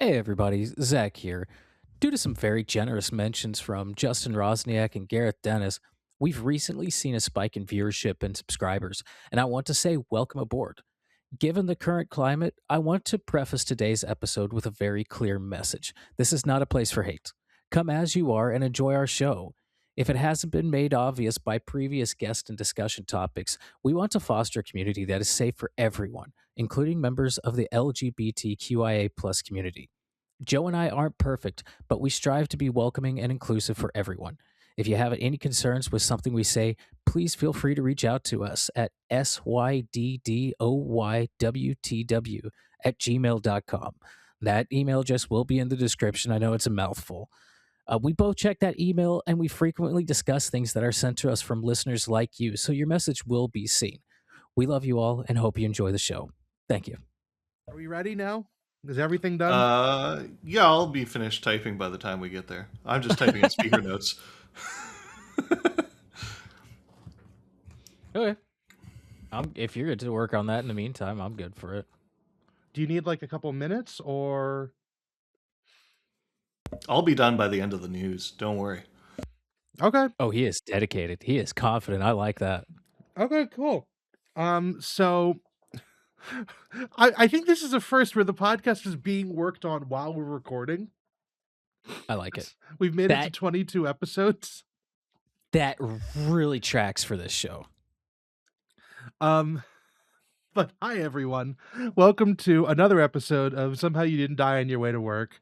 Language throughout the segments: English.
Hey everybody, Zach here. Due to some very generous mentions from Justin Rosniak and Gareth Dennis, we've recently seen a spike in viewership and subscribers, and I want to say welcome aboard. Given the current climate, I want to preface today's episode with a very clear message. This is not a place for hate. Come as you are and enjoy our show. If it hasn't been made obvious by previous guest and discussion topics, we want to foster a community that is safe for everyone, including members of the LGBTQIA plus community. Joe and I aren't perfect, but we strive to be welcoming and inclusive for everyone. If you have any concerns with something we say, please feel free to reach out to us at SYDDOYWTW at gmail.com. That email address will be in the description. I know it's a mouthful. We both check that email and we frequently discuss things that are sent to us from listeners like you, so your message will be seen. We love you all and hope you enjoy the show. Thank you. Are we ready now? Is everything done? Yeah, I'll be finished typing by the time we get there. I'm just typing in speaker notes. Okay. If you're good to work on that in the meantime, I'm good for it. Do you need like a couple minutes or? I'll be done by the end of the news. Don't worry. Okay. Oh, he is dedicated. He is confident. I like that. Okay, cool. So I think this is a first where the podcast is being worked on while we're recording. I like it. We've made it to 22 episodes. That really tracks for this show. But hi everyone. Welcome to another episode of Somehow You Didn't Die on Your Way to Work.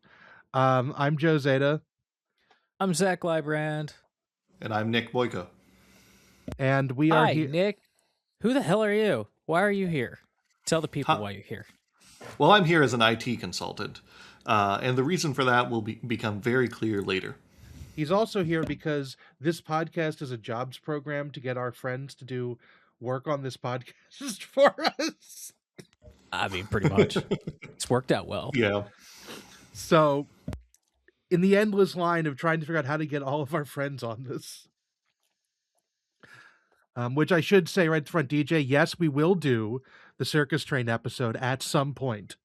I'm Joe Zeta. I'm Zach Lybrand. And I'm Nick Boyko. And we are here. Hi, Nick. Who the hell are you? Why are you here? Tell the people why you're here. Well, I'm here as an IT consultant. And the reason for that will become very clear later. He's also here because this podcast is a jobs program to get our friends to do work on this podcast for us. I mean, pretty much. It's worked out well. Yeah. So, in the endless line of trying to figure out how to get all of our friends on this, which I should say right front, DJ, yes, we will do the Circus Train episode at some point.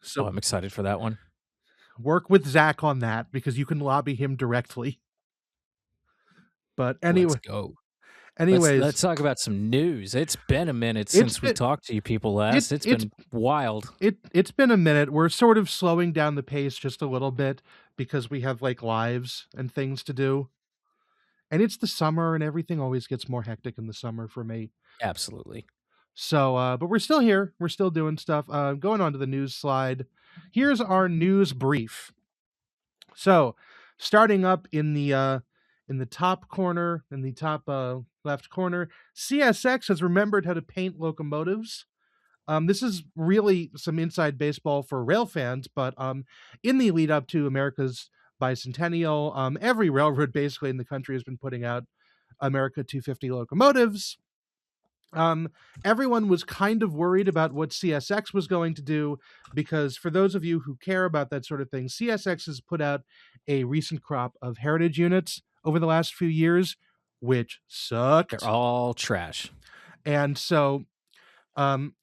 So I'm excited for that one. Work with Zach on that because you can lobby him directly. But anyway, let's go. Anyways, let's talk about some news. It's been a minute since we talked to you people last. It's been wild. It's been a minute. We're sort of slowing down the pace just a little bit because we have like lives and things to do. And it's the summer and everything always gets more hectic in the summer for me. Absolutely. So, but we're still here. We're still doing stuff. Going on to the news slide. Here's our news brief. So, starting up in the top corner, in the top left corner, CSX has remembered how to paint locomotives. This is really some inside baseball for rail fans, but in the lead up to America's bicentennial, every railroad basically in the country has been putting out America 250 locomotives. Everyone was kind of worried about what CSX was going to do because for those of you who care about that sort of thing, CSX has put out a recent crop of heritage units over the last few years, which sucked. They're all trash. And so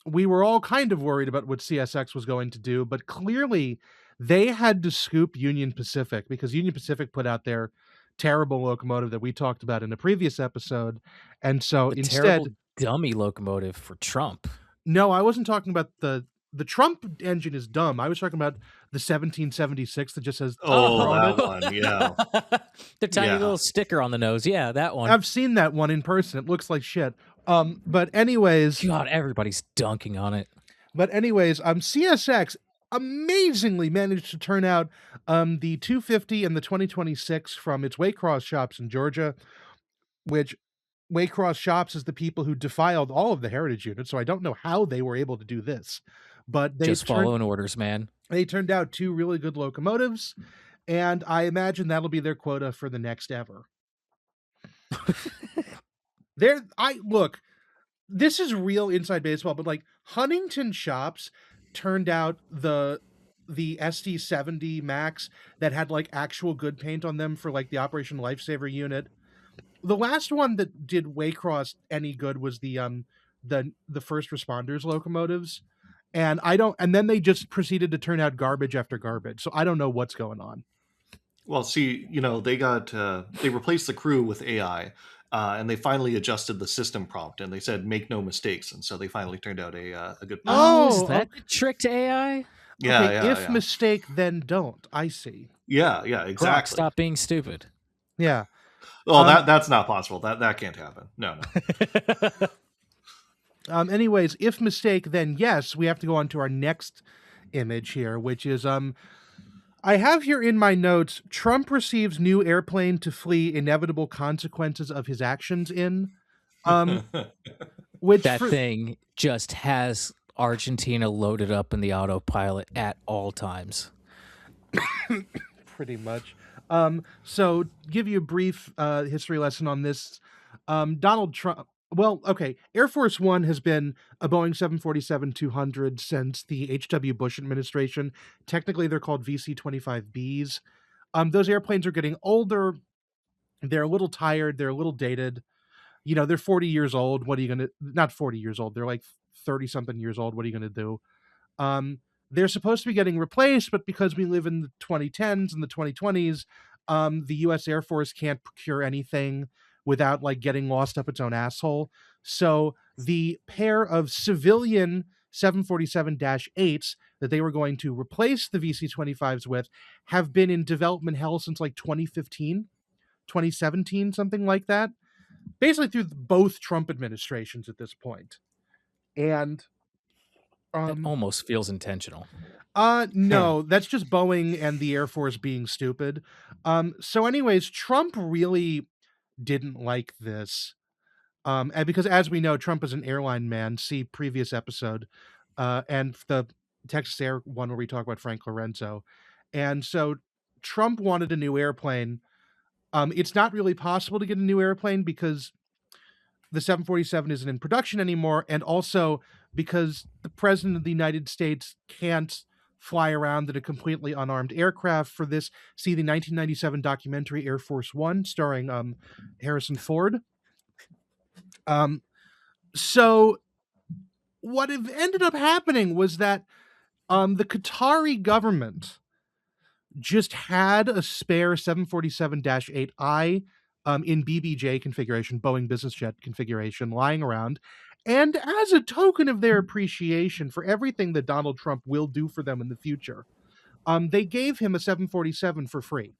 we were all kind of worried about what CSX was going to do, but clearly they had to scoop Union Pacific because Union Pacific put out their terrible locomotive that we talked about in a previous episode. And so instead, dummy locomotive for Trump. No, I wasn't talking about the Trump engine is dumb. I was talking about the 1776 that just says that one, yeah. The tiny little sticker on the nose. Yeah, that one. I've seen that one in person. It looks like shit. But anyways, God, everybody's dunking on it. But anyways, CSX amazingly managed to turn out the 250 and the 2026 from its Waycross shops in Georgia, which Waycross shops is the people who defiled all of the heritage units, so I don't know how they were able to do this. But they just following orders, man. They turned out two really good locomotives, and I imagine that'll be their quota for the next ever. Look, this is real inside baseball, but like Huntington shops turned out the ST70 Max that had like actual good paint on them for like the Operation Lifesaver unit. The last one that did Waycross any good was the first responders locomotives, And then they just proceeded to turn out garbage after garbage. So I don't know what's going on. Well, see, they replaced the crew with AI, and they finally adjusted the system prompt, and they said make no mistakes, and so they finally turned out a good product. Oh, is Oh, that the trick to AI? Yeah, okay. yeah, If yeah, mistake, then don't. I see. yeah, Grok, exactly. stop being stupid. Yeah. Oh, that's not possible. That can't happen. No, no. Anyways, if mistake, then yes, we have to go on to our next image here, which is I have here in my notes, Trump receives new airplane to flee inevitable consequences of his actions in. Which That for thing just has Argentina loaded up in the autopilot at all times. pretty much. So give you a brief history lesson on this. Donald Trump. Well, okay. Air Force One has been a Boeing 747-200 since the H.W. Bush administration. Technically, they're called VC-25Bs. Those airplanes are getting older. They're a little tired. They're a little dated. They're 40 years old. What are you going to, not 40 years old. They're like 30 something years old. What are you going to do? Um, they're supposed to be getting replaced, but because we live in the 2010s and the 2020s, the U.S. Air Force can't procure anything without like getting lost up its own asshole. So the pair of civilian 747-8s that they were going to replace the VC-25s with have been in development hell since like 2015, 2017, something like that. Basically through both Trump administrations at this point. And That almost feels intentional. no, that's just Boeing and the Air Force being stupid. So anyways, Trump really didn't like this. And because as we know, Trump is an airline man, see previous episode, and the Texas Air one where we talk about Frank Lorenzo. And so Trump wanted a new airplane. It's not really possible to get a new airplane because the 747 isn't in production anymore, and also because the president of the United States can't fly around in a completely unarmed aircraft. For this, see the 1997 documentary Air Force One, starring Harrison Ford. So what ended up happening was that the Qatari government just had a spare 747-8I in BBJ configuration, Boeing business jet configuration, lying around. And as a token of their appreciation for everything that Donald Trump will do for them in the future, they gave him a 747 for free.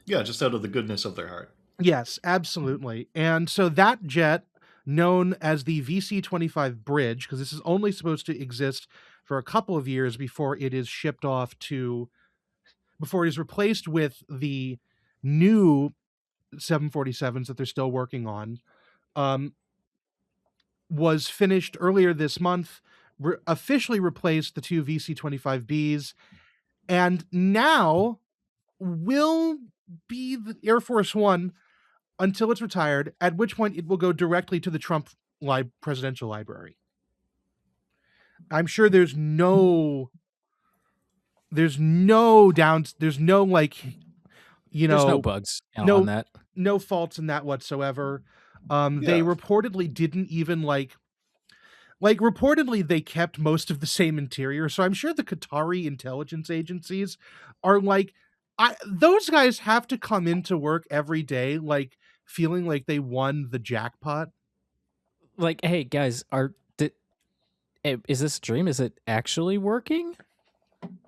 Yeah, just out of the goodness of their heart. Yes, absolutely. And so that jet, known as the VC-25 Bridge, because this is only supposed to exist for a couple of years before it is shipped off to before it is replaced with the new 747s that they're still working on, was finished earlier this month, officially replaced the two VC-25Bs, and now will be the Air Force One until it's retired, at which point it will go directly to the Trump presidential library. I'm sure there's no like, there's no bugs on that. no faults in that whatsoever. Yeah. They reportedly didn't even like reportedly they kept most of the same interior. So I'm sure the Qatari intelligence agencies are like, those guys have to come into work every day like feeling like they won the jackpot. Like, hey guys, is this a dream? Is it actually working?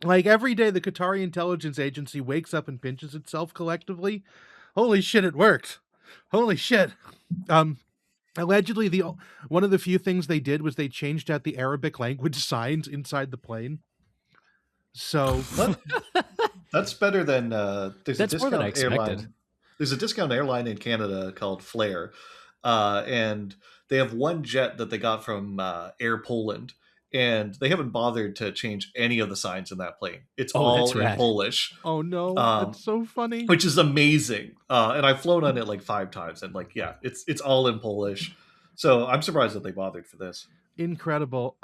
Like every day the Qatari intelligence agency wakes up and pinches itself collectively. Holy shit, it worked. Holy shit. Allegedly, one of the few things they did was they changed out the Arabic language signs inside the plane. So that's better than there's that's a more than I discount expected. airline. There's a discount airline in Canada called Flair, and they have one jet that they got from Air Poland, and they haven't bothered to change any of the signs in that plane. It's all in rad. Polish. Oh no, that's so funny. Which is amazing. And I've flown on it like 5 times, and like, yeah, it's all in Polish. So I'm surprised that they bothered for this. Incredible.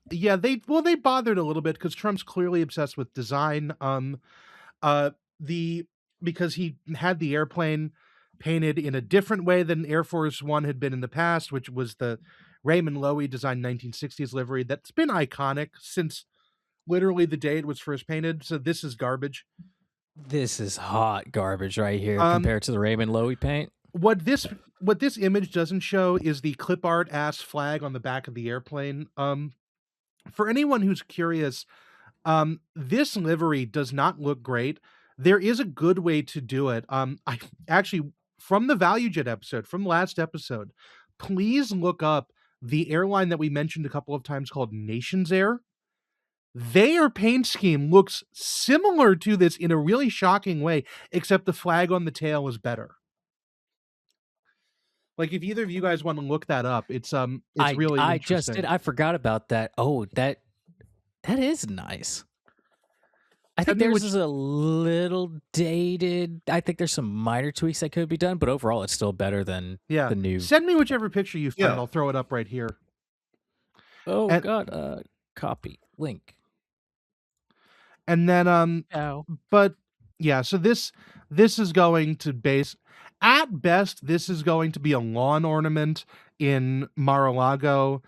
Yeah, they bothered a little bit because Trump's clearly obsessed with design. Because he had the airplane painted in a different way than Air Force One had been in the past, which was the Raymond Loewy designed 1960s livery that's been iconic since literally the day it was first painted. So this is garbage. This is hot garbage right here Um, compared to the Raymond Loewy paint. what this image doesn't show is the clip art ass flag on the back of the airplane. For anyone who's curious, this livery does not look great. There is a good way to do it. I actually, from the Value Jet episode, from last episode, please look up the airline that we mentioned a couple of times called Nations Air. Their paint scheme looks similar to this in a really shocking way, except the flag on the tail is better. Like, if either of you guys want to look that up, it's really I just did. interesting. I forgot about that. Oh, that is nice. I think Send me theirs which is a little dated. I think there's some minor tweaks that could be done, but overall, it's still better than yeah. the new. Send me whichever picture you find. Yeah. I'll throw it up right here. Oh And God, copy link. and then Ow. but yeah, so this is going to at best this is going to be a lawn ornament in Mar-a-Lago.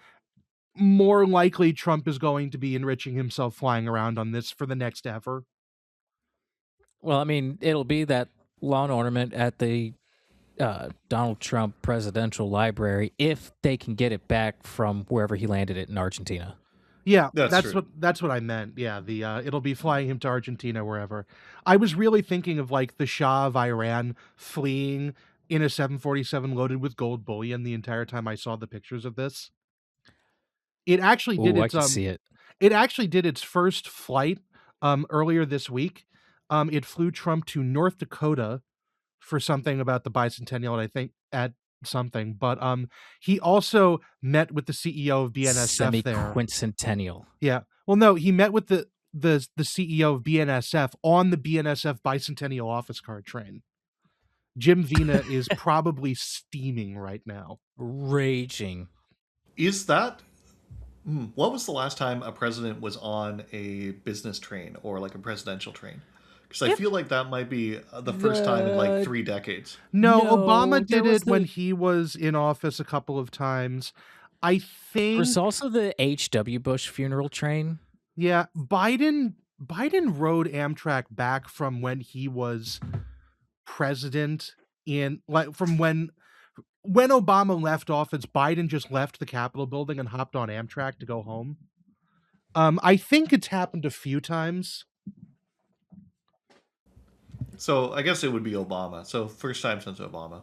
More likely Trump is going to be enriching himself flying around on this for the next ever. Well, I mean, it'll be that lawn ornament at the Donald Trump Presidential Library if they can get it back from wherever he landed it in Argentina. Yeah, That's true. that's what I meant. Yeah, the it'll be flying him to Argentina, wherever. I was really thinking of like the Shah of Iran fleeing in a 747 loaded with gold bullion the entire time I saw the pictures of this. It actually did Oh, I its can see it. it actually did its first flight earlier this week. It flew Trump to North Dakota for something about the bicentennial, and I think at something, but he also met with the CEO of BNSF there. Semi-quincentennial. Yeah. Well, no, he met with the CEO of BNSF on the BNSF bicentennial office car train. Jim Vina is probably steaming right now. Raging. Is that what was the last time a president was on a business train or like a presidential train? Because I feel like that might be the first time in like 3 decades. No, No, Obama there did was it when the- he was in office a couple of times. I think There's also the H.W. Bush funeral train. yeah, Biden rode Amtrak back from when he was president in like from when Obama left office, Biden just left the Capitol building and hopped on Amtrak to go home. I think it's happened a few times. So I guess it would be Obama. So first time since Obama.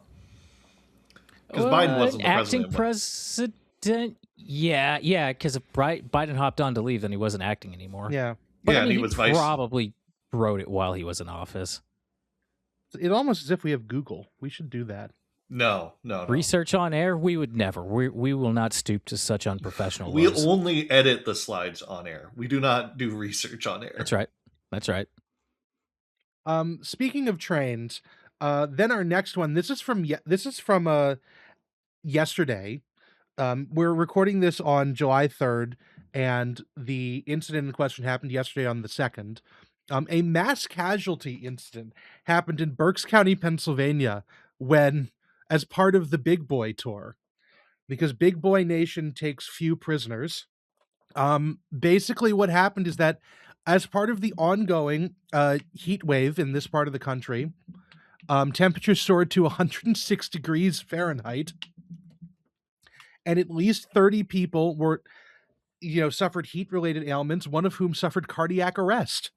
Because Biden wasn't the acting president. president. Yeah, because if Biden hopped on to leave, then he wasn't acting anymore. Yeah. But Yeah, I mean, and he was vice. probably wrote it while he was in office. It's almost as if we have Google. We should do that. No. Research on air, we would never. We will not stoop to such unprofessional We woes. only edit the slides on air. We do not do research on air. That's right. Speaking of trains, then our next one. This is from yesterday. We're recording this on July 3rd, and the incident in question happened yesterday on the 2nd. A mass casualty incident happened in Berks County, Pennsylvania, when, as part of the Big Boy tour, because Big Boy Nation takes few prisoners. Basically what happened is that as part of the ongoing heat wave in this part of the country, temperatures soared to 106 degrees Fahrenheit, and at least 30 people were, suffered heat-related ailments, one of whom suffered cardiac arrest.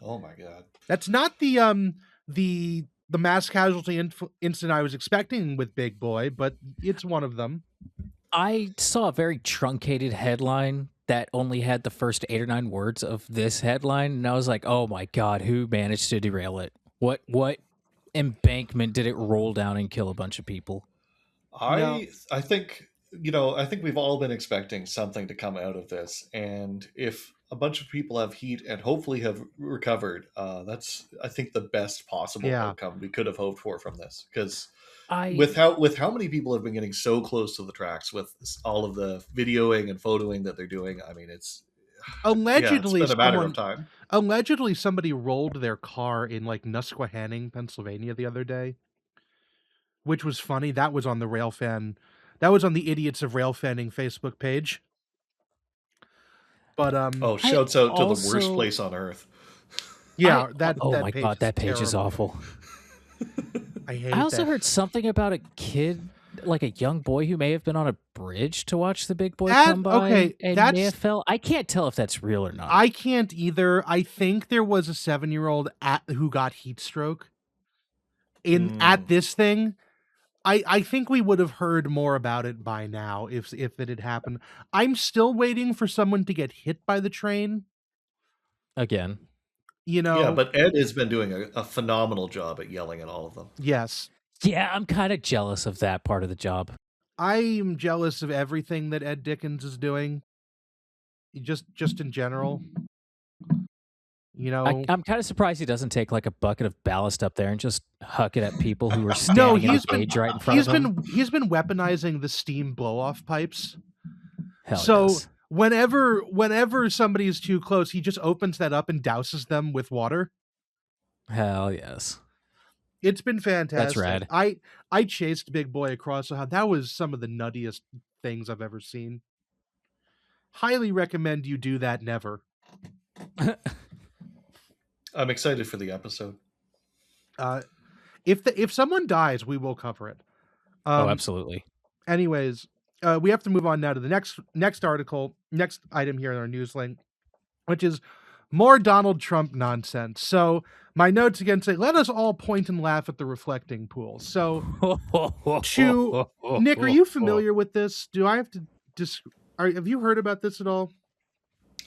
Oh my god. That's not the mass casualty incident I was expecting with Big Boy, but it's one of them. I saw a very truncated headline that only had the first 8 or 9 words of this headline, and I was like, "Oh my god, who managed to derail it? What embankment did it roll down and kill a bunch of people?" I think I think we've all been expecting something to come out of this, and if a bunch of people have heat and hopefully have recovered, that's I think the best possible outcome we could have hoped for from this. Because with how many people have been getting so close to the tracks with all of the videoing and photoing that they're doing, I mean, it's allegedly it's been a matter of time. Allegedly, somebody rolled their car in like Nusquehanning, Pennsylvania, the other day, which was funny. That was on the Railfan That was on the Idiots of Rail Fanning Facebook page. But Oh, I shouts out to the worst also, place on earth. yeah, oh that my page god, is that page is terrible. awful. I I hate also that. heard something about a kid, like a young boy who may have been on a bridge to watch the big boy That come by okay, and may that's have fell. I can't tell if that's real or not. I can't either. I think there was a 7-year-old who got heat stroke in at Mm. this thing. I think we would have heard more about it by now if it had happened. I'm still waiting for someone to get hit by the train. Again. You Yeah, know, but Ed has been doing a phenomenal job at yelling at all of them. yes, Yeah, I'm kind of jealous of that part of the job. I am jealous of everything that Ed Dickens is doing. Just in general, you know. I'm kind of surprised he doesn't take like a bucket of ballast up there and just huck it at people who are No, standing in the gauge right in front of him. he's been weaponizing the steam blow off pipes. Hell So yes. whenever somebody is too close, he just opens that up and douses them with water. Hell yes. It's been That's fantastic. rad. I chased Big Boy across the that was some of the nuttiest things I've ever seen. Highly recommend you do that never. I'm excited for the episode. If someone dies, we will cover it. Oh, absolutely. Anyways, we have to move on now to the next article, next item here in our news link, which is more Donald Trump nonsense. So my notes again say, let us all point and laugh at the reflecting pool. So Nick, are you familiar with this? Do I have to have you heard about this at all?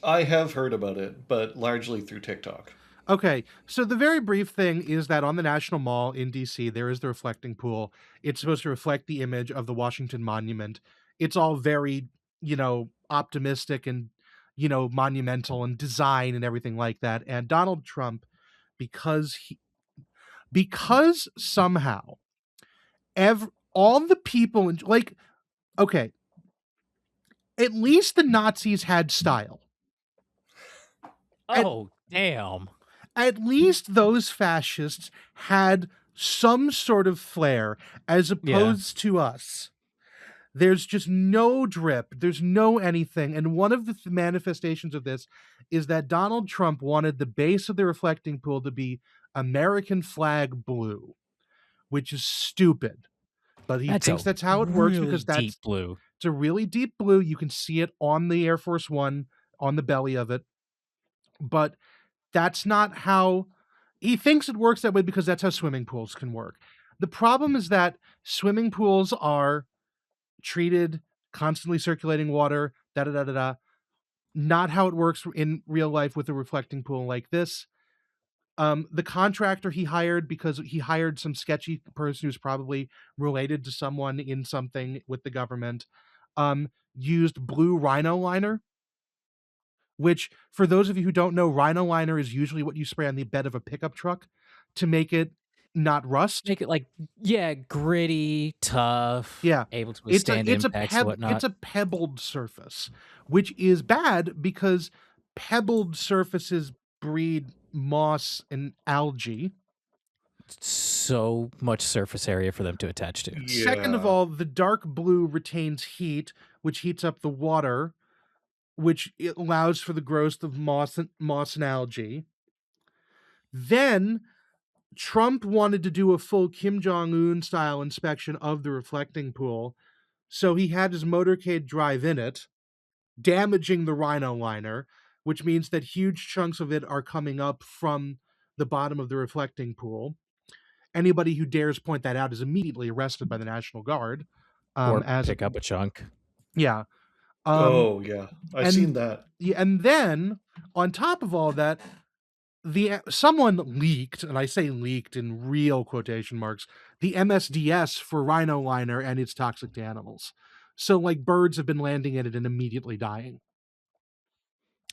I have heard about it, but largely through TikTok. Okay, so the very brief thing is that on the National Mall in DC, there is the reflecting pool. It's supposed to reflect the image of the Washington Monument. It's all very, optimistic and, monumental and design and everything like that. And Donald Trump, because somehow all the people okay, at least the Nazis had style. Oh, damn. At least those fascists had some sort of flair as opposed to us. There's just no drip. There's no anything. And one of the manifestations of this is that Donald Trump wanted the base of the reflecting pool to be American flag blue, which is stupid. But he thinks that's how it works because deep blue. It's a really deep blue. You can see it on the Air Force One, on the belly of it. But that's not how he thinks it works that way because that's how swimming pools can work. The problem is that swimming pools are treated, constantly circulating water, not how it works in real life with a reflecting pool like this. The contractor he hired, because he hired some sketchy person who's probably related to someone in something with the government, used blue rhino liner, which, for those of you who don't know, rhino liner is usually what you spray on the bed of a pickup truck to make it not rust. Make it gritty, tough, Yeah, able to withstand impacts and whatnot. it's a pebbled surface, which is bad because pebbled surfaces breed moss and algae. So much surface area for them to attach to. Yeah. Second of all, the dark blue retains heat, which heats up the water, which it allows for the growth of moss and algae. Then Trump wanted to do a full Kim Jong-un style inspection of the reflecting pool, so he had his motorcade drive in it, damaging the rhino liner, which means that huge chunks of it are coming up from the bottom of the reflecting pool. Anybody who dares point that out is immediately arrested by the National Guard. Or pick up a chunk. Yeah. Yeah, I've seen that. Yeah, and then on top of all that, someone leaked, and I say leaked in real quotation marks, the MSDS for rhino liner and it's toxic to animals. So birds have been landing in it and immediately dying.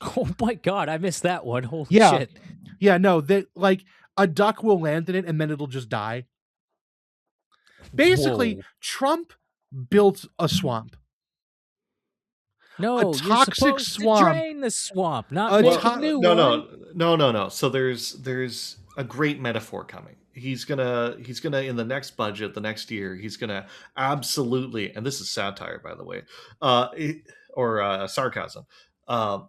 Oh my god, I missed that one. Holy Yeah. shit. Yeah, no, a duck will land in it and then it'll just die. Basically, Whoa. Trump built a swamp. No, a toxic you're supposed swamp. to drain the swamp, not A make a new one. No. So there's a great metaphor coming. he's gonna in the next budget, the next year, he's gonna absolutely, and this is satire, by the way, or sarcasm.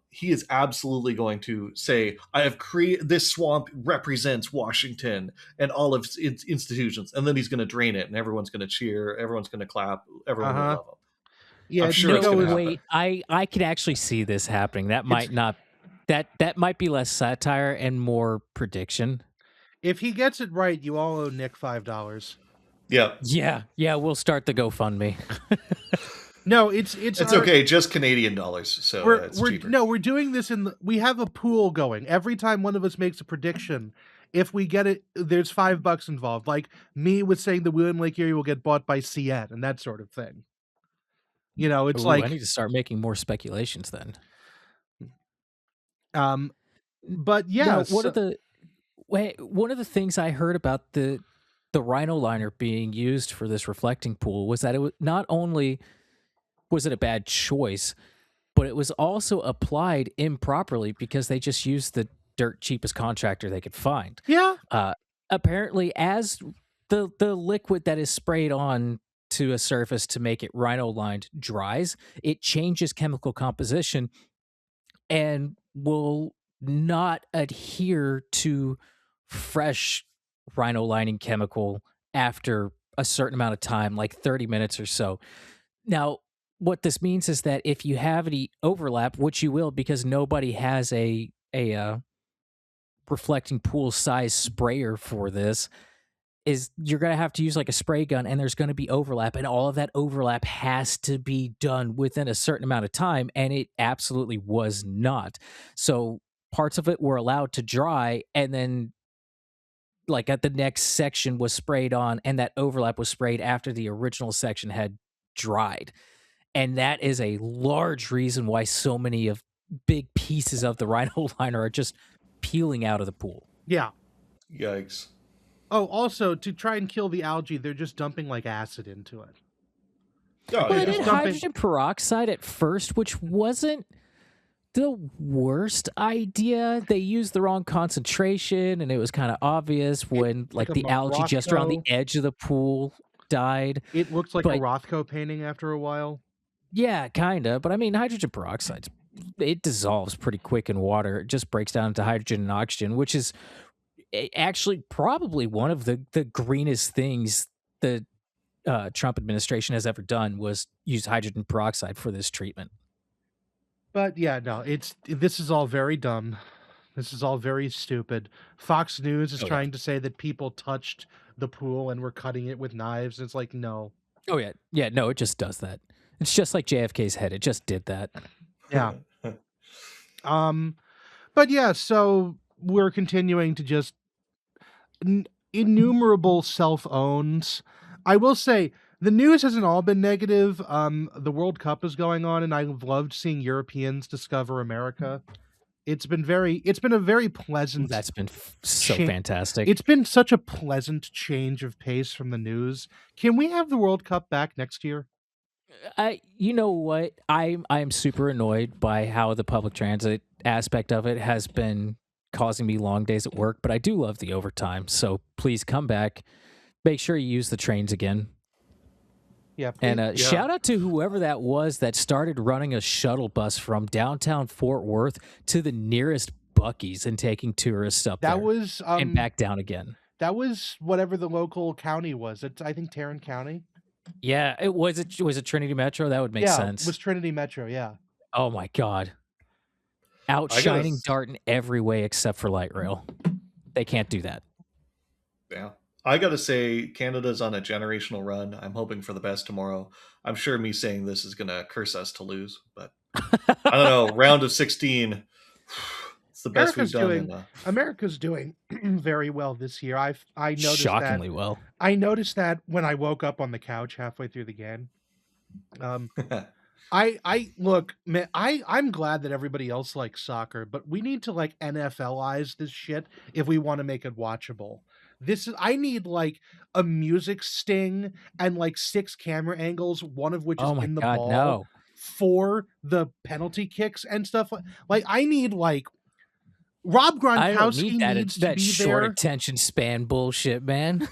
He is absolutely going to say, "I have created this swamp represents Washington and all of its institutions," and then he's going to drain it, and everyone's going to cheer, everyone's going to clap, everyone will Uh-huh. love him. Yeah, I'm it's sure gonna it's No, go going to as happen. wait. I could actually see this happening. That it's might not that might be less satire and more prediction. if he gets it right, you all owe Nick $5. Yeah, Yeah, we'll start the GoFundMe. No, it's it's our okay. Just Canadian dollars, so it's we're cheaper. no, we're doing this we have a pool going. Every time one of us makes a prediction, if we get it, there's $5 involved. Like me with saying the William Lake area will get bought by CN and that sort of thing. It's Ooh, I like need to start making more speculations then. um but Now, yes, one of the things I heard about the Rhino liner being used for this reflecting pool was that it was not only was it a bad choice, but it was also applied improperly because they just used the dirt cheapest contractor they could find. yeah. Uh, Apparently, as the liquid that is sprayed on to a surface to make it rhino lined dries, it changes chemical composition and will not adhere to fresh rhino lining chemical after a certain amount of time, like 30 minutes or so. Now, what this means is that if you have any overlap, which you will, because nobody has a reflecting pool size sprayer for this, is you're going to have to use like a spray gun, and there's going to be overlap, and all of that overlap has to be done within a certain amount of time, and it absolutely was not. So parts of it were allowed to dry, and then like at the next section was sprayed on, and that overlap was sprayed after the original section had dried. And that is a large reason why so many of big pieces of the rhino liner are just peeling out of the pool. Yeah. Yikes! Oh, also to try and kill the algae, they're just dumping like acid into it. Oh Well, They're they yeah, just did dumping hydrogen peroxide at first, which wasn't the worst idea. They used the wrong concentration, and it was kind of obvious it when like like a the algae just around the Rothko. edge of the pool died. It looks like a But Rothko painting after a while. yeah, kind of. But I mean, hydrogen peroxide, it dissolves pretty quick in water. It just breaks down into hydrogen and oxygen, which is actually probably one of the greenest things the Trump administration has ever done was use hydrogen peroxide for this treatment. But yeah, no, this is all very dumb. This is all very stupid. Fox News is Oh yeah. trying to say that people touched the pool and were cutting it with knives. It's like, no. Oh yeah. Yeah. No, it just does that. It's just like JFK's head. It just did that. Yeah. Um, but yeah, so we're continuing to just innumerable self-owns. I will say the news hasn't all been negative. The World Cup is going on, and I've loved seeing Europeans discover America. It's been a very Ooh, pleasant that's been so cha- fantastic. it's been such a pleasant change of pace from the news. Can we have the World Cup back next year? You know what? I'm super annoyed by how the public transit aspect of it has been causing me long days at work, but I do love the overtime. So please come back. Make sure you use the trains again. Yeah, And Yeah. shout out to whoever that was that started running a shuttle bus from downtown Fort Worth to the nearest Buc-ee's and taking tourists up that there was and back down again. that was whatever the local county was. It's I think Tarrant County. Yeah, was it Trinity Metro? That would make Yeah, sense. it was Trinity Metro. Yeah. Oh my god. I gotta Outshining s- Dart in every way except for light rail. They can't do that. Yeah. I got to say, Canada's on a generational run. I'm hoping for the best tomorrow. I'm sure me saying this is going to curse us to lose, but I don't know. Round of 16. It's the best we've done. America's doing very well this year. I noticed Shockingly that. well. I noticed that when I woke up on the couch halfway through the game. Um, I look, man, I'm glad that everybody else likes soccer, but we need to like NFLize this shit if we want to make it watchable. I need like a music sting and like 6 camera angles, one of which is Oh my in the god, ball no. for the penalty kicks and stuff. Like I need like Rob I don't need Gronkowski that needs to that be short there. attention span bullshit, man.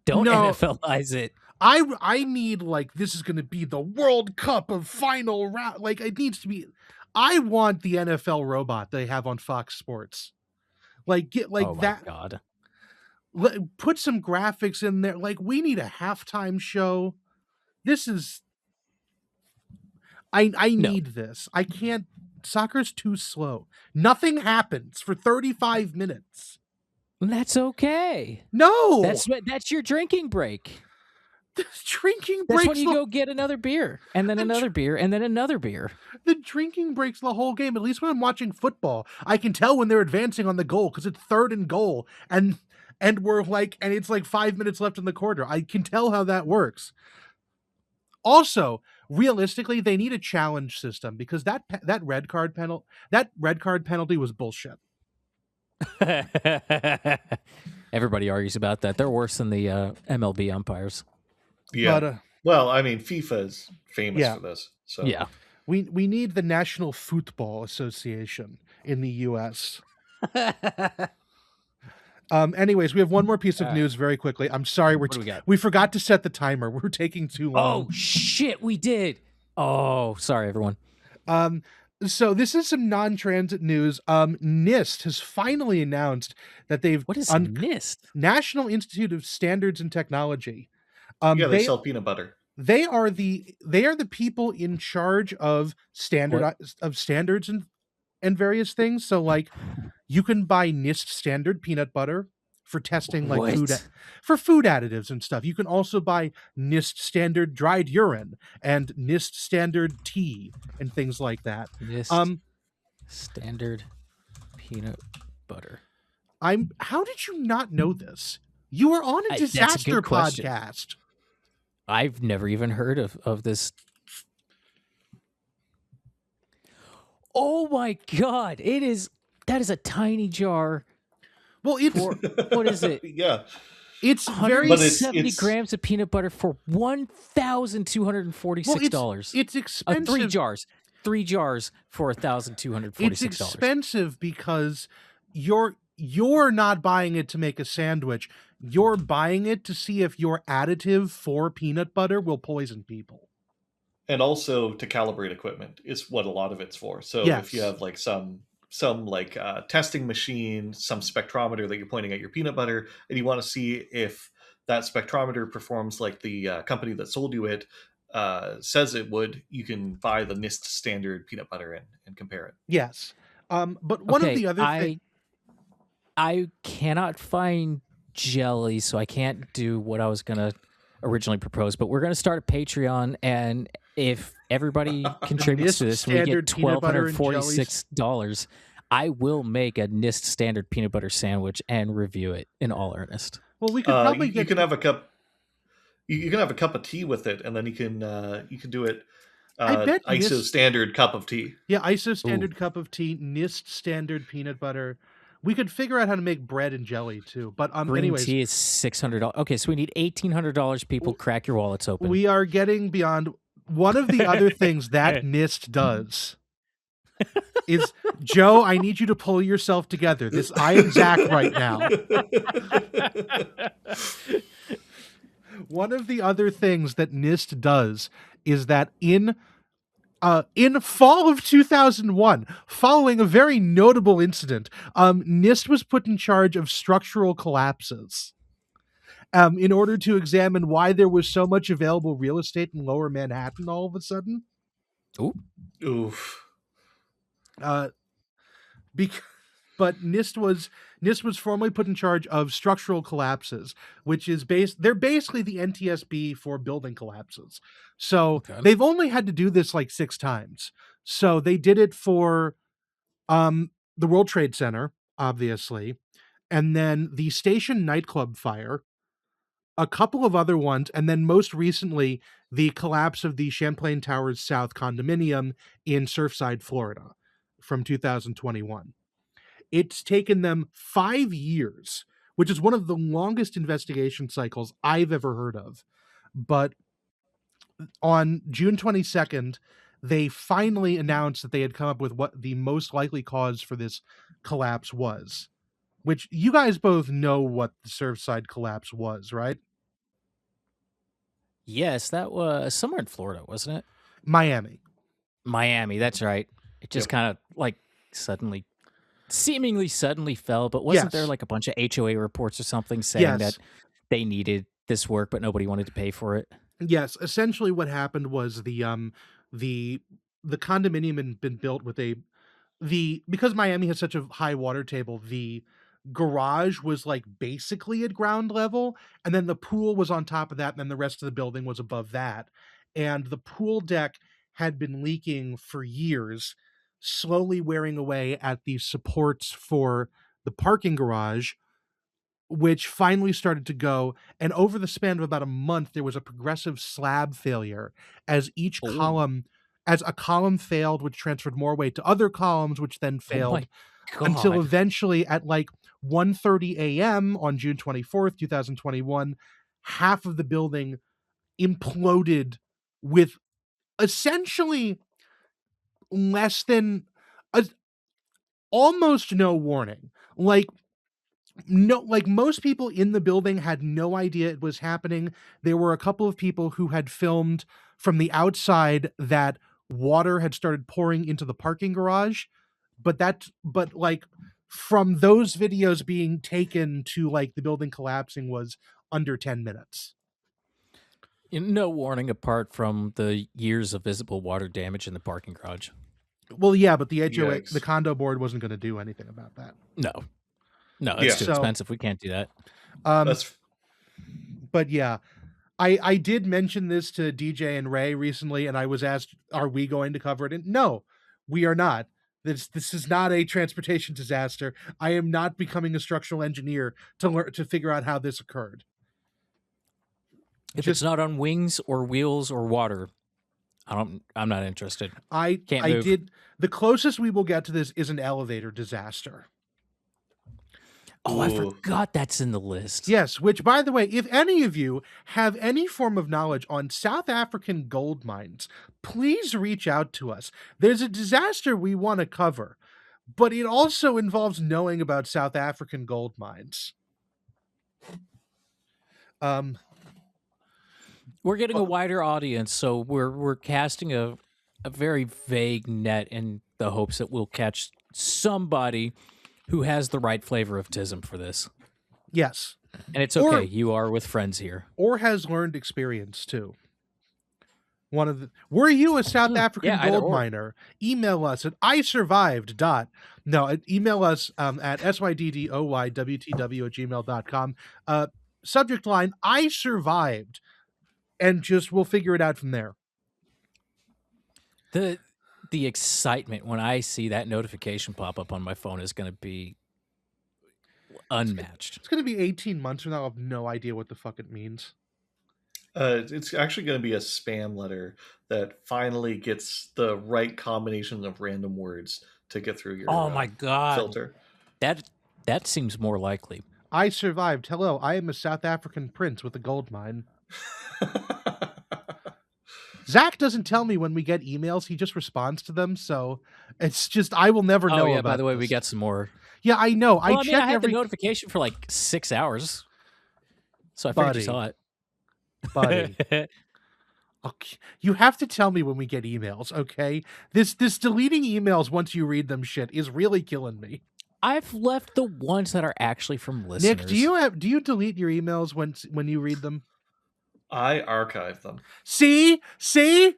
Don't No, NFLize it. I need, like, this is going to be the World Cup of final round. Like, it needs to be. I want the NFL robot they have on Fox Sports. Like, get like Oh my that. god. Put some graphics in there. Like, we need a halftime show. This is. I No. need this. I can't. Soccer's too slow. Nothing happens for 35 minutes. That's okay. No, That's your drinking break. drinking That's breaks. when you go get another beer, and then another beer, and then another beer. The drinking breaks the whole game. At least when I'm watching football, I can tell when they're advancing on the goal because it's 3rd and goal, and we're like, and it's like 5 minutes left in the quarter. I can tell how that works. Also, realistically, they need a challenge system because that red card penalty was bullshit. Everybody argues about that. They're worse than the MLB umpires. Yeah. But, well, I mean, FIFA is famous for this. So Yeah. we need the National Football Association in the U.S. Anyways, we have one more piece of news very quickly. I'm sorry, What do we got? we forgot to set the timer. We're taking too long. Oh shit, we did. Oh, sorry everyone. So this is some non-transit news. NIST has finally announced that they've What is NIST? National Institute of Standards and Technology. yeah, they sell peanut butter. They are the people in charge of standards and various things. So, like, you can buy NIST standard peanut butter for testing, like, What? food additives and stuff. You can also buy NIST standard dried urine and NIST standard tea and things like that. NIST standard peanut butter. How did you not know this? You were on a disaster podcast. I've never even heard of this. Oh my god, that is a tiny jar. Well, it's what is it? Yeah. It's very 170 grams of peanut butter for $1,246. Well, it's expensive. 3 jars for $1,246. It's expensive because you're not buying it to make a sandwich. You're buying it to see if your additive for peanut butter will poison people. And also to calibrate equipment is what a lot of it's for. So yes. If you have like some like testing machine, some spectrometer that you're pointing at your peanut butter, and you want to see if that spectrometer performs like the company that sold you it says it would, you can buy the NIST standard peanut butter and compare it. Yes. But one of the other things... I cannot find jelly, so I can't do what I was going to originally propose, but we're going to start a Patreon, and if everybody contributes to this, we get $1,246. I will make a NIST standard peanut butter sandwich and review it in all earnest. Well, we could probably you can have a cup. You can have a cup of tea with it, and then you can do it. ISO standard cup of tea. Yeah, ISO standard cup of tea, NIST standard peanut butter. We could figure out how to make bread and jelly too. But green tea is $600. Okay, so we need $1,800. People, crack your wallets open. We are getting beyond. One of the other things that NIST does is, Joe, I need you to pull yourself together. I am Zach right now. One of the other things that NIST does is that in fall of 2001, following a very notable incident, NIST was put in charge of structural collapses in order to examine why there was so much available real estate in Lower Manhattan all of a sudden. Oof. But NIST was formally put in charge of structural collapses, which is they're basically the NTSB for building collapses. So they've only had to do this like 6 times. So they did it for the World Trade Center, obviously, and then the Station nightclub fire, a couple of other ones, and then most recently the collapse of the Champlain Towers South condominium in Surfside, Florida, from 2021. It's taken them 5 years, which is one of the longest investigation cycles I've ever heard of. But on June 22nd, they finally announced that they had come up with what the most likely cause for this collapse was, which you guys both know what the Surfside collapse was, right? Yes, that was somewhere in Florida, wasn't it? Miami. Miami, that's right. It just Yep. kind of like seemingly suddenly fell, but wasn't there Yes. like a bunch of HOA reports or something saying that Yes. they needed this work, but nobody wanted to pay for it? Yes. Essentially what happened was the the condominium had been built with because Miami has such a high water table, the garage was like basically at ground level, and then the pool was on top of that, and then the rest of the building was above that. And the pool deck had been leaking for years, slowly wearing away at the supports for the parking garage, which finally started to go. And over the span of about a month, there was a progressive slab failure as each Oh, column, as a column failed, which transferred more weight to other columns, which then oh failed my until God. eventually at like 1:30 a.m. on June 24th, 2021, half of the building imploded with essentially less than a, almost no warning. Like no, like most people in the building had no idea it was happening. There were a couple of people who had filmed from the outside that water had started pouring into the parking garage, but like from those videos being taken to like the building collapsing was under 10 minutes. No warning apart from the years of visible water damage in the parking garage. Well, yeah, but the HOA, the Yikes. condo board wasn't going to do anything about that. No, no, it's Yeah. too So, expensive. We can't do that. um, That's but yeah, I did mention this to DJ and Ray recently, and I was asked, "Are we going to cover it?" And no, we are not. This is not a transportation disaster. I am not becoming a structural engineer to learn to figure out how this occurred. If it's Just not on wings or wheels or water, I'm not interested. Can't I move. did the closest we will get to this is an elevator disaster. Oh, I ooh. forgot that's in the list. Yes, which by the way, if any of you have any form of knowledge on South African gold mines, please reach out to us. There's a disaster we want to cover, but it also involves knowing about South African gold mines. Um, We're getting a uh, wider audience, so we're casting a very vague net in the hopes that we'll catch somebody who has the right flavor of tism for this. yes, And it's okay. or You are with friends here. has learned experience too. Were you a South Yeah, African either gold or. miner? Email us at isurvived dot no email us at SYDDOYWTW@gmail.com. Subject line I survived, and just we'll figure it out from there. The the excitement when I see that notification pop up on my phone is going to be unmatched. It's gonna be 18 months from now. I have no idea what the fuck it means. It's actually going to be a spam letter that finally gets the right combination of random words to get through Oh your my god. filter. That that seems more likely. I survived. Hello, I am a South African prince with a gold mine. Zach doesn't tell me when we get emails, he just responds to them, so it's just I will never Oh know yeah, by about the way, we this. got some more. Yeah, I know. I Well, I mean, I check had the every notification for like 6 hours, so I figured you buddy, saw buddy. it. Okay. You have to tell me when we get emails, okay? This deleting emails once you read them shit is really killing me. I've left the ones that are actually from Nick, listeners. do you delete your emails when you read them? I archive them. See? See?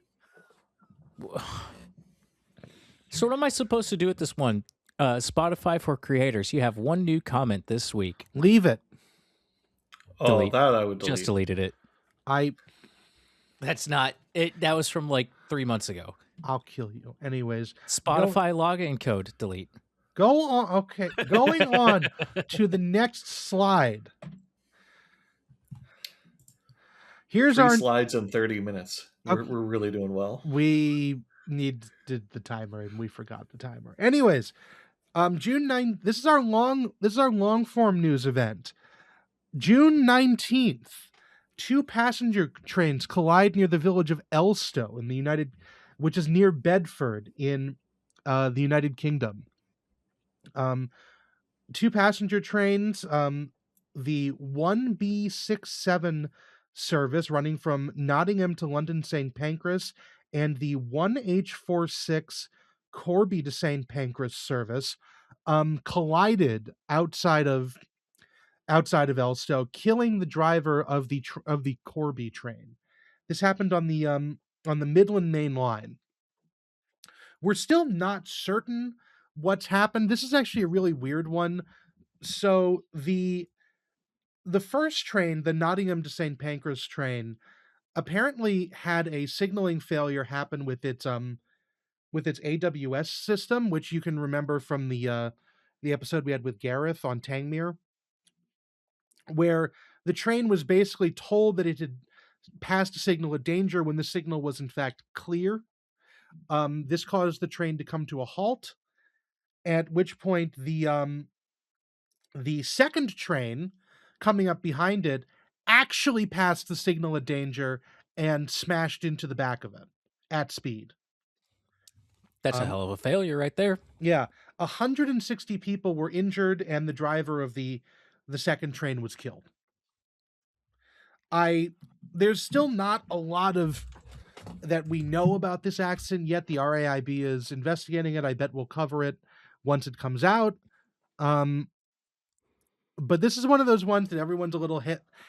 So what am I supposed to do with this one? Spotify for creators. You have one new comment this week. Leave it. Oh, Delete. that I would delete. Just deleted it. That's not it. That was from like 3 months ago. I'll kill you. Anyways, Spotify login code. Delete. go on. Okay, going on to the next slide. Here's 3 our slides in 30 minutes. We're, Okay. we're really doing well. We needed the timer and we forgot the timer. Anyways, June 9th, this is our long form news event. June 19th, two passenger trains collide near the village of Elstow in which is near Bedford in the United Kingdom. Two passenger trains, the 1B67 service running from Nottingham to London St. Pancras, and the 1H46 Corby to St. Pancras service collided outside of Elstow, killing the driver of the Corby train. This happened on the Midland Main Line. We're still not certain what's happened. This is actually a really weird one. So the first train, the Nottingham to St. Pancras train, apparently had a signaling failure happen with its AWS system, which you can remember from the episode we had with Gareth on Tangmere, where the train was basically told that it had passed a signal of danger when the signal was in fact clear. This caused the train to come to a halt, at which point the second train coming up behind it actually passed the signal of danger and smashed into the back of it at speed. That's a hell of a failure right there. Yeah, 160 people were injured, and the driver of the second train was killed. There's still not a lot of that we know about this accident yet. The RAIB is investigating it. I bet we'll cover it once it comes out. But this is one of those ones that everyone's a little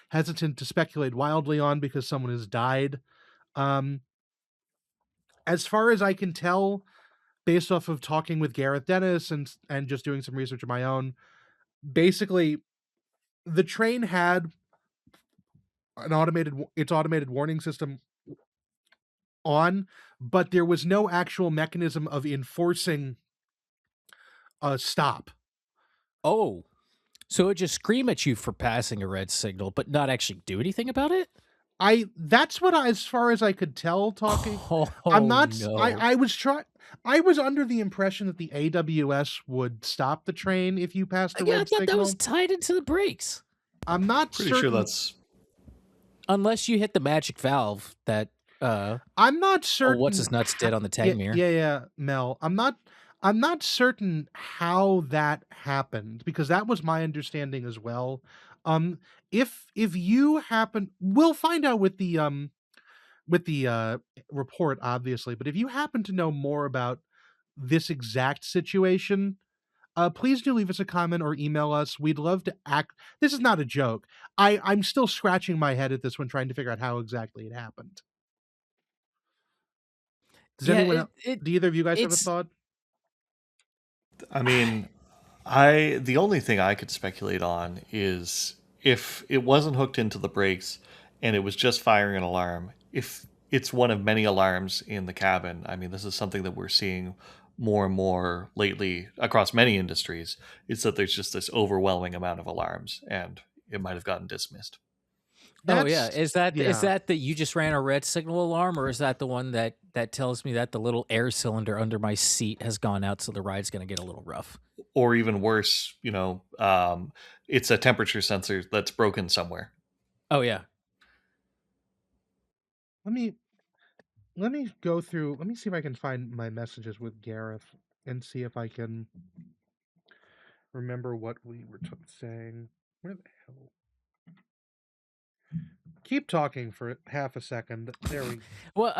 hesitant to speculate wildly on because someone has died. As far as I can tell, based off of talking with Gareth Dennis and just doing some research of my own, basically, the train had its automated warning system on, but there was no actual mechanism of enforcing a stop. Oh, so it just scream at you for passing a red signal, but not actually do anything about it? That's what as far as I could tell talking. Oh, I'm not, no. I was under the impression that the AWS would stop the train if you passed the red signal. That was tied into the brakes. I'm not Pretty certain. sure that's... Unless you hit the magic valve that I'm not certain. what's his nuts did on the Tangmere. Yeah, Mel. I'm not certain how that happened, because that was my understanding as well. If you happen, we'll find out with the report, obviously, but if you happen to know more about this exact situation, please do leave us a comment or email us. We'd love to act. This is not a joke. I'm still scratching my head at this one, trying to figure out how exactly it happened. Does anyone? Do either of you guys have a thought? I mean, the only thing I could speculate on is if it wasn't hooked into the brakes and it was just firing an alarm, if it's one of many alarms in the cabin. I mean, this is something that we're seeing more and more lately across many industries. It's that there's just this overwhelming amount of alarms, and it might have gotten dismissed. Is that you just ran a red signal alarm, or is that the one that tells me that the little air cylinder under my seat has gone out, so the ride's going to get a little rough? Or even worse, it's a temperature sensor that's broken somewhere. Oh yeah. Let me go through. Let me see if I can find my messages with Gareth and see if I can remember what we were saying. Where the hell? Keep talking for half a second. There we go. Well,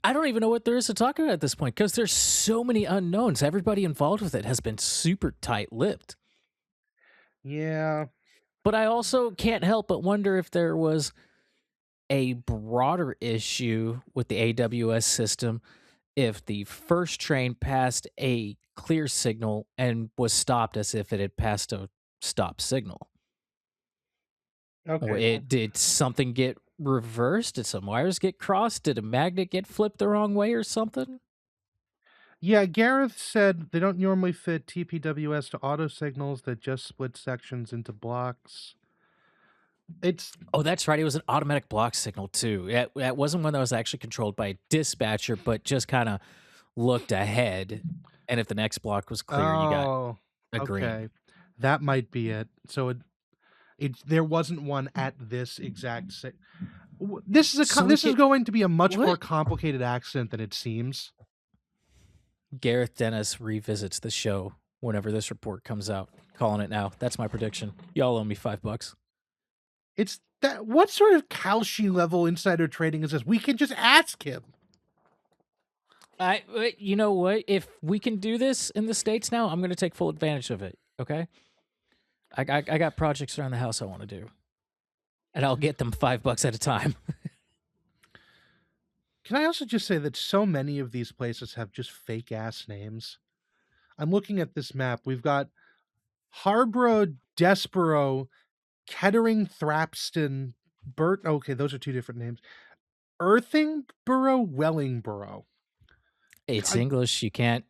I don't even know what there is to talk about at this point, because there's so many unknowns. Everybody involved with it has been super tight-lipped. Yeah. But I also can't help but wonder if there was a broader issue with the AWS system, if the first train passed a clear signal and was stopped as if it had passed a stop signal. Okay. Did something get reversed? Did some wires get crossed? Did a magnet get flipped the wrong way or something? Yeah, Gareth said they don't normally fit TPWS to auto signals that just split sections into blocks. That's right. It was an automatic block signal too. It wasn't one that was actually controlled by a dispatcher, but just kind of looked ahead. And if the next block was clear, you got a green. Okay. That might be it. So there wasn't one at this exact. This is going to be a much more complicated accident than it seems. Gareth Dennis revisits the show whenever this report comes out. Calling it now. That's my prediction. Y'all owe me $5. It's that. What sort of Kalshi level insider trading is this? We can just ask him. You know what? If we can do this in the States now, I'm going to take full advantage of it. Okay. I got projects around the house I want to do, and I'll get them $5 at a time. Can I also just say that so many of these places have just fake ass names? I'm looking at this map. We've got Harborough, Desborough, Kettering, Thrapston, Burt. Okay, those are two different names. Irthingborough, Wellingborough. It's English. You can't.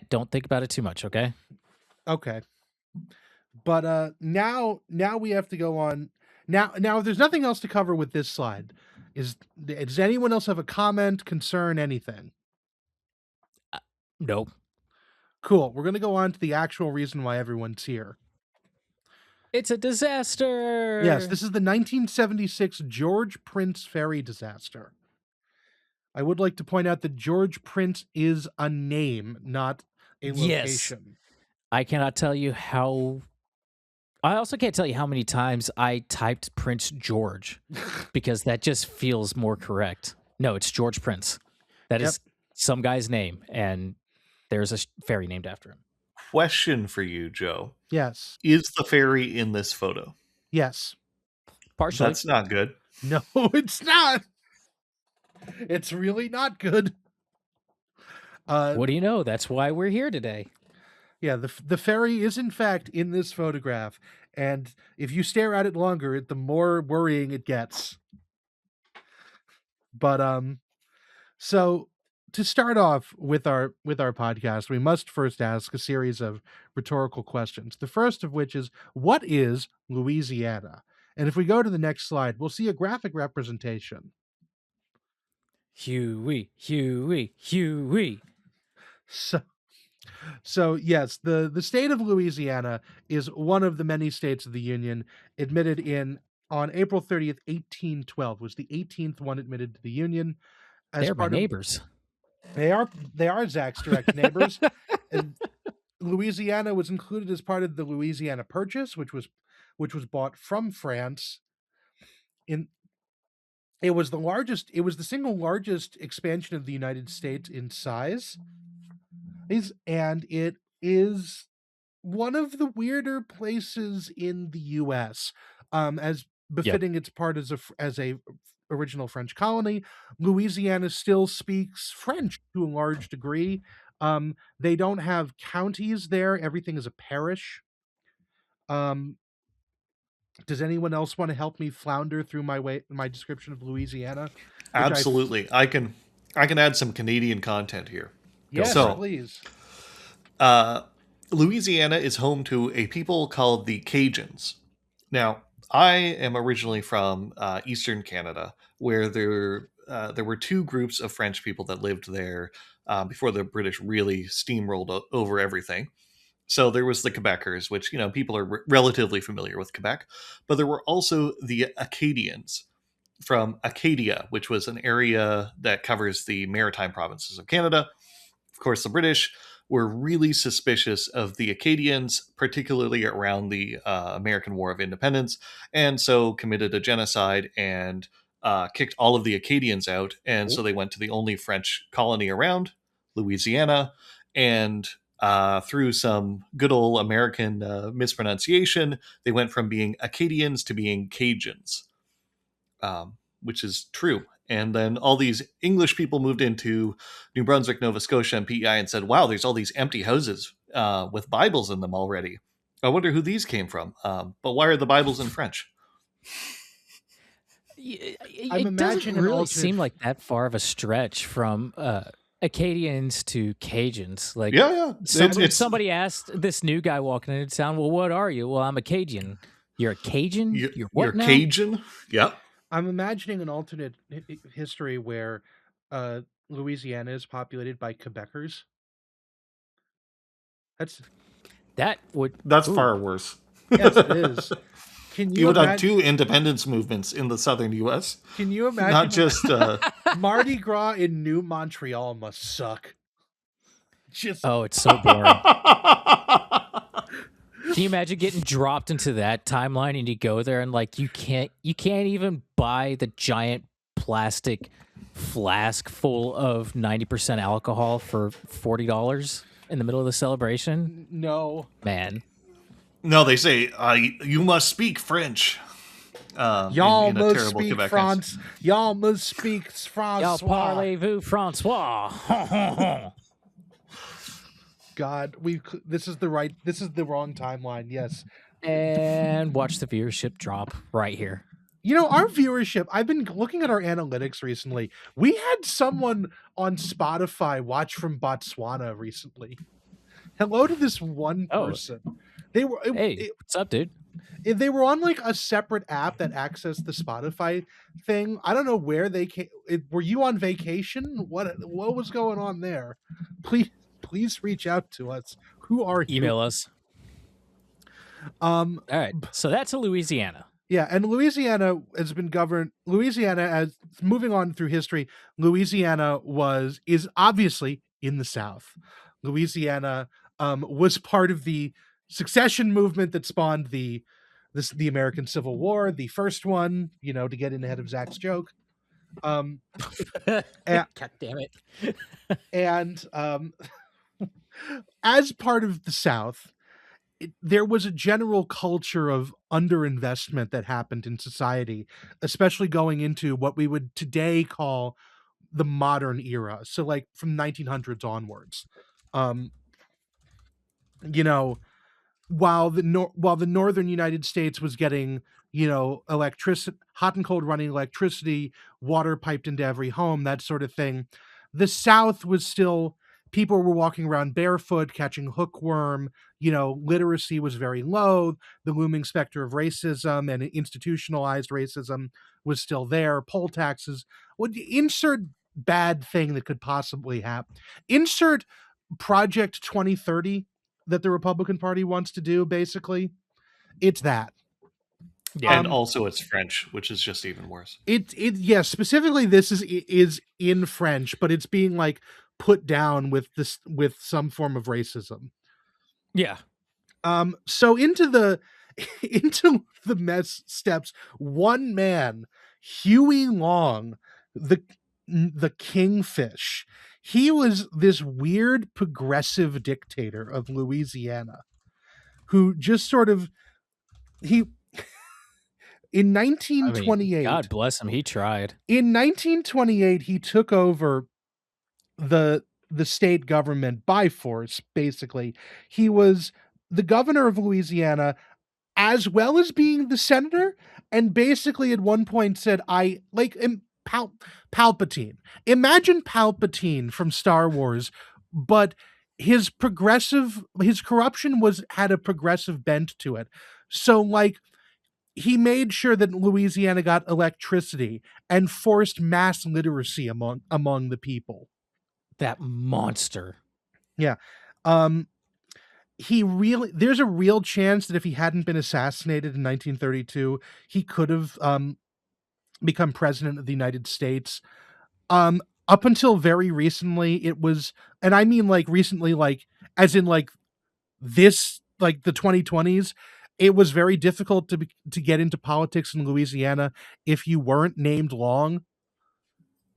Don't think about it too much. Okay. Okay. But now we have to go on. Now, if there's nothing else to cover with this slide, does anyone else have a comment, concern, anything? Nope. Cool. We're going to go on to the actual reason why everyone's here. It's a disaster. Yes, this is the 1976 George Prince Ferry disaster. I would like to point out that George Prince is a name, not a location. Yes. I cannot tell you how. I also can't tell you how many times I typed Prince George because that just feels more correct. No, it's George Prince. That is some guy's name, and there's a ferry named after him. Question for you, Joe. Yes. Is the ferry in this photo? Yes. Partially. That's not good. No, it's not. It's really not good. What do you know? That's why we're here today. Yeah, the ferry is in fact in this photograph, and if you stare at it longer, the more worrying it gets. But so to start off with our podcast, we must first ask a series of rhetorical questions. The first of which is, what is Louisiana? And if we go to the next slide, we'll see a graphic representation. Huey, Huey, Huey. So yes, the state of Louisiana is one of the many states of the Union admitted on April 30th, 1812. Was the 18th one admitted to the Union. They're my neighbors. They are Zach's direct neighbors. And Louisiana was included as part of the Louisiana Purchase, which was bought from France. It was the single largest expansion of the United States in size. And it is one of the weirder places in the U.S. As befitting its part as a original French colony. Louisiana still speaks French to a large degree. They don't have counties there. Everything is a parish. Does anyone else want to help me flounder through my description of Louisiana? Absolutely. I can add some Canadian content here. Yes, please. Louisiana is home to a people called the Cajuns. Now, I am originally from Eastern Canada, where there were two groups of French people that lived there before the British really steamrolled over everything. So there was the Quebecers, which, people are relatively familiar with Quebec, but there were also the Acadians from Acadia, which was an area that covers the maritime provinces of Canada. Of course, the British were really suspicious of the Acadians, particularly around the American War of Independence, and so committed a genocide and kicked all of the Acadians out. And so they went to the only French colony around, Louisiana, and through some good old American mispronunciation, they went from being Acadians to being Cajuns, which is true. And then all these English people moved into New Brunswick, Nova Scotia, and PEI and said, wow, there's all these empty houses with Bibles in them already. I wonder who these came from. But why are the Bibles in French? It doesn't really seem like that far of a stretch from Acadians to Cajuns. Like, yeah. Somebody asked this new guy walking into town, well, what are you? Well, I'm a Cajun. You're a Cajun? You're what You're now? Cajun? Yeah. I'm imagining an alternate history where Louisiana is populated by Quebecers. That's Ooh. far worse. Yes, it is. You would have two independence movements in the southern U.S. Can you imagine? Not just Mardi Gras in New Montreal must suck. Oh, it's so boring. Can you imagine getting dropped into that timeline and you go there and like you can't even buy the giant plastic flask full of 90% alcohol for $40 in the middle of the celebration? No. Man. No, they say you must speak French. Y'all In a must terrible speak Quebec France. Y'all must speak Y'all Francois. parlez-vous Francois? God, this is the wrong timeline. Yes. And watch the viewership drop right here. You know, our viewership, I've been looking at our analytics recently. We had someone on Spotify watch from Botswana recently. Hello to this one person. They were what's up, dude? They were on like a separate app that accessed the Spotify thing. I don't know where they came. Were you on vacation? What was going on there? Please reach out to us. Who are you? Email us. All right. So that's a Louisiana. Yeah, and Louisiana has been governed. Louisiana, as moving on through history, Louisiana is obviously in the South. Louisiana was part of the secession movement that spawned the American Civil War, the first one. You know, to get in ahead of Zach's joke. God damn it! And as part of the South, there was a general culture of underinvestment that happened in society, especially going into what we would today call the modern era. So like from 1900s onwards. You know, while the northern United States was getting, you know, electricity, hot and cold running electricity, water piped into every home, that sort of thing, the South was still, people were walking around barefoot, catching hookworm, you know, literacy was very low, the looming specter of racism and institutionalized racism was still there, poll taxes, would insert bad thing that could possibly happen. Insert Project 2030 that the Republican Party wants to do, basically. It's that. Yeah. And also it's French, which is just even worse. Yes, specifically this is in French, but it's being like put down with some form of racism. Yeah. So into the mess steps one man, Huey Long, the Kingfish. He was this weird progressive dictator of Louisiana who just sort of in 1928, I mean, God bless him, he tried. In 1928 he took over the state government by force. Basically, he was the governor of Louisiana as well as being the senator, and basically at one point said, I like Palpatine. Imagine Palpatine from Star Wars, but his corruption had a progressive bent to it. So like he made sure that Louisiana got electricity and forced mass literacy among the people. That monster. Yeah. There's a real chance that if he hadn't been assassinated in 1932, he could have become president of the United States. Up until very recently, it was, and I mean like recently, like as in like this, like the 2020s, it was very difficult to get into politics in Louisiana if you weren't named Long,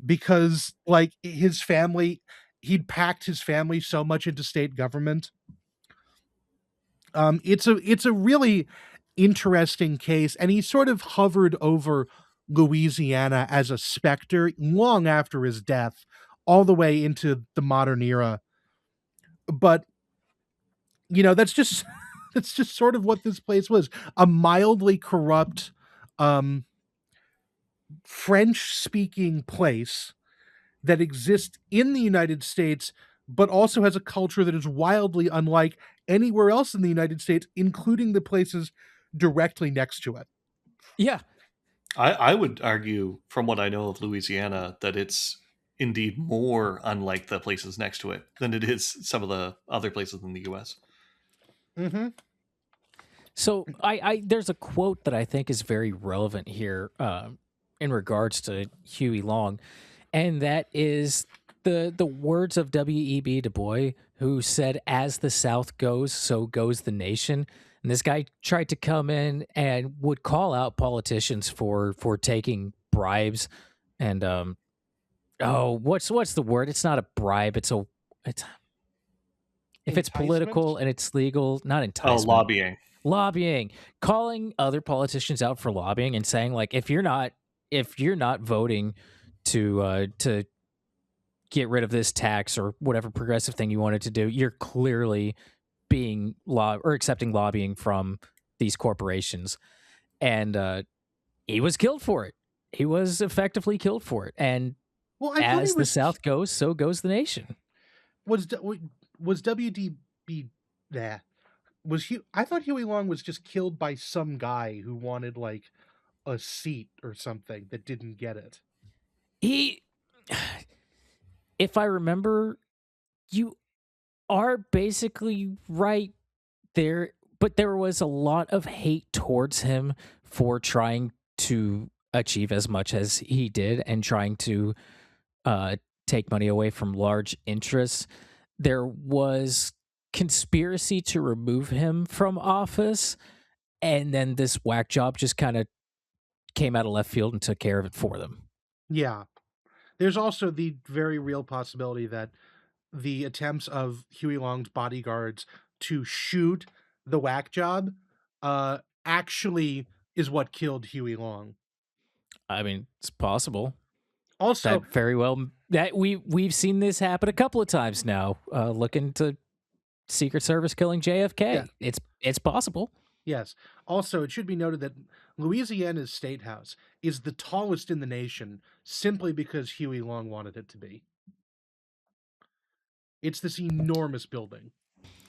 because like his family, he'd packed his family so much into state government. It's a really interesting case, and he sort of hovered over Louisiana as a specter long after his death, all the way into the modern era. But you know, that's just sort of what this place was, a mildly corrupt French-speaking place that exists in the United States, but also has a culture that is wildly unlike anywhere else in the United States, including the places directly next to it. Yeah. I would argue, from what I know of Louisiana, that it's indeed more unlike the places next to it than it is some of the other places in the U.S. Mm-hmm. So there's a quote that I think is very relevant here in regards to Huey Long, and that is the words of W.E.B. Du Bois, who said, "As the South goes, so goes the nation." And this guy tried to come in and would call out politicians for taking bribes and what's the word? It's not a bribe. It's if it's Enticement? political and it's legal, not Oh, enticement, lobbying. lobbying, calling other politicians out for lobbying and saying like if you're not voting to get rid of this tax or whatever progressive thing you wanted to do, you're clearly being law or accepting lobbying from these corporations. And he was killed for it. He was effectively killed for it. And Well, I thought he as the was South goes, so goes the nation. was was WDB there. Was he? I thought Huey Long was just killed by some guy who wanted like a seat or something that didn't get it. He, if I remember, you are basically right there, but there was a lot of hate towards him for trying to achieve as much as he did and trying to uh, take money away from large interests. There was conspiracy to remove him from office, and then this whack job just kind of came out of left field and took care of it for them. Yeah. There's also the very real possibility that the attempts of Huey Long's bodyguards to shoot the whack job actually is what killed Huey Long. I mean, it's possible. Also, That very well that we've seen this happen a couple of times now. Look into Secret Service killing JFK. Yeah. It's possible. yes. Also, it should be noted that Louisiana's State House is the tallest in the nation simply because Huey Long wanted it to be. It's this enormous building.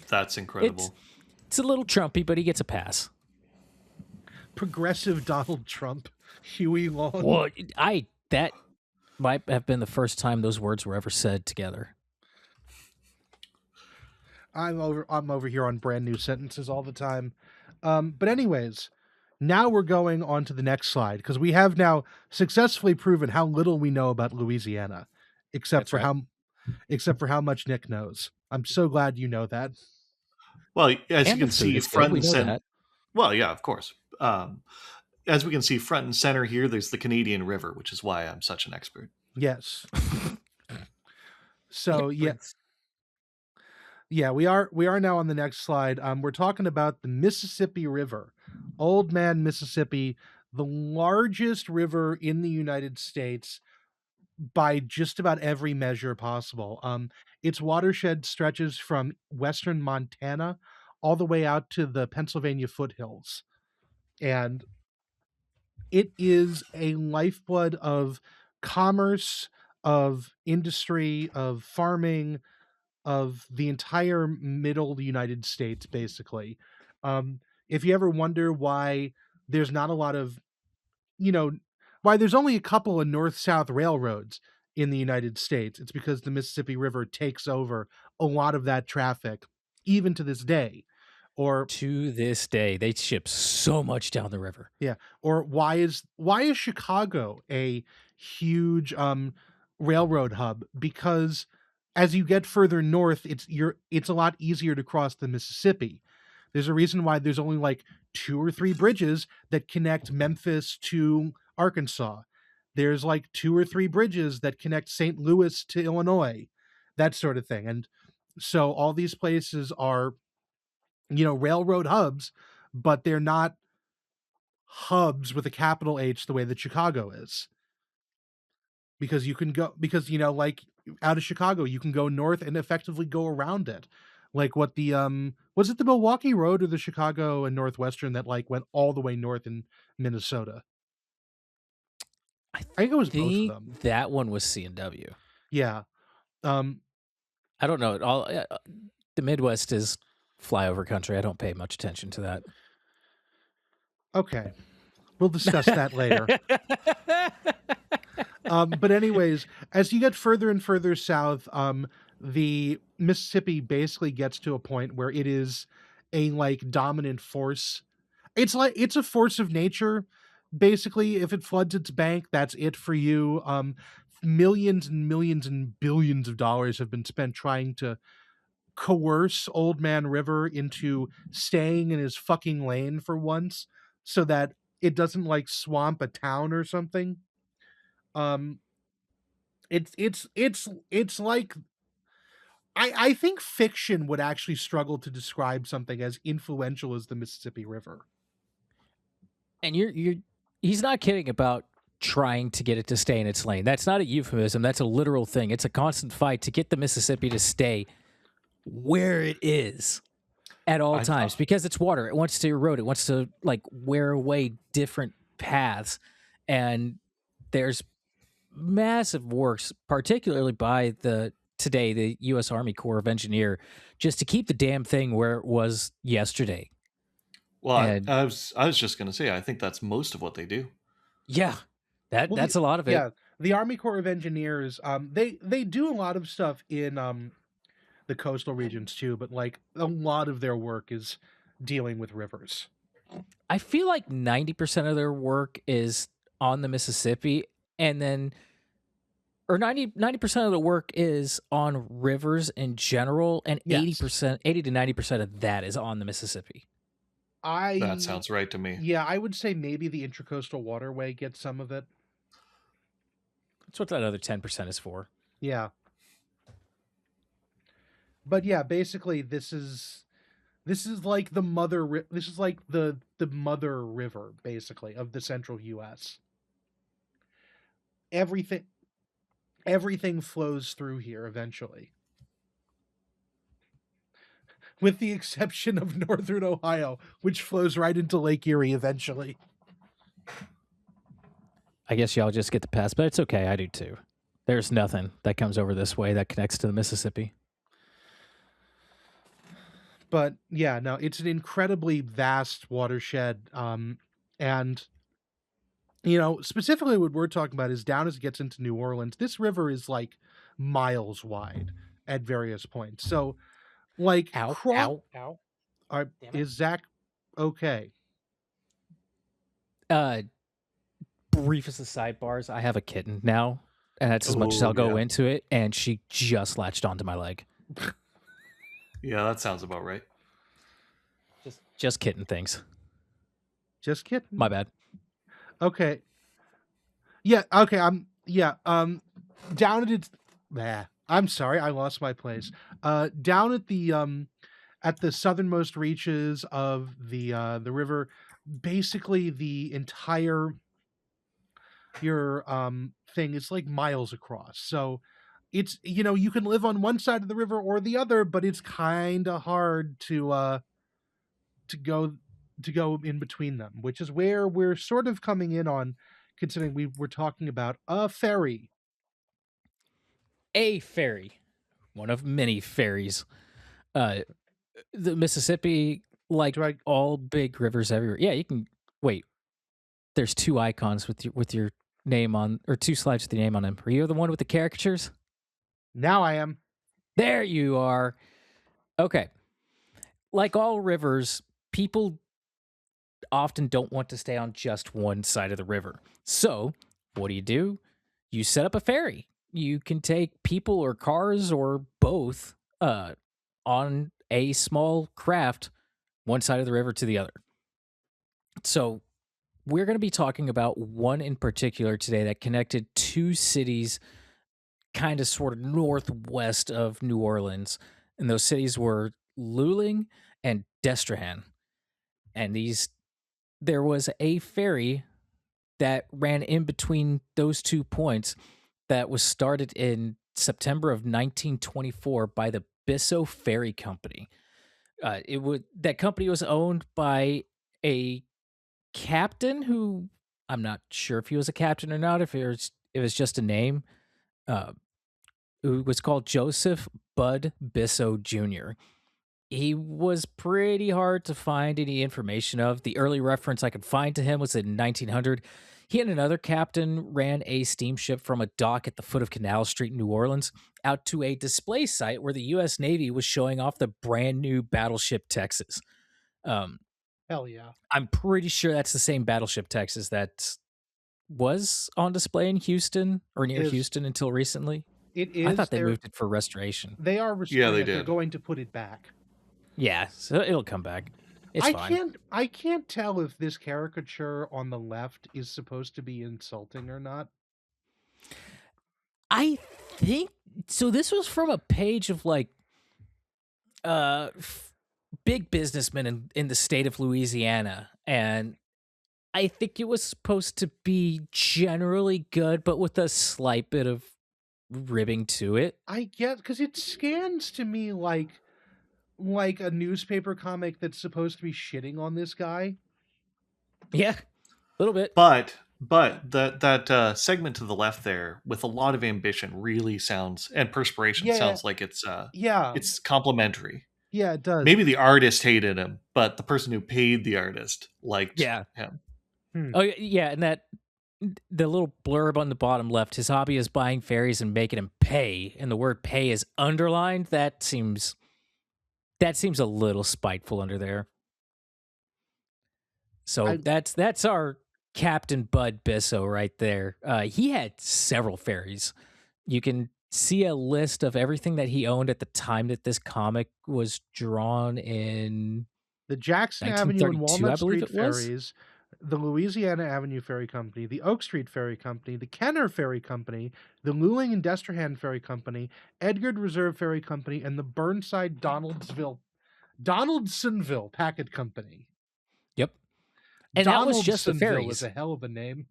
That's incredible. It's a little Trumpy, but he gets a pass. Progressive Donald Trump, Huey Long. Well, that might have been the first time those words were ever said together. I'm over here on brand new sentences all the time. But anyways, now we're going on to the next slide because we have now successfully proven how little we know about Louisiana, except That's for right. how much Nick knows. I'm so glad you know that. Well, as you And the can food see, is good. front We and know center. that. Well, yeah, of course. As we can see, front and center here, there's the Canadian River, which is why I'm such an expert. Yes. So yeah, Prince. yeah, we are now on the next slide. We're talking about the Mississippi River, Old Man Mississippi, the largest river in the United States by just about every measure possible. Its watershed stretches from western Montana all the way out to the Pennsylvania foothills. And it is a lifeblood of commerce, of industry, of farming, of the entire middle United States, basically. If you ever wonder why there's not a lot of, you know, why there's only a couple of north-south railroads in the United States, it's because the Mississippi River takes over a lot of that traffic, even to this day. Or To this day, they ship so much down the river. yeah, or why is Chicago a huge railroad hub? Because as you get further north, it's a lot easier to cross the Mississippi. There's a reason why there's only like 2 or 3 bridges that connect Memphis to Arkansas. There's like 2 or 3 bridges that connect St. Louis to Illinois, that sort of thing. And so all these places are, railroad hubs, but they're not hubs with a capital H the way that Chicago is. Because you can go because like out of Chicago, you can go north and effectively go around it. Like what the was it the Milwaukee Road or the Chicago and Northwestern that like went all the way north in Minnesota? I I think it was both of think them. that one was C&W. Yeah. Um I don't know. The Midwest is flyover country. I don't pay much attention to okay. We'll discuss that later. But anyways, as you get further and further south, the Mississippi basically gets to a point where it is a like dominant force. It's a force of nature. Basically, if it floods its bank, that's it for you. Millions and millions and billions of dollars have been spent trying to coerce Old Man River into staying in his fucking lane for once so that it doesn't like swamp a town or something. Um it's like I think fiction would actually struggle to describe something as influential as the Mississippi River. And you're he's not kidding about trying to get it to stay in its lane. That's not a euphemism. That's a literal thing. It's a constant fight to get the Mississippi to stay where it is at all I times because it's water. It wants to erode. It wants to like wear away different paths. And there's massive works, particularly by the U.S. Army Corps of Engineer, just to keep the damn thing where it was yesterday. well, And I was just gonna say I think that's most of what they do. yeah, Well, that's a lot of it. yeah, the Army Corps of Engineers, they do a lot of stuff in the coastal regions too, but like a lot of their work is dealing with rivers. I feel like 90% of their work is on the Mississippi, and then or 90% of the work is on rivers in general, and Yes. 80 to 90% of that is on the Mississippi. That I sounds right to me. Yeah, I would say maybe the Intracoastal Waterway gets some of it. That's what that other 10% is for. Yeah. But yeah, basically this is like the this is like the mother river basically of the central US. Everything flows through here eventually. With the exception of northern Ohio, which flows right into Lake Erie eventually. I guess y'all just get the pass, but it's okay. I do too. There's nothing that comes over this way that connects to the Mississippi. But yeah, no, it's an incredibly vast watershed. And you know, specifically what we're talking about is down as it gets into New Orleans, this river is like miles wide at various points. So like Ow, ow. Damn it. is Zach okay? Briefest of sidebars, I have a kitten now, and that's as much as Oh, I'll go yeah. into it, and she just latched onto my leg. Yeah, that sounds about right. Just kitten things. Just kidding. My bad. Okay. Yeah, okay, down at its I'm sorry, I lost my place. Down at the southernmost reaches of the river, basically the entire your thing is like miles across. So it's, you know, you can live on one side of the river or the other, but it's kind of hard to go in between them, which is where we're sort of coming in on, considering we're talking about a ferry. A ferry, one of many ferries. Uh, the Mississippi, like Do I all big rivers everywhere. Yeah, you can wait. There's two icons with your name on, or two slides with your name on them. Are you the one with the caricatures? Now I am. There you are. Okay. Like all rivers, people often don't want to stay on just one side of the river. So, what do? You set up a ferry. You can take people or cars or both on a small craft, one side of the river to the other. So, we're going to be talking about one in particular today that connected two cities kind of sort of northwest of New Orleans. And those cities were Luling and Destrehan. And there was a ferry that ran in between those 2 points that was started in September of 1924 by the Bissau Ferry Company. That company was owned by a captain who, I'm not sure if he was a captain or not, if it was just a name, who was called Joseph Bud Bissau Jr. He was pretty hard to find any information of. The early reference I could find to him was in 1900. He and another captain ran a steamship from a dock at the foot of Canal Street in New Orleans out to a display site where the U.S. Navy was showing off the brand new battleship Texas. Hell yeah. I'm pretty sure that's the same battleship Texas that was on display in Houston or near Houston until recently. It I is. thought they moved it for restoration. They are Yeah, restoring they it. They're did. going to put it back. Yeah, so it'll come back. It's fine. I can't tell if this caricature on the left is supposed to be insulting or not. I think so. This was from a page of like uh f- big businessmen in the state of Louisiana, and I think it was supposed to be generally good, but with a slight bit of ribbing to it. I guess because it scans to me like a newspaper comic that's supposed to be shitting on this guy. Yeah, a little bit. But that segment to the left there with a lot of ambition really sounds, and perspiration Yeah, sounds like yeah, it's complimentary. yeah. It does. Maybe the artist hated him, but the person who paid the artist liked Yeah. him. Hmm. Oh yeah, and that the little blurb on the bottom left. His hobby is buying ferries and making him pay, and the word "pay" is underlined. That seems a little spiteful under there. So I that's our Captain Bud Bisso right there. He had several ferries. You can see a list of everything that he owned at the time that this comic was drawn in the Jackson Avenue and 1932, I Walnut believe Street it was. ferries, the Louisiana Avenue Ferry Company, the Oak Street Ferry Company, the Kenner Ferry Company, the Luling and Destrehan Ferry Company, Edgard Reserve Ferry Company, and the Burnside Donaldsonville Packet Company. Yep. And that was just the Donaldsonville is ferries. a hell of a name.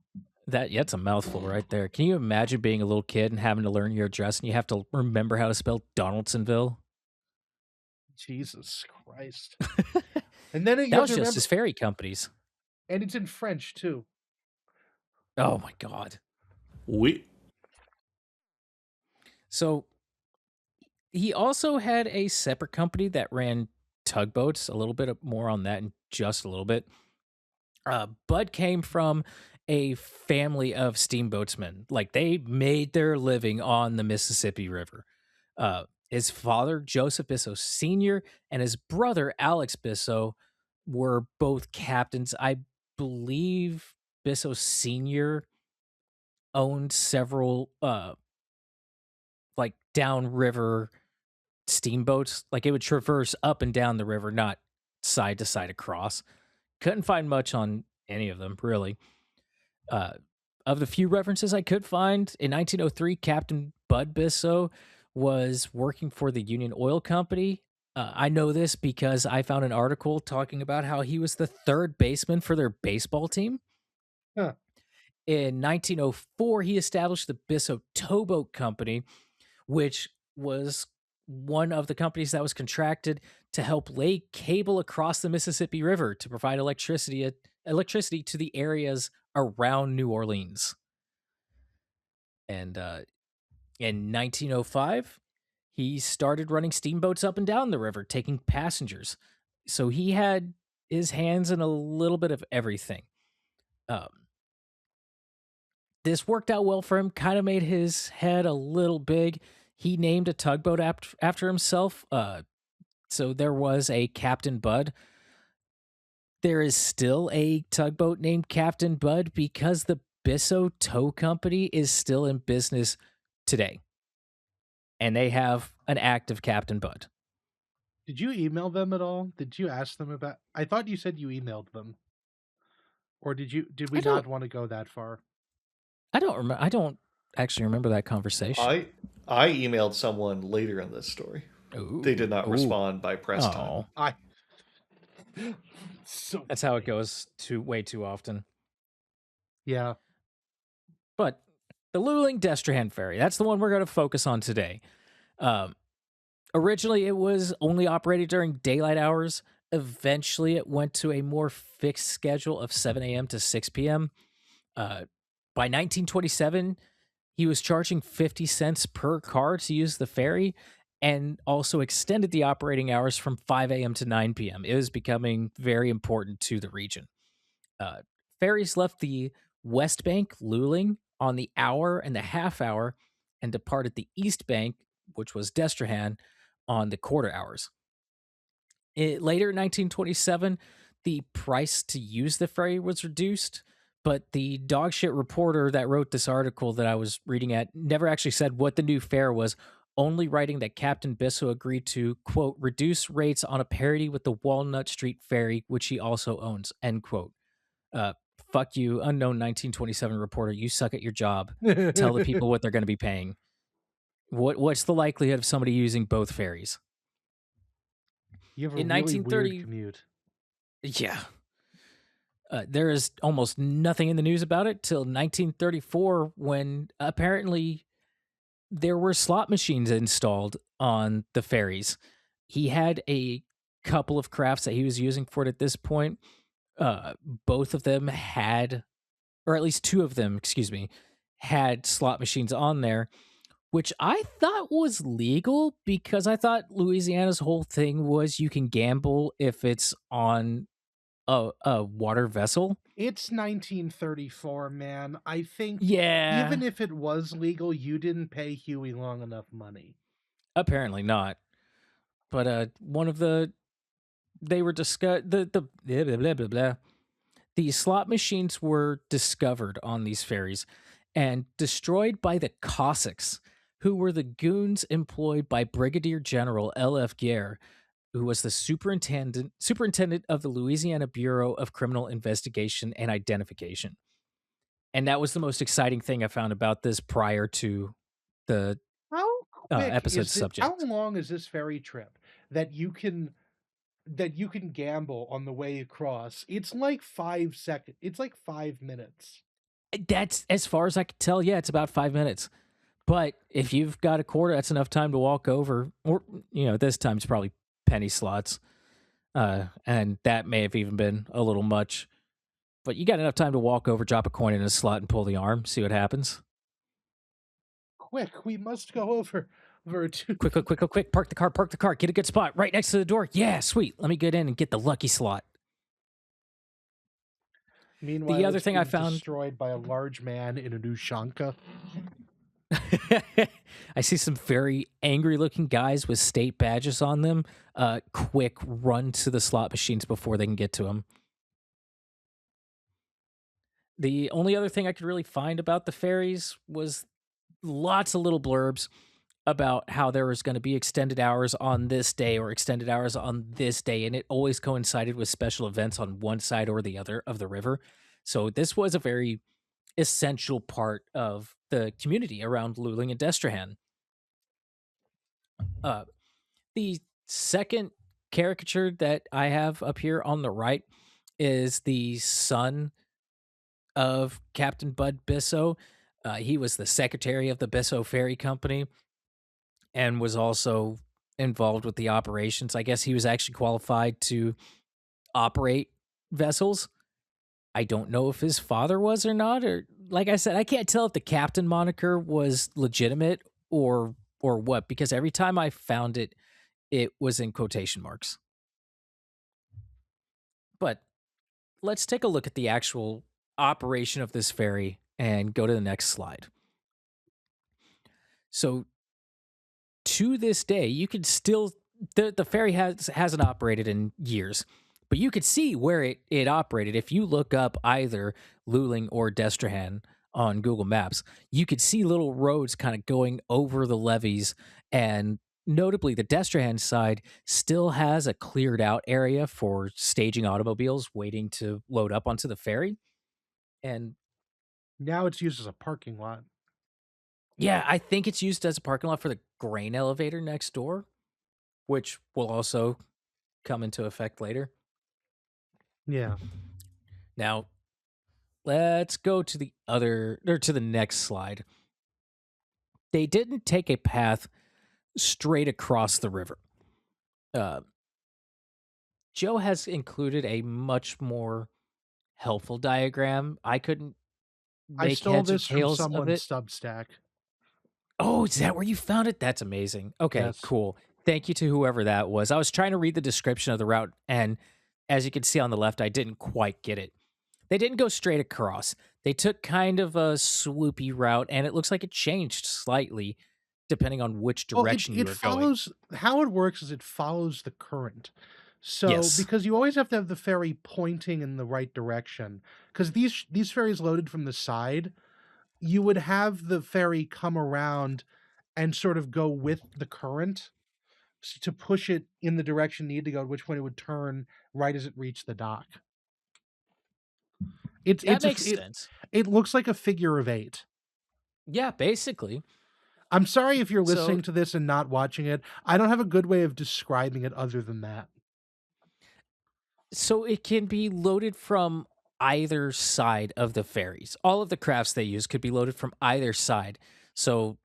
That's a mouthful right there. Can you imagine being a little kid and having to learn your address and you have to remember how to spell Donaldsonville? Jesus Christ. And then you That have was to just remember, his ferry companies. and it's in French too. Oh my god. We So he also had a separate company that ran tugboats. A little bit more on that in just a little bit. Bud came from a family of steamboatsmen. Like they made their living on the Mississippi River. His father, Joseph Bisso Sr., and his brother, Alex Bisso, were both captains. I believe Bisso Sr. owned several like downriver steamboats. Like it would traverse up and down the river, not side to side across. Couldn't find much on any of them, really. Uh, of the few references I could find, in 1903, Captain Bud Bisso was working for the Union Oil Company. I know this because I found an article talking about how he was the third baseman for their baseball team. Huh. In 1904, he established the Bisso Towboat Company, which was one of the companies that was contracted to help lay cable across the Mississippi River to provide electricity to the areas around New Orleans. And in 1905, he started running steamboats up and down the river, taking passengers. So he had his hands in a little bit of everything. Um, this worked out well for him, kind of made his head a little big. He named a tugboat after himself. So there was a Captain Bud. There is still a tugboat named Captain Bud because the Bisso Tow Company is still in business today. And they have an active Captain Bud. Did you email them at all? Did you ask them about? I thought you said you emailed them, or did we I don't not want to go that far? I don't remember. I don't actually remember that conversation. I emailed someone later in this story. They did not Ooh. respond by press time. Oh, I so that's how it goes way too often. yeah. But the Luling Destrehan Ferry, that's the one we're going to focus on today. Originally, it was only operated during daylight hours. Eventually, it went to a more fixed schedule of 7 a.m. to 6 p.m. By 1927, he was charging 50 cents per car to use the ferry and also extended the operating hours from 5 a.m. to 9 p.m. It was becoming very important to the region. Ferries left the West Bank, Luling, on the hour and the half hour and departed the East Bank, which was Destrehan, on the quarter hours. Later in 1927, the price to use the ferry was reduced, But the dogshit reporter that wrote this article that I was reading at never actually said what the new fare was, only writing that Captain Bisso agreed to, quote, reduce rates on a parity with the Walnut Street Ferry, which he also owns, end quote. Uh, Fuck you, unknown 1927 reporter. You suck at your job. Tell the You people what they're going to be paying. What's the likelihood of somebody using both ferries? have a In really weird 1930, commute. yeah, there is almost nothing in the news about it till 1934 when apparently there were slot machines installed on the ferries. He had a couple of crafts that he was using for it at this point. Uh, Both of them had, or at least two of them, excuse me, had slot machines on there, which I thought was legal because I thought Louisiana's whole thing was you can gamble if it's on a water vessel. It's 1934, man. I think even Yeah, if it was legal, you didn't pay Huey long enough money. apparently not. But one of the they were discussed the blah, blah, blah, blah, blah. The slot machines were discovered on these ferries and destroyed by the Cossacks, who were the goons employed by Brigadier General L.F. Guerre, who was the superintendent of the Louisiana Bureau of Criminal Investigation and Identification. And that was the most exciting thing I found about this prior to the How quick episode is it? How subject. long is this ferry trip that you can gamble on the way across? It's like 5 seconds. It's like 5 minutes. That's as far as I could tell. Yeah, it's about 5 minutes. But if you've got a quarter, that's enough time to walk over. Or, this time it's probably penny slots. And that may have even been a little much. But you got enough time to walk over, drop a coin in a slot, and pull the arm, see what happens. Quick, we must go over to. Quick, quick, quick, quick, quick. Park the car. Get a good spot right next to the door. Yeah, sweet. Let me get in and get the lucky slot. The Meanwhile, other it's thing I being found, destroyed by a large man in a Ushanka. I see some very angry looking guys with state badges on them. Quick run to the slot machines before they can get to them. The only other thing I could really find about the ferries was lots of little blurbs about how there was going to be extended hours on this day or extended hours on this day, and it always coincided with special events on one side or the other of the river. So this was a very essential part of the community around Luling and Destrehan. Uh, the second caricature that I have up here on the right is the son of Captain Bud Bisso. He was the secretary of the Bisso Ferry Company and was also involved with the operations. I guess he was actually qualified to operate vessels. I don't know if his father was or not, or like I said, I can't tell if the captain moniker was legitimate or what, because every time I found it, it was in quotation marks. But let's take a look at the actual operation of this ferry and go to the next slide. So to this day, you can still the ferry hasn't operated in years, but you could see where it operated. If you look up either Luling or Destrehan on Google Maps, you could see little roads kind of going over the levees, and notably the Destrehan side still has a cleared out area for staging automobiles waiting to load up onto the ferry. And Now it's used as a parking lot. yeah, I think it's used as a parking lot for the grain elevator next door, which will also come into effect later. Yeah. Now, let's go to the other or to the next slide. They didn't take a path straight across the river. Uh, Joe has included a much more helpful diagram. I couldn't I make stole heads or this from tails of someone's it. Substack. Oh, is that where you found it? That's amazing. Okay, Yes. cool. Thank you to whoever that was. I was trying to read the description of the route, and as you can see on the left, I didn't quite get it. They didn't go straight across. They took kind of a swoopy route, and it looks like it changed slightly depending on which Well, direction you it were going. follows how it works is it follows the current. So, Yes. because you always have to have the ferry pointing in the right direction, because these ferries loaded from the side, you would have the ferry come around and sort of go with the current to push it in the direction it needed to go, at which point it would turn right as it reached the dock. It's That it's a makes sense. it looks like a figure of eight. Yeah, basically. I'm sorry if you're So listening to this and not watching it. I don't have a good way of describing it other than that. so it can be loaded from either side of the ferries. All of the crafts they use could be loaded from either side. So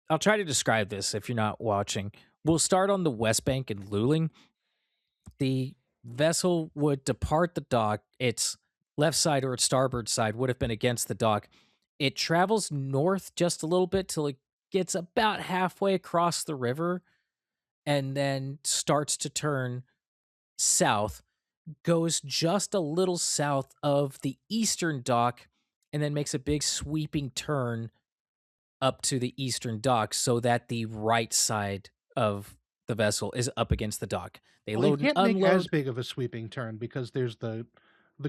I'll try to describe this if you're not watching. We'll start on the west bank in Luling. The vessel would depart the dock. Its left side or its starboard side would have been against the dock. It travels north just a little bit till it gets about halfway across the river and then starts to turn south, goes just a little south of the eastern dock, and then makes a big sweeping turn up to the eastern dock so that the right side of the vessel is up against the dock. They Well, you load and can't make as unload big of a sweeping turn because there's the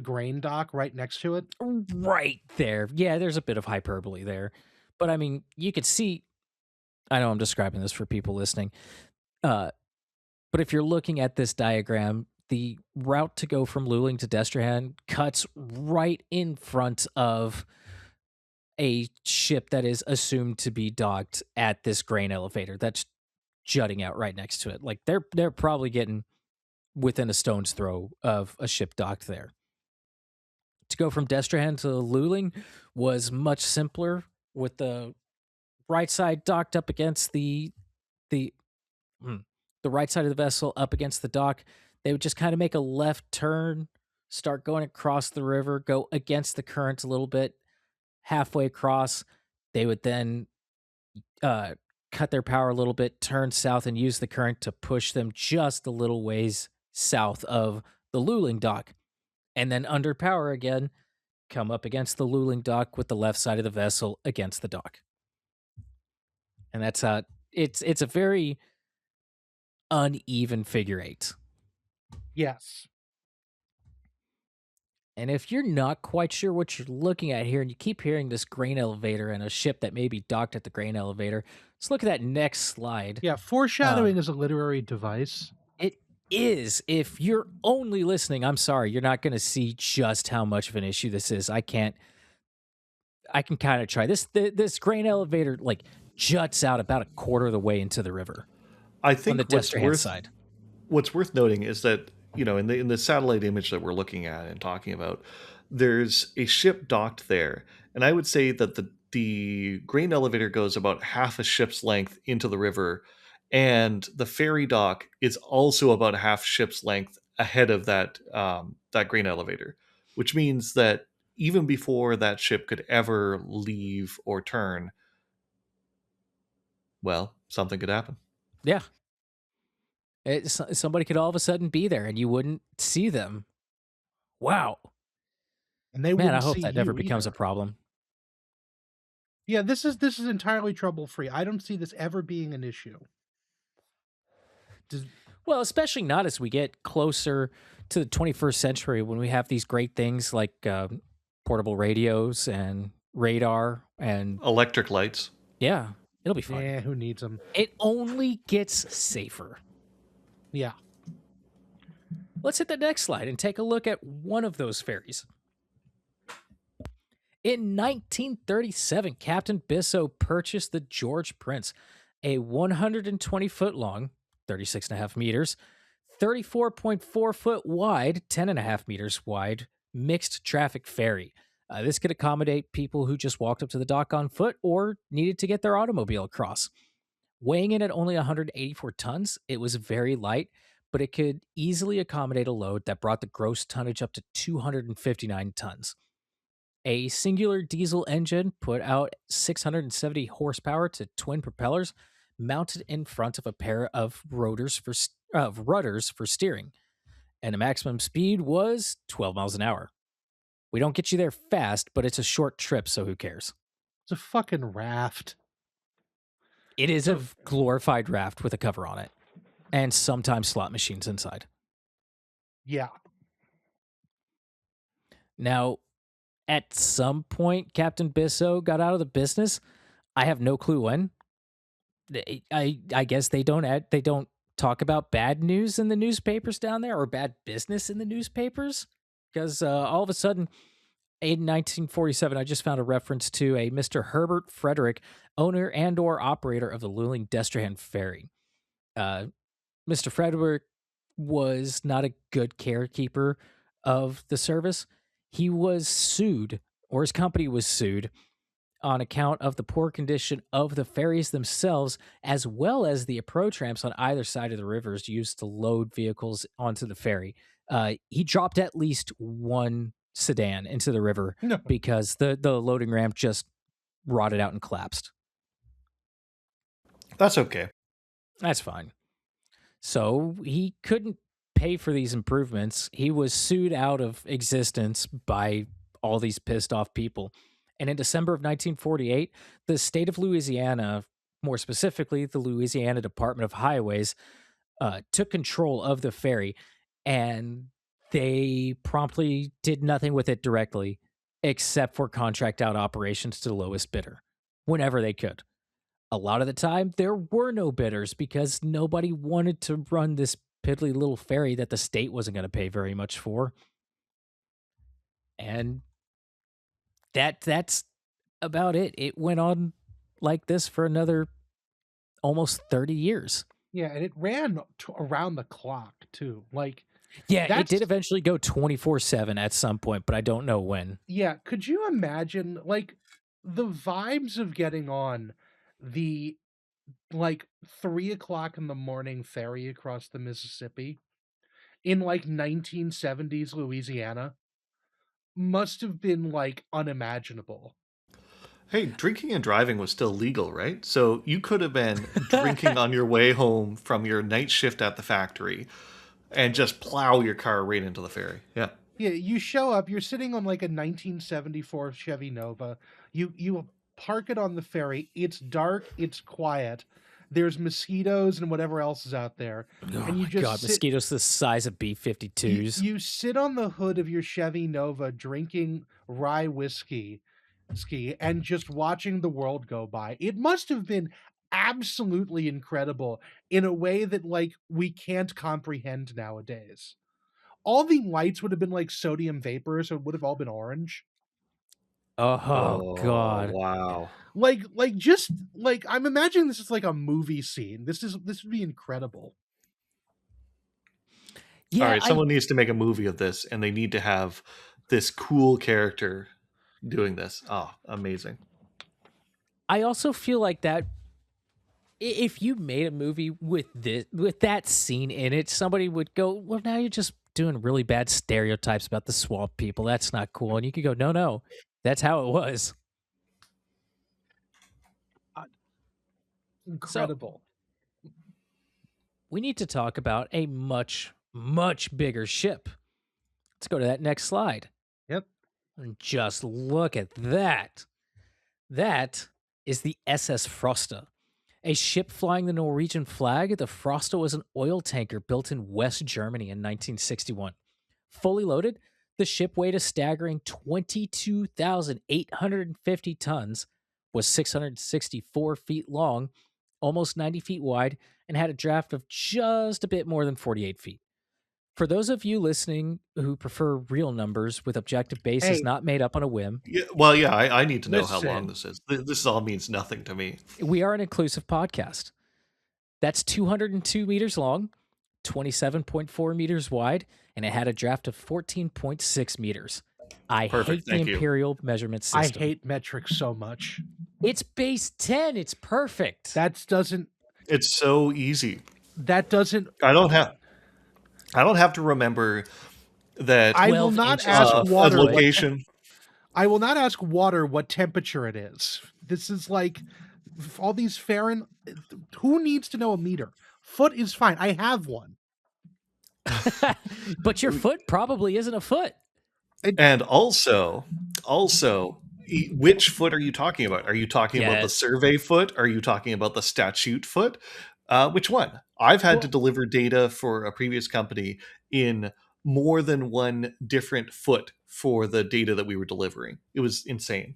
grain dock right next to it. right there. Yeah, there's a bit of hyperbole there. But I mean, you could see, I know I'm describing this for people listening. Uh, but if you're looking at this diagram, the route to go from Luling to Destrehan cuts right in front of a ship that is assumed to be docked at this grain elevator that's jutting out right next to it. Like they're probably getting within a stone's throw of a ship docked there. To go from Destrehan to Luling was much simpler with the right side docked up against the hmm, the right side of the vessel up against the dock. They would just kind of make a left turn, start going across the river, go against the current a little bit, halfway across. They would then uh, cut their power a little bit, turn south, and use the current to push them just a little ways south of the Luling dock. And then under power again, come up against the Luling dock with the left side of the vessel against the dock. And that's how it's a very uneven figure eight. Yes. And if you're not quite sure what you're looking at here and you keep hearing this grain elevator and a ship that may be docked at the grain elevator, let's look at that next slide. Yeah, foreshadowing is a literary device. It is. If you're only listening, I'm sorry, you're not going to see just how much of an issue this is. I can kind of try this grain elevator like juts out about a quarter of the way into the river I on the think Destrehan side. what's worth noting is that, in the satellite image that we're looking at and talking about, there's a ship docked there, and I would say that the grain elevator goes about half a ship's length into the river, and the ferry dock is also about half ship's length ahead of that grain elevator, which means that even before that ship could ever leave or turn, well, something could happen. Yeah. Somebody could all of a sudden be there and you wouldn't see them. Wow. And they Man, I wouldn't hope see that never you becomes a either. problem. Yeah, this is entirely trouble free. I don't see this ever being an issue. Does, Well, especially not as we get closer to the 21st century when we have these great things like portable radios and radar. And Electric lights. yeah, it'll be fine. who needs them? It only gets safer. Yeah. Let's hit the next slide and take a look at one of those ferries. In 1937, Captain Bissell purchased the George Prince, a 120-foot long, 36.5 meters, 34.4 foot wide, 10.5 meters wide, mixed traffic ferry. This could accommodate people who just walked up to the dock on foot or needed to get their automobile across. Weighing in at only 184 tons, it was very light, but it could easily accommodate a load that brought the gross tonnage up to 259 tons. A singular diesel engine put out 670 horsepower to twin propellers mounted in front of a pair of rudders for steering, and the maximum speed was 12 miles an hour. We don't get you there fast, but it's a short trip, so who cares? It's a fucking raft. It is a glorified raft with a cover on it, and sometimes slot machines inside. Yeah. Now, at some point, Captain Bisso got out of the business. I have no clue when. I guess they don't talk about bad news in the newspapers down there or bad business in the newspapers because all of a sudden in 1947 I just found a reference to a Mr. Herbert Frederick, owner and or operator of the Luling Destrehan ferry. uh, Mr. Frederick was not a good carekeeper of the service. He was sued, or his company was sued, on account of the poor condition of the ferries themselves, as well as the approach ramps on either side of the rivers used to load vehicles onto the ferry. He dropped at least one sedan into the river No. because the loading ramp just rotted out and collapsed. That's okay. That's fine. So he couldn't pay for these improvements. He was sued out of existence by all these pissed off people. And in December of 1948, the state of Louisiana, more specifically, the Louisiana Department of Highways, took control of the ferry and they promptly did nothing with it directly except for contract out operations to the lowest bidder whenever they could. A lot of the time, there were no bidders because nobody wanted to run this piddly little ferry that the state wasn't going to pay very much for. And that's about it. It went on like this for another almost 30 years. Yeah, and it ran around the clock too. Like, Yeah, it that's did eventually go 24/7 at some point, but I don't know when. yeah. Could you imagine like the vibes of getting on the like 3 o'clock in the morning ferry across the Mississippi in like 1970s Louisiana must have been like unimaginable. Hey, drinking and driving was still legal, right? So you could have been drinking on your way home from your night shift at the factory and just plow your car right into the ferry. Yeah. Yeah, you show up, you're sitting on like a 1974 Chevy Nova. You park it on the ferry. It's dark, it's quiet. There's mosquitoes and whatever else is out there. Oh And you my just god, sit mosquitoes the size of B-52s. you sit on the hood of your Chevy Nova drinking rye whiskey and just watching the world go by. It must have been absolutely incredible in a way that like we can't comprehend nowadays. All the lights would have been like sodium vapor, so it would have all been orange. Oh Oh, god. wow. Like just like I'm imagining this is like a movie scene. This would be incredible. All Yeah, right, someone needs to make a movie of this, and they need to have this cool character doing this. Oh, amazing. I also feel like that if you made a movie with that scene in it, somebody would go, "Well, now you're just doing really bad stereotypes about the swamp people. That's not cool." And you could go, "No, no, that's how it was." Uh, So Incredible. we need to talk about a much, much bigger ship. Let's go to that next slide Yep. and just look at that. That is the SS Frosta. A ship flying the Norwegian flag, the Frosta was an oil tanker built in West Germany in 1961. Fully loaded, the ship weighed a staggering 22,850 tons, was 664 feet long, almost 90 feet wide, and had a draft of just a bit more than 48 feet. For those of you listening who prefer real numbers with objective basis Hey, not made up on a whim, Yeah, well, yeah, I need to know how long listen. this is. This all means nothing to me. we are an inclusive podcast. That's 202 meters long, 27.4 meters wide, and it had a draft of 14.6 meters. I Perfect, hate the thank you. imperial measurement I system. hate metrics so much. It's base 10. It's perfect. That doesn't It's so easy. that doesn't I don't have to remember that I will 12 not inches ask of a water what location. I will not ask water what temperature it is. This is like all these Fahrenheit. Who needs to know a meter? Foot is fine. I have one. But your foot probably isn't a foot. And also, which foot are you talking about? Are you talking about the Yes. survey foot? Are you talking about the statute foot? Which one? I've had to Well- deliver data for a previous company in more than one different foot for the data that we were delivering. It was insane.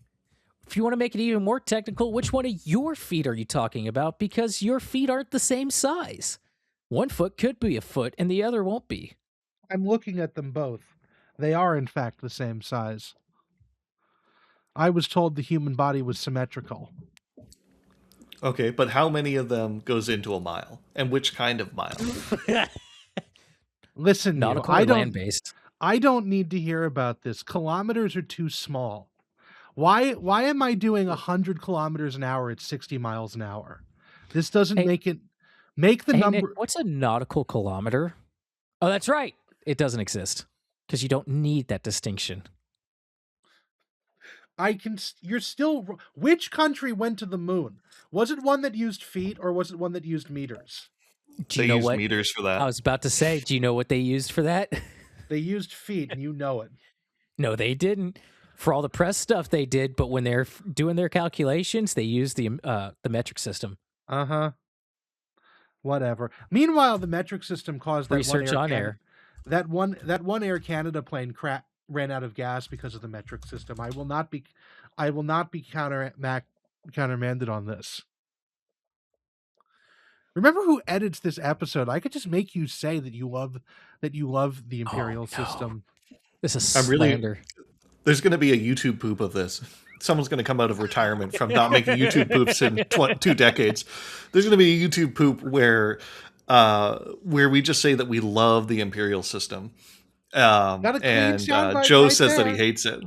If you want to make it even more technical, which one of your feet are you talking about? Because your feet aren't the same size. One foot could be a foot and the other won't be. I'm looking at them both. They are, in fact, the same size. I was told the human body was symmetrical. Okay, but how many of them goes into a mile? And which kind of mile? Listen, Nautical or land-based? I don't need to hear about this. Kilometers are too small. Why am I doing 100 kilometers an hour at 60 miles an hour? This doesn't make the number. Nick, what's a nautical kilometer? Oh, that's right. It doesn't exist because you don't need that distinction. You're still. Which country went to the moon? Was it one that used feet or was it one that used meters? Do you know what meters for that? I was about to say? Do you know what they used for that? They used feet, and you know it. No, they didn't. For all the press stuff, they did, but when they're doing their calculations, they used the metric system. Whatever. Meanwhile, the metric system caused that research on air. That one Air Canada plane ran out of gas because of the metric system. I will not be countermanded on this. Remember who edits this episode? I could just make you say that you love the imperial system. This is slander. There's going to be a YouTube poop of this. Someone's going to come out of retirement from not making YouTube poops in 2 decades. There's going to be a YouTube poop where we just say that we love the imperial system. And Joe says that he hates it.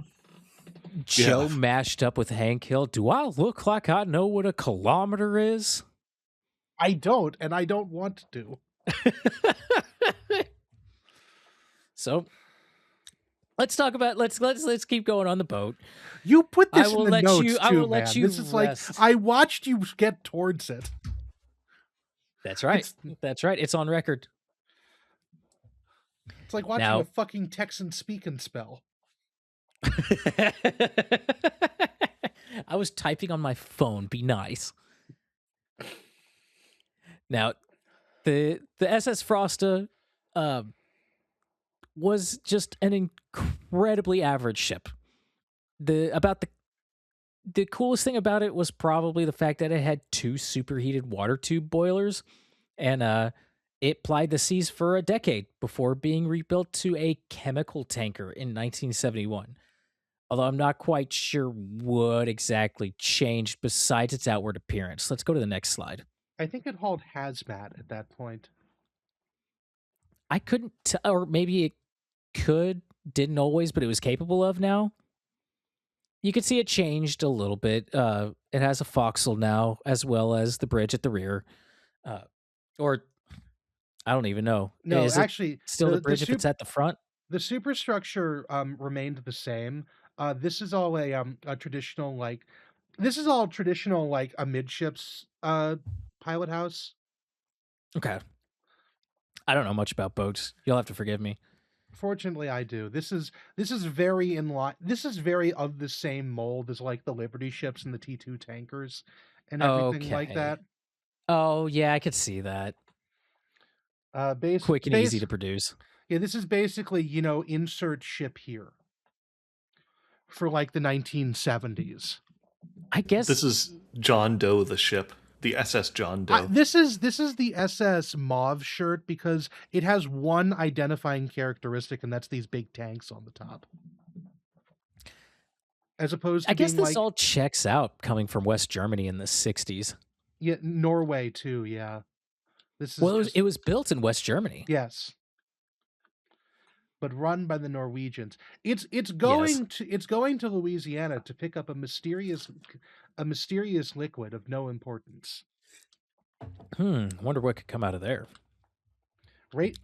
Joe mashed up with Hank Hill. Do I look like I know what a kilometer is? I don't, and I don't want to. So let's talk about let's keep going on the boat. You put this in the notes too, I will man. let you this is rest. like I watched you get towards it. That's right. That's right. It's on record. It's like watching a fucking Texan speak and spell. I was typing on my phone. Be nice. Now, the SS Frosta was just an incredibly average ship. The coolest thing about it was probably the fact that it had 2 superheated water tube boilers, and it plied the seas for a decade before being rebuilt to a chemical tanker in 1971. Although I'm not quite sure what exactly changed besides its outward appearance. Let's go to the next slide. I think it hauled hazmat at that point. I couldn't or maybe it didn't always, but it was capable of now. You could see it changed a little bit. It has a forecastle now, as well as the bridge at the rear. Or, I don't even know. No, is actually, it still the bridge if it's at the front? The superstructure remained the same. This is all a traditional, like, amidships pilot house. Okay. I don't know much about boats. You'll have to forgive me. Fortunately, I do. This is very in line. This is very of the same mold as like the Liberty ships and the T2 tankers and everything like that. Oh yeah, I could see that. Quick and easy to produce. Yeah, this is basically, insert ship here for like the 1970s. I guess this is John Doe, the ship. The SS John Doe. This is the SS Mauve shirt because it has one identifying characteristic, and that's these big tanks on the top. As opposed to, I guess this all checks out coming from West Germany in the 60s. Yeah, Norway too. Yeah, it was built in West Germany. Yes, but run by the Norwegians. It's going to Louisiana to pick up a mysterious liquid of no importance. Wonder what could come out of there.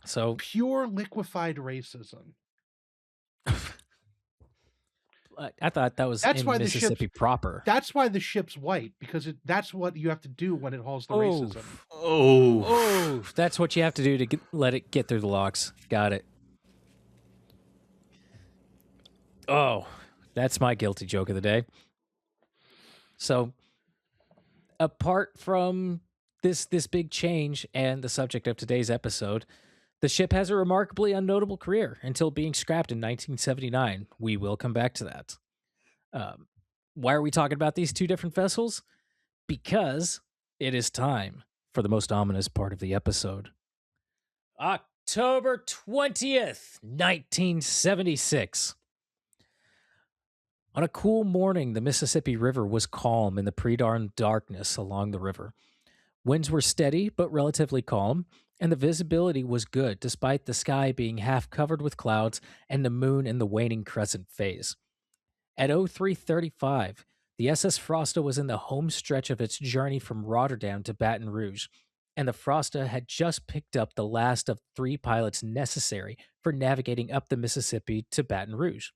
So pure liquefied racism. I thought that was in Mississippi proper. That's why the ship's white, because that's what you have to do when it hauls the racism. Oh, that's what you have to do to let it get through the locks. Got it. Oh, that's my guilty joke of the day. So, apart from this big change and the subject of today's episode, The ship has a remarkably unnotable career until being scrapped in 1979. We will come back to that. Um, why are we talking about these two different vessels? Because it is time for the most ominous part of the episode. October 20th, 1976. On a cool morning, the Mississippi River was calm in the pre-dawn darkness along the river. Winds were steady but relatively calm, and the visibility was good despite the sky being half covered with clouds and the moon in the waning crescent phase. At 03:35, the SS Frosta was in the home stretch of its journey from Rotterdam to Baton Rouge, and the Frosta had just picked up the last of 3 pilots necessary for navigating up the Mississippi to Baton Rouge.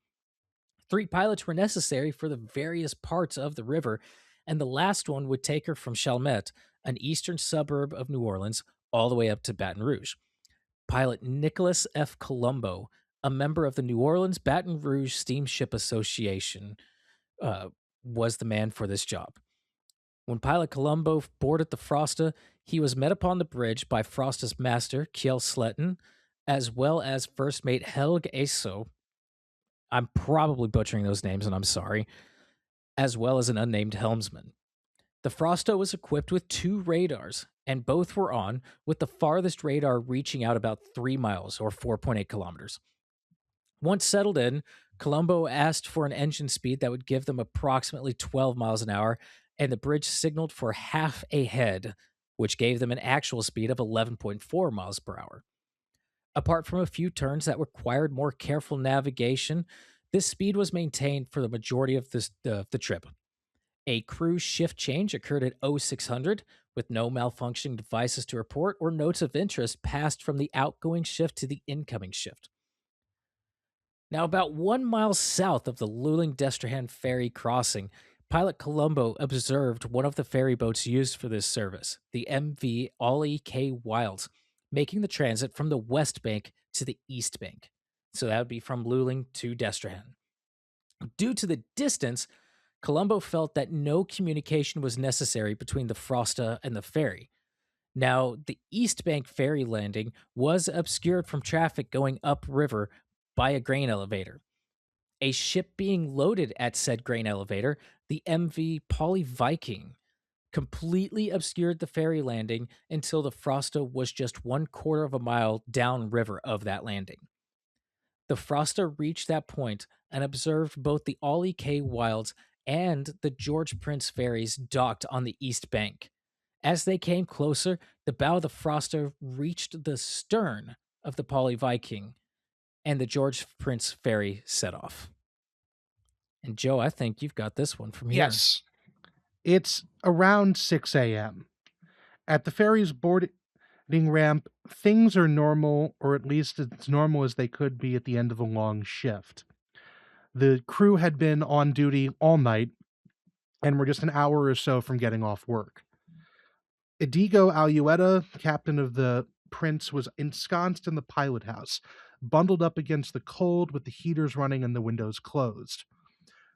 3 pilots were necessary for the various parts of the river, and the last one would take her from Chalmette, an eastern suburb of New Orleans, all the way up to Baton Rouge. Pilot Nicholas F. Colombo, a member of the New Orleans Baton Rouge Steamship Association, uh, was the man for this job. When Pilot Colombo boarded the Frosta, he was met upon the bridge by Frosta's master, Kjell Sletten, as well as first mate Helge Eso. I'm probably butchering those names, and I'm sorry, as well as an unnamed helmsman. The Frosta was equipped with 2 radars, and both were on, with the farthest radar reaching out about 3 miles or 4.8 kilometers. Once settled in, Colombo asked for an engine speed that would give them approximately 12 miles an hour, and the bridge signaled for half a head, which gave them an actual speed of 11.4 miles per hour. Apart from a few turns that required more careful navigation, this speed was maintained for the majority of the trip. A crew shift change occurred at 0600 with no malfunctioning devices to report or notes of interest passed from the outgoing shift to the incoming shift. Now, about 1 mile south of the Luling-Destrehan ferry crossing, Pilot Colombo observed one of the ferry boats used for this service, the MV Ollie K. Wilds, making the transit from the west bank to the east bank. So that would be from Luling to Destrehan. Due to the distance, Colombo felt that no communication was necessary between the Frosta and the ferry. Now, the East Bank ferry landing was obscured from traffic going upriver by a grain elevator. A ship being loaded at said grain elevator, the MV Polly Viking, completely obscured the ferry landing until the Frosta was just 1/4 of a mile downriver of that landing. The Frosta reached that point and observed both the Ollie K. Wilds and the George Prince ferries docked on the east bank. As they came closer, the bow of the Frosta reached the stern of the Polly Viking, and the George Prince ferry set off. And Joe, I think you've got this one from here. Yes. It's around 6 a.m. At the ferry's boarding ramp, things are normal, or at least as normal as they could be at the end of a long shift. The crew had been on duty all night and were just an hour or so from getting off work. Idigo Alueta, captain of the Prince, was ensconced in the pilot house, bundled up against the cold with the heaters running and the windows closed.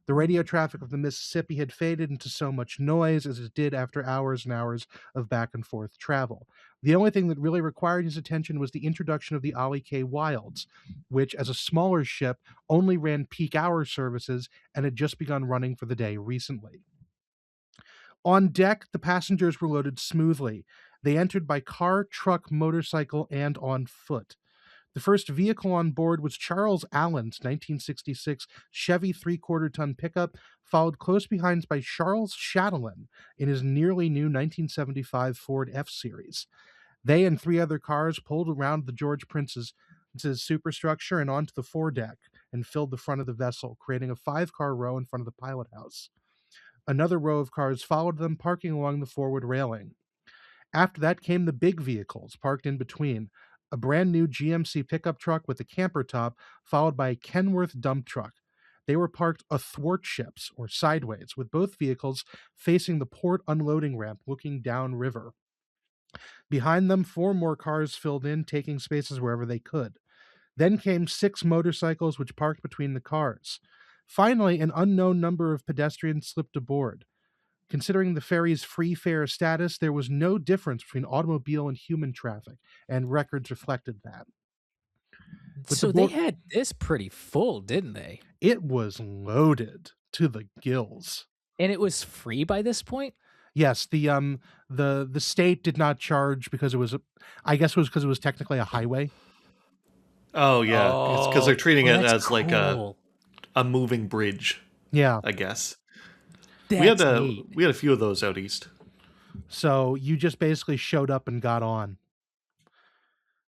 The radio traffic of the Mississippi had faded into so much noise as it did after hours and hours of back and forth travel. The only thing that really required his attention was the introduction of the Ollie K. Wilds, which, as a smaller ship, only ran peak hour services and had just begun running for the day recently. On deck, the passengers were loaded smoothly. They entered by car, truck, motorcycle, and on foot. The first vehicle on board was Charles Allen's 1966 Chevy 3/4-ton pickup, followed close behind by Charles Chatelain in his nearly new 1975 Ford F-Series. They and 3 other cars pulled around the George Prince's superstructure and onto the foredeck and filled the front of the vessel, creating a 5-car row in front of the pilot house. Another row of cars followed them, parking along the forward railing. After that came the big vehicles, parked in between. A brand new GMC pickup truck with a camper top, followed by a Kenworth dump truck. They were parked athwartships, or sideways, with both vehicles facing the port unloading ramp, looking downriver. Behind them, 4 more cars filled in, taking spaces wherever they could. Then came 6 motorcycles, which parked between the cars. Finally, an unknown number of pedestrians slipped aboard. Considering the ferry's free fare status, there was no difference between automobile and human traffic, and records reflected that. With the So they board, had this pretty full, didn't they? it was loaded to the gills. And it was free by this point? Yes, the state did not charge because it was, I guess it was because it was technically a highway. Oh yeah, it's because Oh, they're treating well, it that's as like cool. a moving bridge, Yeah. I guess. That's neat. We had a few of those out east. So you just basically showed up and got on.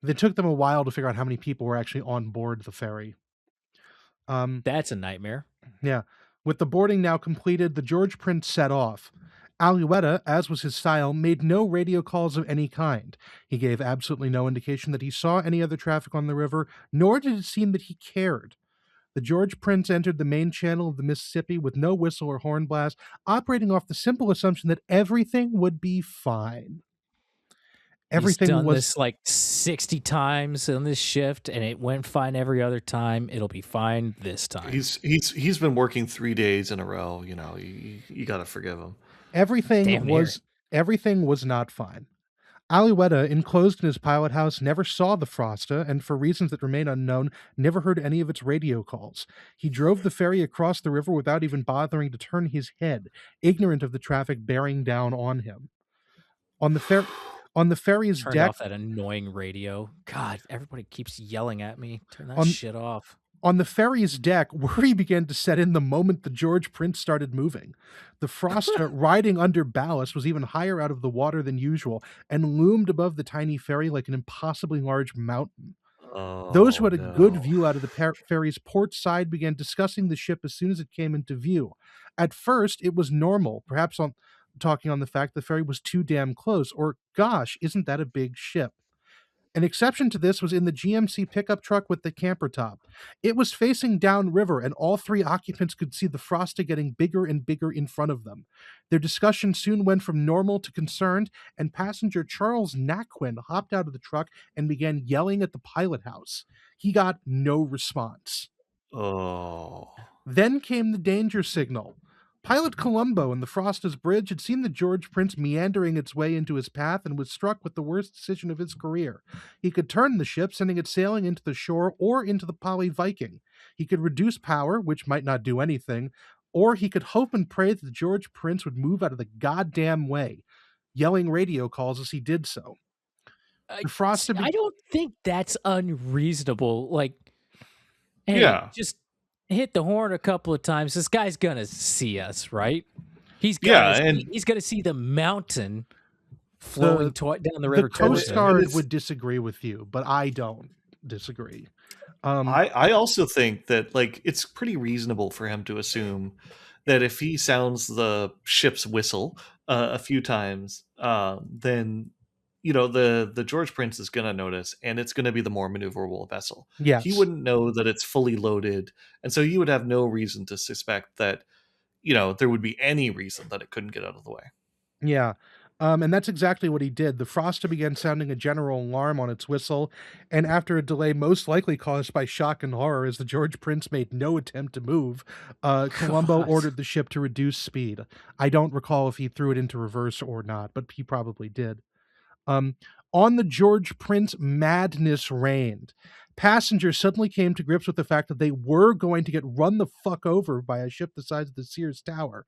It took them a while to figure out how many people were actually on board the ferry. That's a nightmare. Yeah. With the boarding now completed, the George Prince set off. Alouetta, as was his style, made no radio calls of any kind. He gave absolutely no indication that he saw any other traffic on the river, nor did it seem that he cared. The George Prince entered the main channel of the Mississippi with no whistle or horn blast, operating off the simple assumption that everything would be fine. He's Everything done was this like 60 times in this shift, and it went fine every other time. It'll be fine this time. He's been working 3 days in a row. You know, you got to forgive him. everything was not fine. Alouetta, enclosed in his pilot house, never saw the Frosta, and for reasons that remain unknown, never heard any of its radio calls. He drove the ferry across the river without even bothering to turn his head, ignorant of the traffic bearing down on him. On the ferry's Turned deck, off that annoying radio. God, everybody keeps yelling at me. Turn that On- shit off. On the ferry's deck, worry began to set in the moment the George Prince started moving. The Frosta, riding under ballast, was even higher out of the water than usual and loomed above the tiny ferry like an impossibly large mountain. Those who had a good view out of the ferry's port side began discussing the ship as soon as it came into view. At first, it was normal, perhaps talking on the fact the ferry was too damn close, or, gosh, isn't that a big ship? An exception to this was in the GMC pickup truck with the camper top. It was facing downriver, and all three occupants could see the Frosta getting bigger and bigger in front of them. Their discussion soon went from normal to concerned, and passenger Charles Naquin hopped out of the truck and began yelling at the pilot house. He got no response. Oh. Then came the danger signal. Pilot Colombo in the Frosta's bridge had seen the George Prince meandering its way into his path and was struck with the worst decision of his career. He could turn the ship, sending it sailing into the shore or into the Polly Viking. He could reduce power, which might not do anything, or he could hope and pray that the George Prince would move out of the goddamn way, yelling radio calls as he did so. The Frosta I don't think that's unreasonable. Like, hey, Yeah. just hit the horn a couple of times. This guy's gonna see us, right? He's gonna see the mountain flowing down the river. The Coast Guard it's- would disagree with you, but I don't disagree. I also think that like it's pretty reasonable for him to assume that if he sounds the ship's whistle a few times, then you know the George Prince is going to notice, and it's going to be the more maneuverable vessel. Yes. He wouldn't know that it's fully loaded, and so you would have no reason to suspect that you know there would be any reason that it couldn't get out of the way. Yeah. And that's exactly what he did. The Frosta began sounding a general alarm on its whistle, and after a delay most likely caused by shock and horror as the George Prince made no attempt to move, Colombo ordered the ship to reduce speed. I don't recall if he threw it into reverse or not, but he probably did. On the George Prince, madness reigned. Passengers suddenly came to grips with the fact that they were going to get run the fuck over by a ship the size of the Sears Tower.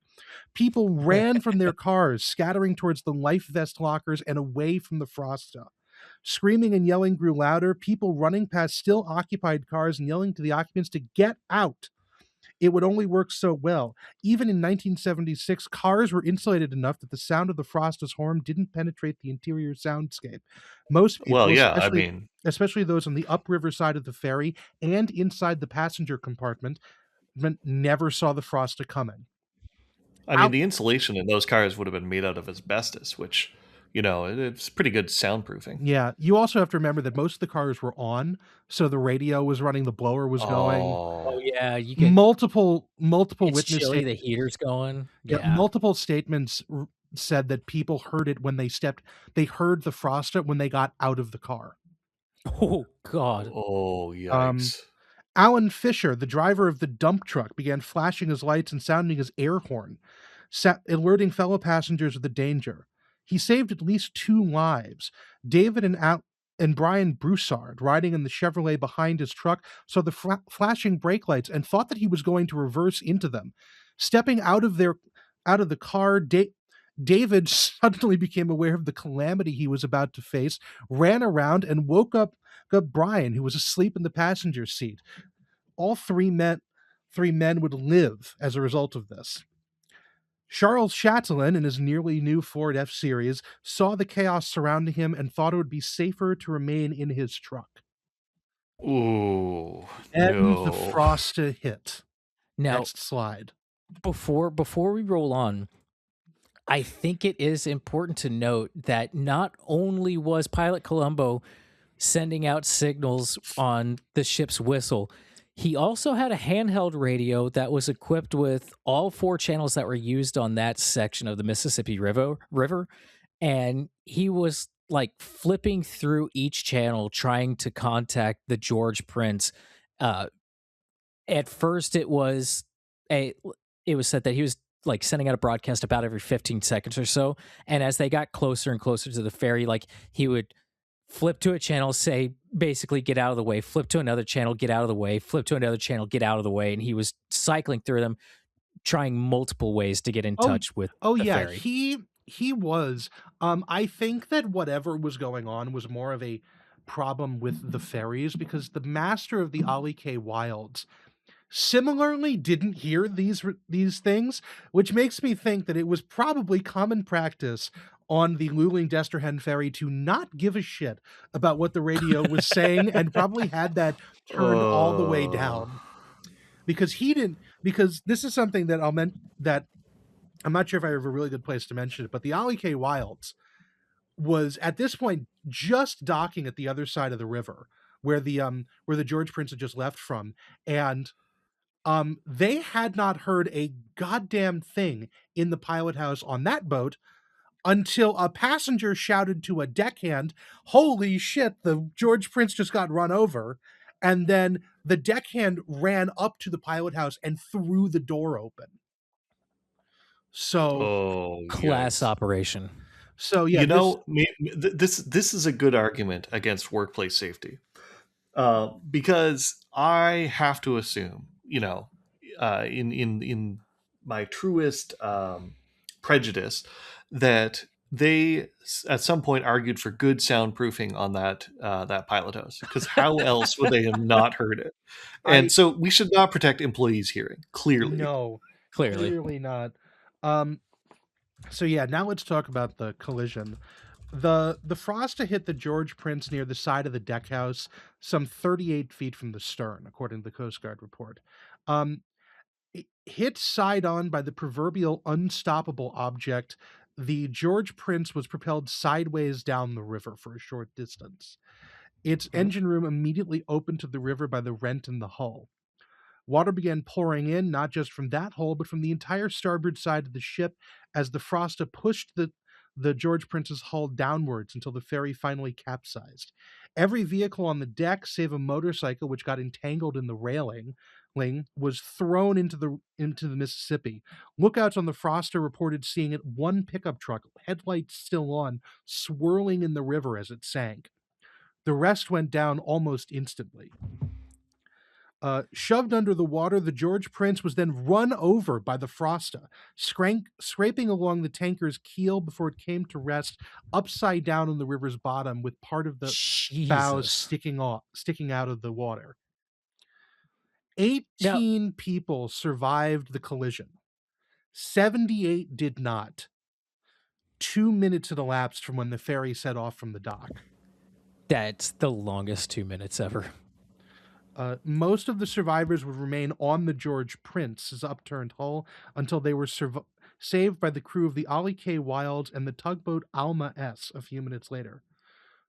People ran from their cars, scattering towards the life vest lockers and away from the Frosta. Screaming and yelling grew louder, people running past still occupied cars and yelling to the occupants to get out. It would only work so well. Even in 1976, cars were insulated enough that the sound of the Frosta's horn didn't penetrate the interior soundscape. Most people, especially those on the upriver side of the ferry and inside the passenger compartment, never saw the Frosta coming. I mean, the insulation in those cars would have been made out of asbestos, which, you know, it's pretty good soundproofing. Yeah. You also have to remember that most of the cars were on, so the radio was running, the blower was going. Oh yeah, you get multiple it's witnesses. chilly, the heater's going. Yeah. Multiple statements said that people heard it when they heard the Frosta when they got out of the car. Oh God. Oh yikes. Alan Fisher, the driver of the dump truck, began flashing his lights and sounding his air horn, alerting fellow passengers of the danger. He saved at least 2 lives. David and and Brian Broussard, riding in the Chevrolet behind his truck, saw the flashing brake lights and thought that he was going to reverse into them. Stepping out of the car, David suddenly became aware of the calamity he was about to face, ran around, and woke up Brian, who was asleep in the passenger seat. All three men would live as a result of this. Charles Chatelain, in his nearly new Ford F-Series, saw the chaos surrounding him and thought it would be safer to remain in his truck. Ooh, And the no. Frosta hit. Now, Next slide. before we roll on, I think it is important to note that not only was Pilot Columbo sending out signals on the ship's whistle, he also had a handheld radio that was equipped with all 4 channels that were used on that section of the Mississippi River, and he was like flipping through each channel trying to contact the George Prince. Uh, at first, a it was said that he was like sending out a broadcast about every 15 seconds or so, and as they got closer and closer to the ferry, like he would flip to a channel, say basically get out of the way, flip to another channel, get out of the way, flip to another channel, get out of the way, and he was cycling through them, trying multiple ways to get in Oh, touch with oh the yeah, ferry. he was. I think that whatever was going on was more of a problem with the ferries because the master of the Ali K Wilds similarly didn't hear these things, which makes me think that it was probably common practice on the Luling Desterhen ferry to not give a shit about what the radio was saying and probably had that turned all the way down because he didn't because this is something that that I'm not sure if I have a really good place to mention it, but the Ali K Wilds was at this point just docking at the other side of the river where the George Prince had just left from, and they had not heard a goddamn thing in the pilot house on that boat until a passenger shouted to a deckhand, "Holy shit, the George Prince just got run over." And then the deckhand ran up to the pilot house and threw the door open. So, Oh, Class yikes. operation. so yeah, You this know, this is a good argument against workplace safety, because I have to assume, in my truest prejudice, that they at some point argued for good soundproofing on that pilot house, because how else would they have not heard it? And I so we should not protect employees' hearing. Clearly, no, Clearly. clearly not. Um, so yeah, now let's talk about the collision. The Frosta hit the George Prince near the side of the deckhouse, some 38 feet from the stern, according to the Coast Guard report. Um, hit side on by the proverbial unstoppable object, the George Prince was propelled sideways down the river for a short distance. Its Mhm. engine room immediately opened to the river by the rent in the hull. Water began pouring in, not just from that hole, but from the entire starboard side of the ship as the Frosta pushed the George Prince's hull downwards until the ferry finally capsized. Every vehicle on the deck, save a motorcycle which got entangled in the railing, was thrown into the Mississippi. Lookouts on the Frosta reported seeing it one pickup truck, headlights still on, swirling in the river as it sank. The rest went down almost instantly. Shoved under the water, the George Prince was then run over by the Frosta, scraping along the tanker's keel before it came to rest upside down on the river's bottom with part of the bows Jesus. sticking out of the water. Now, 18 people survived the collision. 78 did not. 2 minutes had elapsed from when the ferry set off from the dock. that's the longest 2 minutes ever. Most of the survivors would remain on the George Prince's upturned hull until they were saved by the crew of the Ali K Wilds and the tugboat Alma S a few minutes later.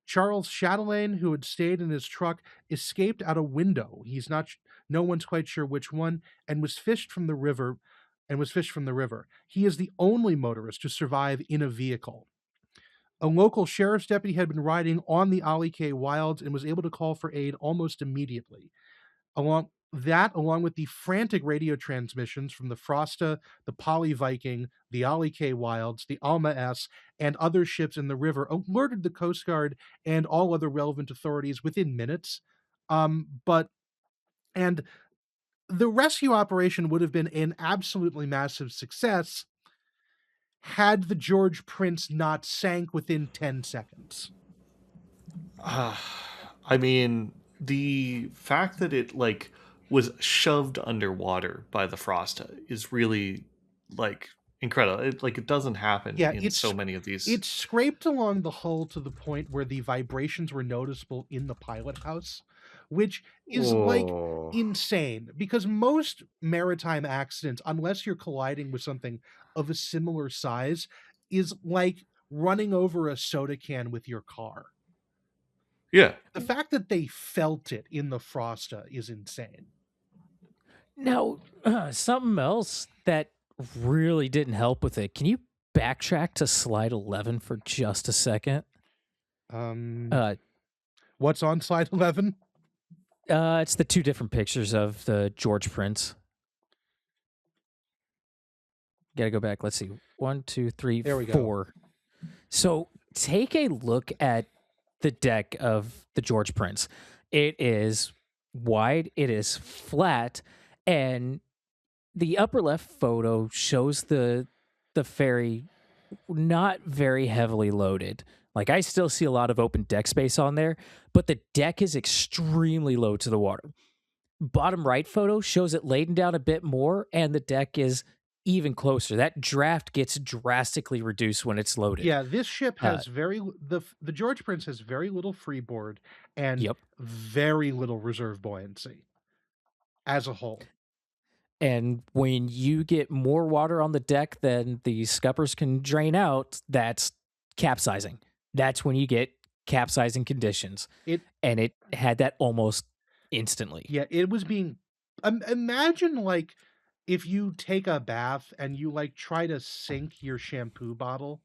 Charles Chatelain, who had stayed in his truck, escaped out a window. No one's quite sure which one, and was fished from the river. He is the only motorist to survive in a vehicle. A local sheriff's deputy had been riding on the Ali K Wilds and was able to call for aid almost immediately. Along that, along with the frantic radio transmissions from the Frosta, the Polly Viking, the Ollie K. Wilds, the Alma S, and other ships in the river, alerted the Coast Guard and all other relevant authorities within minutes. But and the rescue operation would have been an absolutely massive success had the George Prince not sank within 10 seconds. I mean, the fact that it like was shoved underwater by the Frosta is really like incredible. It doesn't happen Yeah, in so many of these. it scraped along the hull to the point where the vibrations were noticeable in the pilot house, which is like Oh. insane because most maritime accidents, unless you're colliding with something of a similar size, is like running over a soda can with your car. Yeah. The fact that they felt it in the Frosta is insane. Now, something else that really didn't help with it. Can you backtrack to slide 11 for just a second? Uh, What's on slide 11? it's the two different pictures of the George Prince. Gotta go back. Let's see. 1, 2, 3, There we go. 4. So take a look at the deck of the George Prince. It is wide, it is flat, and the upper left photo shows the ferry not very heavily loaded. Like I still see a lot of open deck space on there, but the deck is extremely low to the water. Bottom right photo shows it laden down a bit more and the deck is even closer. That draft gets drastically reduced when it's loaded. Yeah, this ship Uh, has the George Prince has very little freeboard and yep. very little reserve buoyancy as a whole. And when you get more water on the deck than the scuppers can drain out, that's capsizing. That's when you get capsizing conditions. And it had that almost instantly. Yeah, it was being imagine like if you take a bath and you like try to sink your shampoo bottle.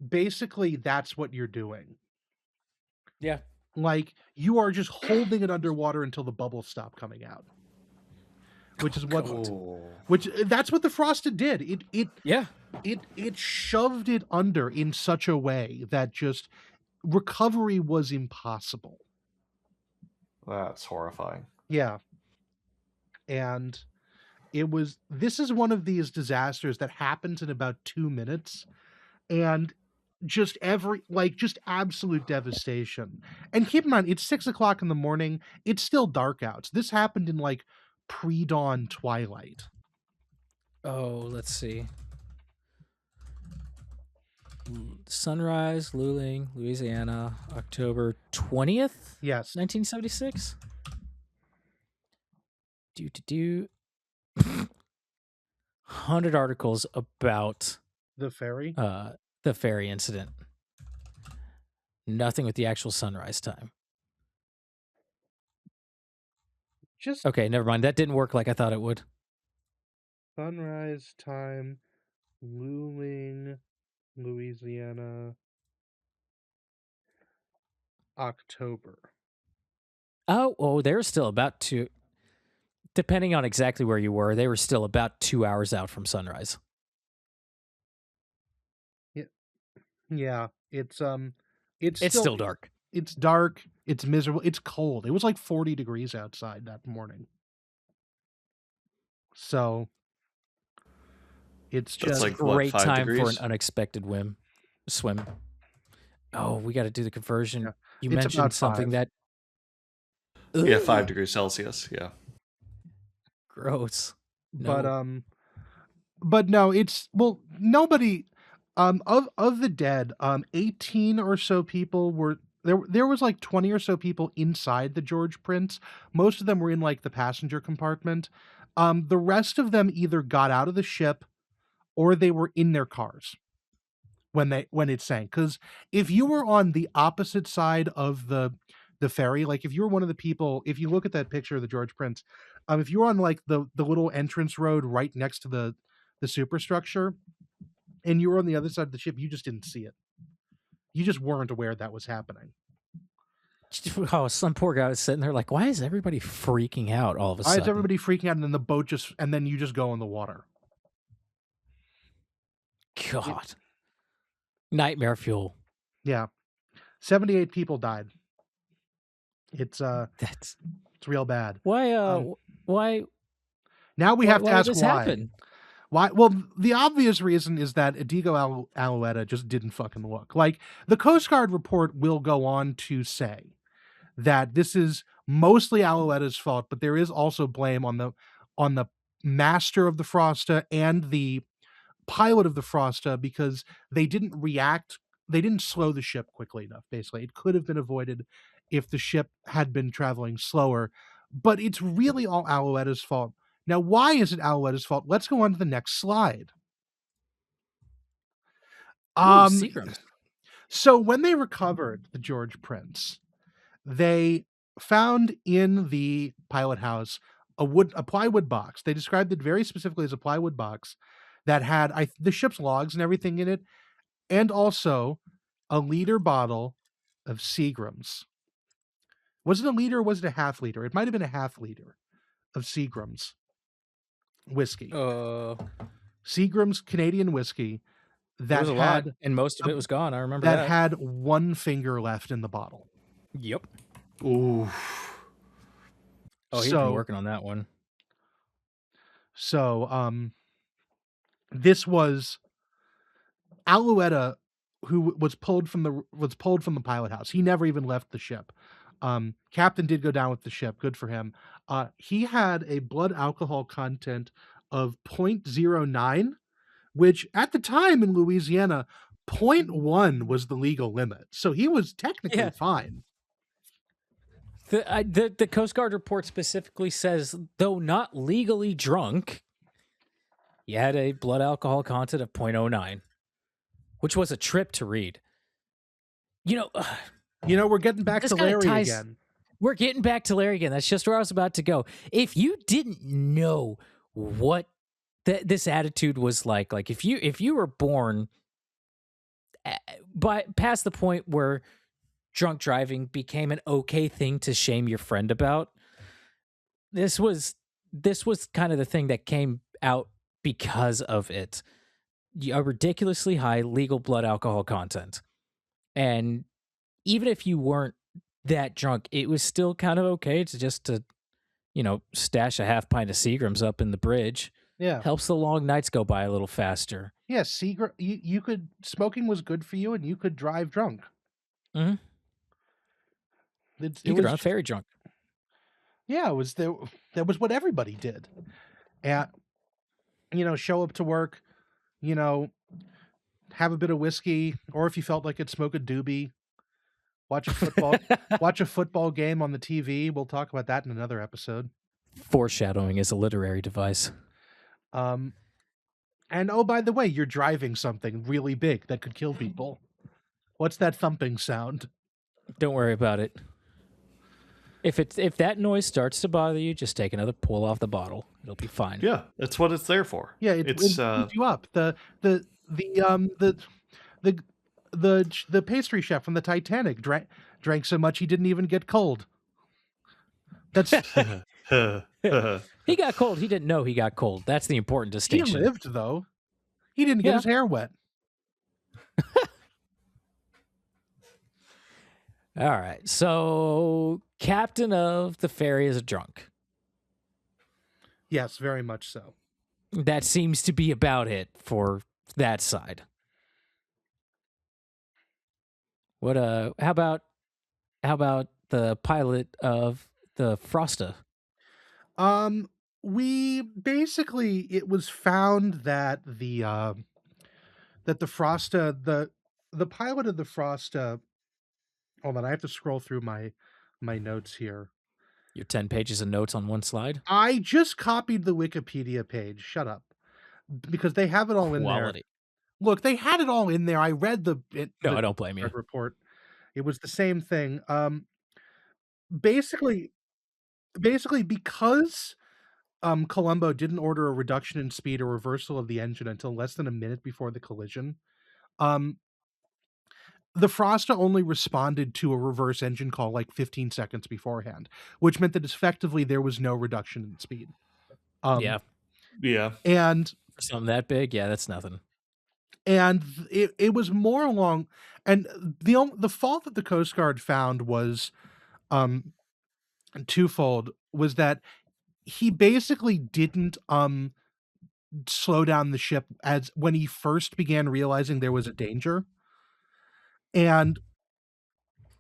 Basically, that's what you're doing. Yeah. Like you are just holding it underwater until the bubbles stop coming out. Which is what that's what the Frosted did. It shoved it under in such a way that just recovery was impossible. That's horrifying. Yeah. And this is one of these disasters that happens in about 2 minutes and just absolute devastation. And keep in mind, it's 6:00 in the morning. It's still dark out. This happened in like pre-dawn twilight. Oh, let's see. Sunrise, Luling, Louisiana, October 20th? Yes. 1976? Do 100 articles about the ferry incident. Nothing with the actual sunrise time. Okay, never mind. That didn't work like I thought it would. Sunrise time, Luling, Louisiana, October. Oh, they were still about to. Depending on exactly where you were, they were still about 2 hours out from sunrise. Yeah, it's still dark. It's dark. It's miserable. It's cold. It was like 40 degrees outside that morning. So it's just like great time for an unexpected swim. Oh, we got to do the conversion. Yeah. You mentioned something 5. that. Yeah, 5 degrees Celsius. Yeah. Gross. No. But no, it's nobody of the dead, 18 or so people were there was like 20 or so people inside the George Prince. Most of them were in like the passenger compartment. The rest of them either got out of the ship or they were in their cars when it sank. Because if you were on the opposite side of the ferry, like if you were one of the people, if you look at that picture of the George Prince, if you were on like the little entrance road right next to the superstructure and you were on the other side of the ship, you just didn't see it. You just weren't aware that was happening. Oh, some poor guy was sitting there like, why is everybody freaking out all of a Why is sudden? everybody freaking out and then the boat and then you just go in the water? It, God. Nightmare fuel. yeah. 78 people died. It's That's it's real bad. why Um why Now we have to why did ask this why. happen? Why? Well, the obvious reason is that Adigo Alouetta just didn't fucking look. Like, the Coast Guard report will go on to say that this is mostly Alouetta's fault, but there is also blame on the master of the Frosta and the pilot of the Frosta because they didn't react. They didn't slow the ship quickly enough. Basically, it could have been avoided if the ship had been traveling slower. But it's really all Alouetta's fault. Now, why is it Alouetta's fault? Let's go on to the next slide. Ooh, Um, Seagrams. so when they recovered the George Prince, they found in the pilot house a plywood box. They described it very specifically as a plywood box that had the ship's logs and everything in it, and also a liter bottle of Seagrams. Was it a liter or was it a half liter? It might have been a half liter of Seagrams whiskey. Seagrams Canadian whiskey It that was a lot, had and most of it was gone. I remember that. had one finger left in the bottle. Yep. Ooh. Oh, he's been working on that one. So, this was Alouetta, who was pulled from the pilot house. He never even left the ship. Captain did go down with the ship. Good for him. He had a blood alcohol content of 0.09, which at the time in Louisiana, 0.1 was the legal limit. So he was technically fine. The Coast Guard report specifically says, though not legally drunk, he had a blood alcohol content of 0.09, which was a trip to read. We're getting back to Larry again. We're getting back to Larry again. That's just where I was about to go. If you didn't know what this attitude was like if you were born past the point where drunk driving became an okay thing to shame your friend about, this was kind of the thing that came out because of it. A ridiculously high legal blood alcohol content. And even if you weren't that drunk, it was still kind of okay to stash a half pint of Seagrams up in the bridge. Yeah. Helps the long nights go by a little faster. Yeah, you could, smoking was good for you and you could drive drunk. Mm-hmm. You could run ferry drunk. Yeah, that was what everybody did. And show up to work, have a bit of whiskey, or if you felt like it, smoke a doobie. Watch a football game on the TV. We'll talk about that in another episode. Foreshadowing is a literary device. And oh, by the way, you're driving something really big that could kill people. What's that thumping sound? Don't worry about it. If that noise starts to bother you, just take another pull off the bottle. It'll be fine. Yeah, that's what it's there for. Yeah, it keeps you up. The pastry chef from the Titanic drank so much he didn't even get cold. That's he got cold. He didn't know he got cold. That's the important distinction. He lived though. He didn't get his hair wet. All right. So, captain of the ferry is a drunk. Yes, very much so. That seems to be about it for that side. What how about the pilot of the Frosta? We basically, it was found that the Frosta, the pilot of the Frosta. Hold on, I have to scroll through my notes here. Your 10 pages of notes on one slide? I just copied the Wikipedia page. Shut up. Because they have it all in there. Look, they had it all in there. I read the I don't blame you. Report. It was the same thing. Basically because Colombo didn't order a reduction in speed or reversal of the engine until less than a minute before the collision. the Frosta only responded to a reverse engine call like 15 seconds beforehand, which meant that effectively there was no reduction in speed. Yeah. Yeah. And For something that big, yeah, that's nothing. it was more along, and the fault that the Coast Guard found was um twofold. Was that he basically didn't slow down the ship as when he first began realizing there was a danger, and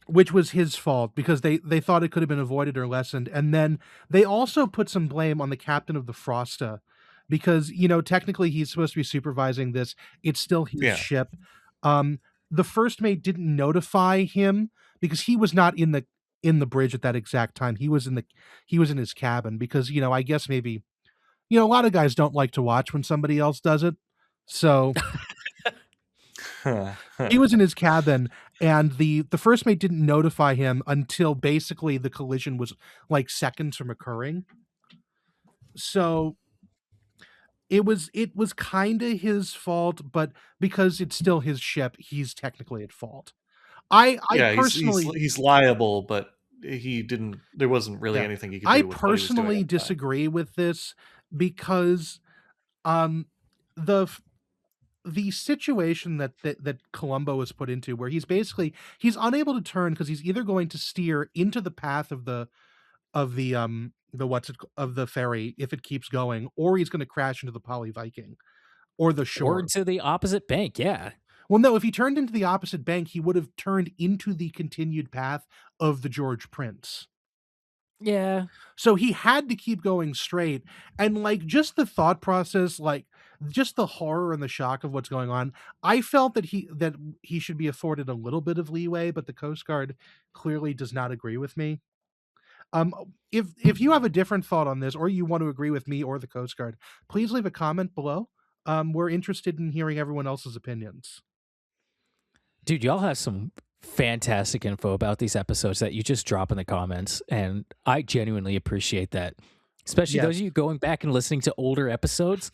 which was his fault because they thought it could have been avoided or lessened. And then they also put some blame on the captain of the Frosta because, technically he's supposed to be supervising this. It's still his Yeah. ship. Um, the first mate didn't notify him because he was not in the bridge at that exact time. He was in his cabin because, I guess maybe, a lot of guys don't like to watch when somebody else does it. So he was in his cabin, and the first mate didn't notify him until basically the collision was like seconds from occurring. So it was kind of his fault, but because it's still his ship, he's technically at fault. I Yeah, personally he's liable, but he didn't. There wasn't really yeah, anything he could I do with what he was doing personally at the time. disagree with this because um the the situation that Columbo is put into, where he's unable to turn because he's either going to steer into the path of the ferry if it keeps going, or he's going to crash into the Poly Viking or the Or shore. to the opposite bank, yeah. Well, no, if he turned into the opposite bank, he would have turned into the continued path of the George Prince. Yeah. So he had to keep going straight. And like just the thought process, like just the horror and the shock of what's going on, I felt that he should be afforded a little bit of leeway, but the Coast Guard clearly does not agree with me. If you have a different thought on this, or you want to agree with me or the Coast Guard, please leave a comment below. We're interested in hearing everyone else's opinions. Dude, y'all have some fantastic info about these episodes that you just drop in the comments, and I genuinely appreciate that. Especially those Yes. of you going back and listening to older episodes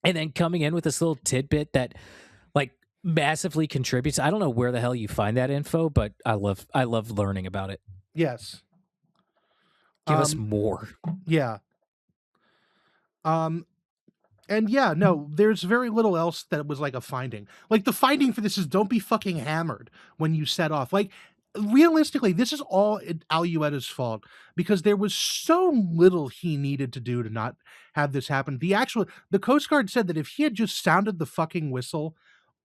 and then coming in with this little tidbit that like massively contributes. I don't know where the hell you find that info, but I love learning about it. Yes. Give us Um, more. yeah. Um, And yeah, no, there's very little else that was like a finding. Like the finding for this is don't be fucking hammered when you set off. Like realistically, this is all Alueta's fault because there was so little he needed to do to not have this happen. The Coast Guard said that if he had just sounded the fucking whistle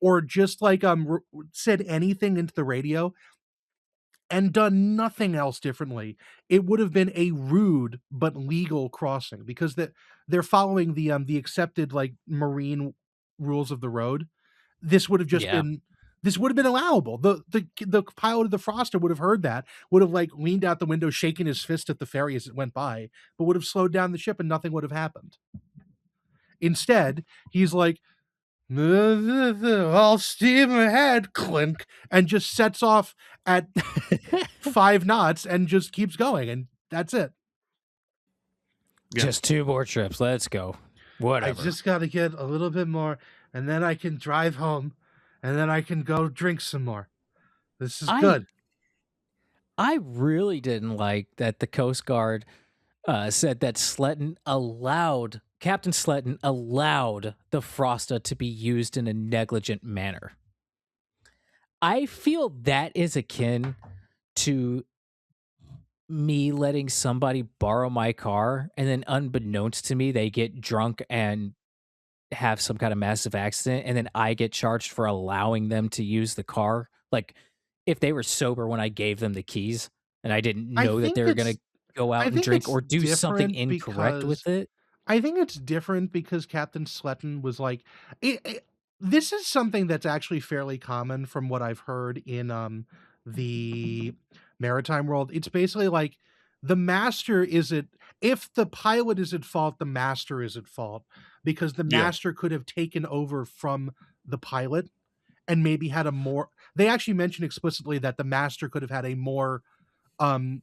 or just like said anything into the radio and done nothing else differently, it would have been a rude but legal crossing because they're following the accepted like marine rules of the road. This would have just Yeah. been this would have been allowable. The pilot of the Froster would have heard that, would have like leaned out the window, shaking his fist at the ferry as it went by, but would have slowed down the ship and nothing would have happened. Instead, he's like, I'll steam ahead, clink, and just sets off at 5 knots and just keeps going, and that's it. Yeah. Just 2 more trips. Let's go. I Whatever. just got to get a little bit more, and then I can drive home, and then I can go drink some more. This is I good. I really didn't like that the Coast Guard said that Captain Sletton allowed the Frosta to be used in a negligent manner. I feel that is akin to me letting somebody borrow my car and then unbeknownst to me, they get drunk and have some kind of massive accident and then I get charged for allowing them to use the car. Like if they were sober when I gave them the keys and I didn't I know that think they were going it's to go I out and think drink it's or do something different incorrect because with it. I think it's different because Captain Sletton was like this is something that's actually fairly common from what I've heard in the maritime world. It's basically like the master is at if the pilot is at fault, the master is at fault because the Yeah. master could have taken over from the pilot and maybe had a more they actually mentioned explicitly that the master could have had a more um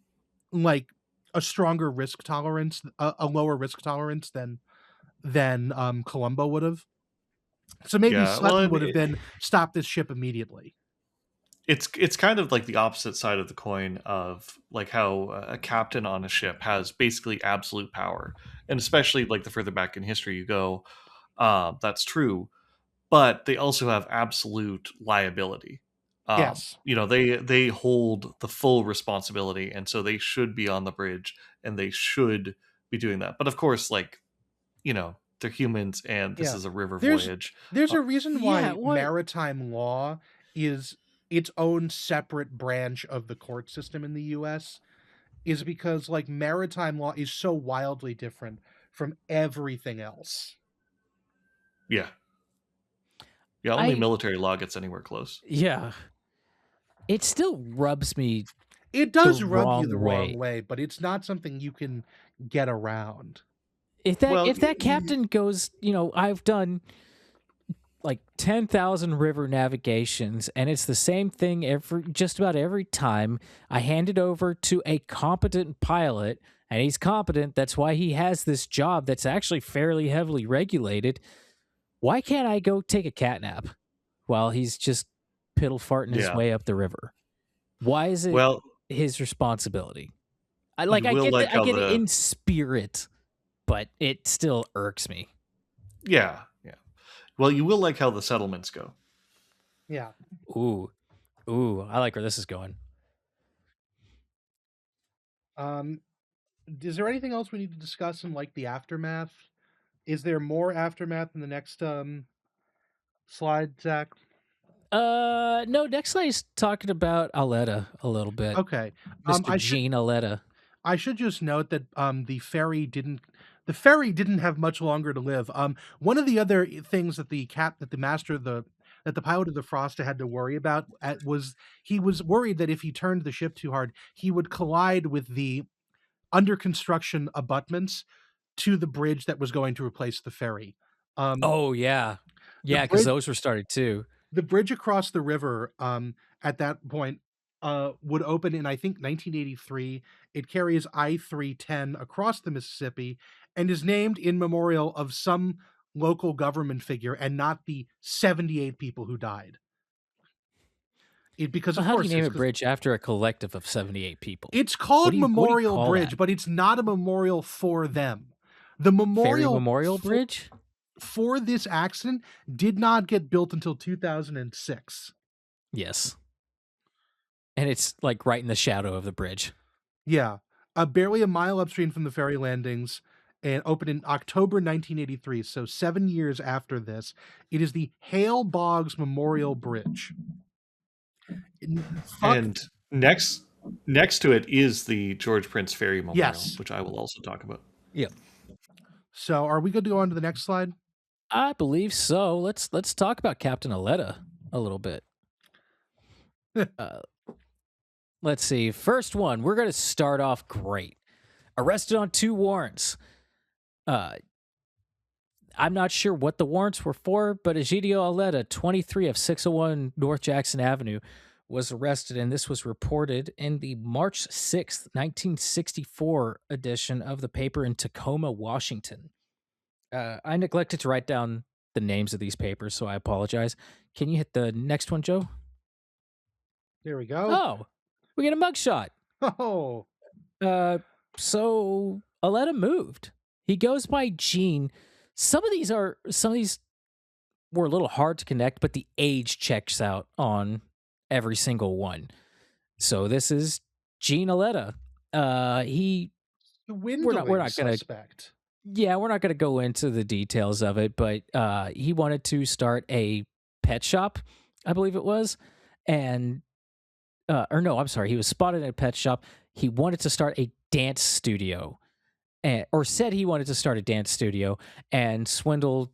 like a stronger risk tolerance, a lower risk tolerance than Columbo would have. So maybe Yeah. Well, Sletton would have been stop this ship immediately. it's kind of like the opposite side of the coin of like how a captain on a ship has basically absolute power, and especially like the further back in history you go, that's true. But they also have absolute liability. Yes. They hold the full responsibility, and so they should be on the bridge, and they should be doing that. But of course, like they're humans, and this Yeah. is a river There's voyage. there's Uh, a reason Yeah, why what? maritime law is its own separate branch of the court system in the US, is because like maritime law is so wildly different from everything else. yeah, yeah. Only I military law gets anywhere close. Yeah, it still rubs me It the does rub you the wrong wrong way. way, but it's not something you can get around. If that Well, if that captain goes, I've done like 10,000 river navigations, and it's the same thing just about every time. I hand it over to a competent pilot, and he's competent. That's why he has this job that's actually fairly heavily regulated. Why can't I go take a cat nap while he's just piddle farting his yeah. way up the river? Why is it Well, his responsibility? you I will get like that. I how get it the in spirit, but it still irks me. yeah, yeah. Well, you will like how the settlements go. Yeah. Ooh, ooh, I like where this is going. Um, is there anything else we need to discuss in like the aftermath? Is there more aftermath in the next slide, Zach? No, next slide is talking about Aletta a little bit. Okay. Mr. I should Gene Aletta. just note that the ferry didn't have much longer to live. One of the other things that the master of the pilot of the Frosta had to worry about was he was worried that if he turned the ship too hard, he would collide with the under construction abutments to the bridge that was going to replace the ferry. Um, Oh yeah, the yeah, because bridge those were started too. the bridge across the river at that point would open in I think 1983. It carries I-310 across the Mississippi and is named in memorial of some local government figure and not the 78 people who died. Because Well, of how do you course name a bridge after a collective of 78 people? it's What called do you Memorial call Bridge, that? but it's not a memorial for them. The Ferry memorial Memorial Bridge? for this accident did not get built until 2006. Yes, and it's like right in the shadow of the bridge. Yeah, barely a mile upstream from the ferry landings, and opened in October 1983. So 7 years after this, it is the Hale Boggs Memorial Bridge. Fuck And next to it is the George Prince Ferry Memorial, yes. which I will also talk about. Yep, So are we good to go on to the next slide? I believe so. Let's talk about Captain Aletta a little bit. uh, let's see. First one, we're gonna start off great. Arrested on 2 warrants. Uh, I'm not sure what the warrants were for, but Egidio Aletta, 23 of 601 North Jackson Avenue, was arrested, and this was reported in the March 6th, 1964 edition of the paper in Tacoma, Washington. I neglected to write down the names of these papers, so I apologize. Can you hit the next one, Joe? There we go. Oh, we get a mugshot. Oh, So Aletta moved. He goes by Gene. Some of these were a little hard to connect, but the age checks out on every single one. So this is Gene Aletta. He dwindling we're not gonna suspect. we're not gonna go into the details of it, but he wanted to start a pet shop, I believe it was, and or no, I'm sorry, he was spotted at a pet shop. He wanted to start a dance studio, or said he wanted to start a dance studio, and swindled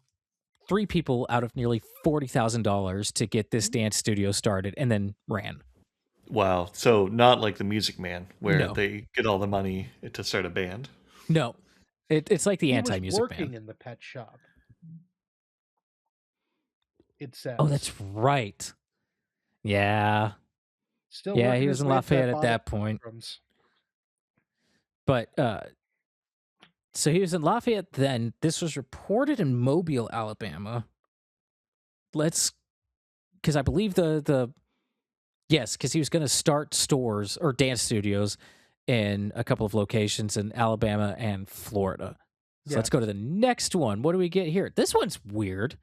3 people out of nearly $40,000 to get this dance studio started, and then ran. Wow. So not like the Music Man, where No, they get all the money to start a band. no, it's like the He was anti-music working man. in the pet shop. It Oh, says. that's right. Yeah, Still yeah, working he his was in way up that Lafayette at bottom that point, rungs. but so he was in Lafayette then. This was reported in Mobile, Alabama. Because I believe the Yes, because he was going to start stores or dance studios in a couple of locations in Alabama and Florida. So let's go to Yes. the next one. What do we get here? This one's weird.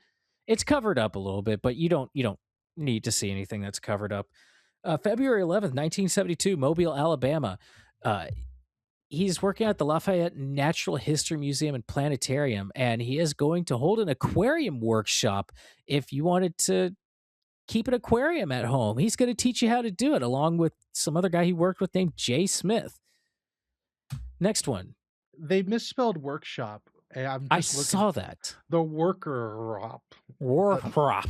It's covered up a little bit, but you don't need to see anything that's covered up. February 11th, 1972, Mobile, Alabama. Uh, he's working at the Lafayette Natural History Museum and Planetarium, and he is going to hold an aquarium workshop. If you wanted to keep an aquarium at home, he's going to teach you how to do it, along with some other guy he worked with named Jay Smith. Next one. They misspelled workshop. I'm I just looking saw that. the worker. Warprop.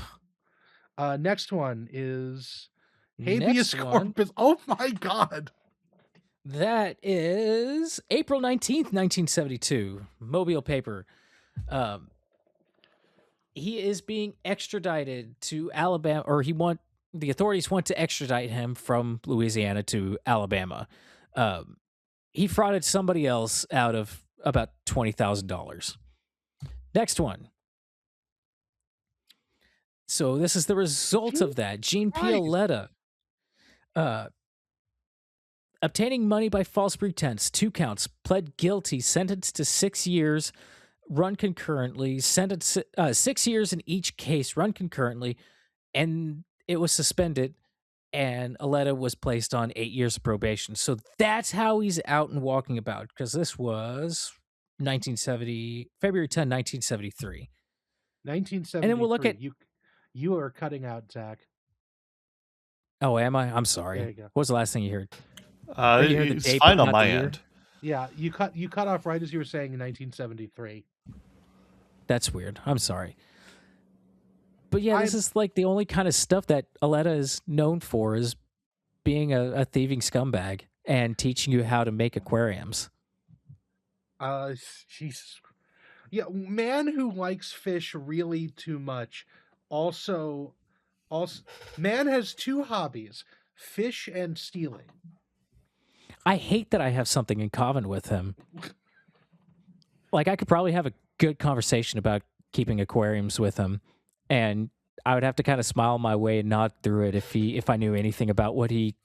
Next one is habeas Next one. corpus. Oh my god. That is April 19th, 1972. Mobile paper. He is being extradited to Alabama, or the authorities want to extradite him from Louisiana to Alabama. He frauded somebody else out of about $20,000. Next one. So this is the result of that. Gene Christ. Pioletta, obtaining money by false pretense, 2 counts, pled guilty, sentenced to 6 years, run concurrently, sentenced 6 years in each case, run concurrently, and it was suspended. And Aletta was placed on 8 years of probation. So that's how he's out and walking about, because this was February 10, 1973. 1973. And then we'll look at. You are cutting out, Zach. Oh, am I? I'm sorry. There you go. What was the last thing you heard? Or you heard the It's date, fine but on not my the year? end. Yeah, you cut off right as you were saying in 1973. That's weird. I'm sorry. But yeah, this is like the only kind of stuff that Aletta is known for, is being a thieving scumbag and teaching you how to make aquariums. Jesus. Yeah, man who likes fish really too much. Also, man has 2 hobbies: fish and stealing. I hate that I have something in common with him. Like, I could probably have a good conversation about keeping aquariums with him, and I would have to kind of smile my way and nod through it if I knew anything about what he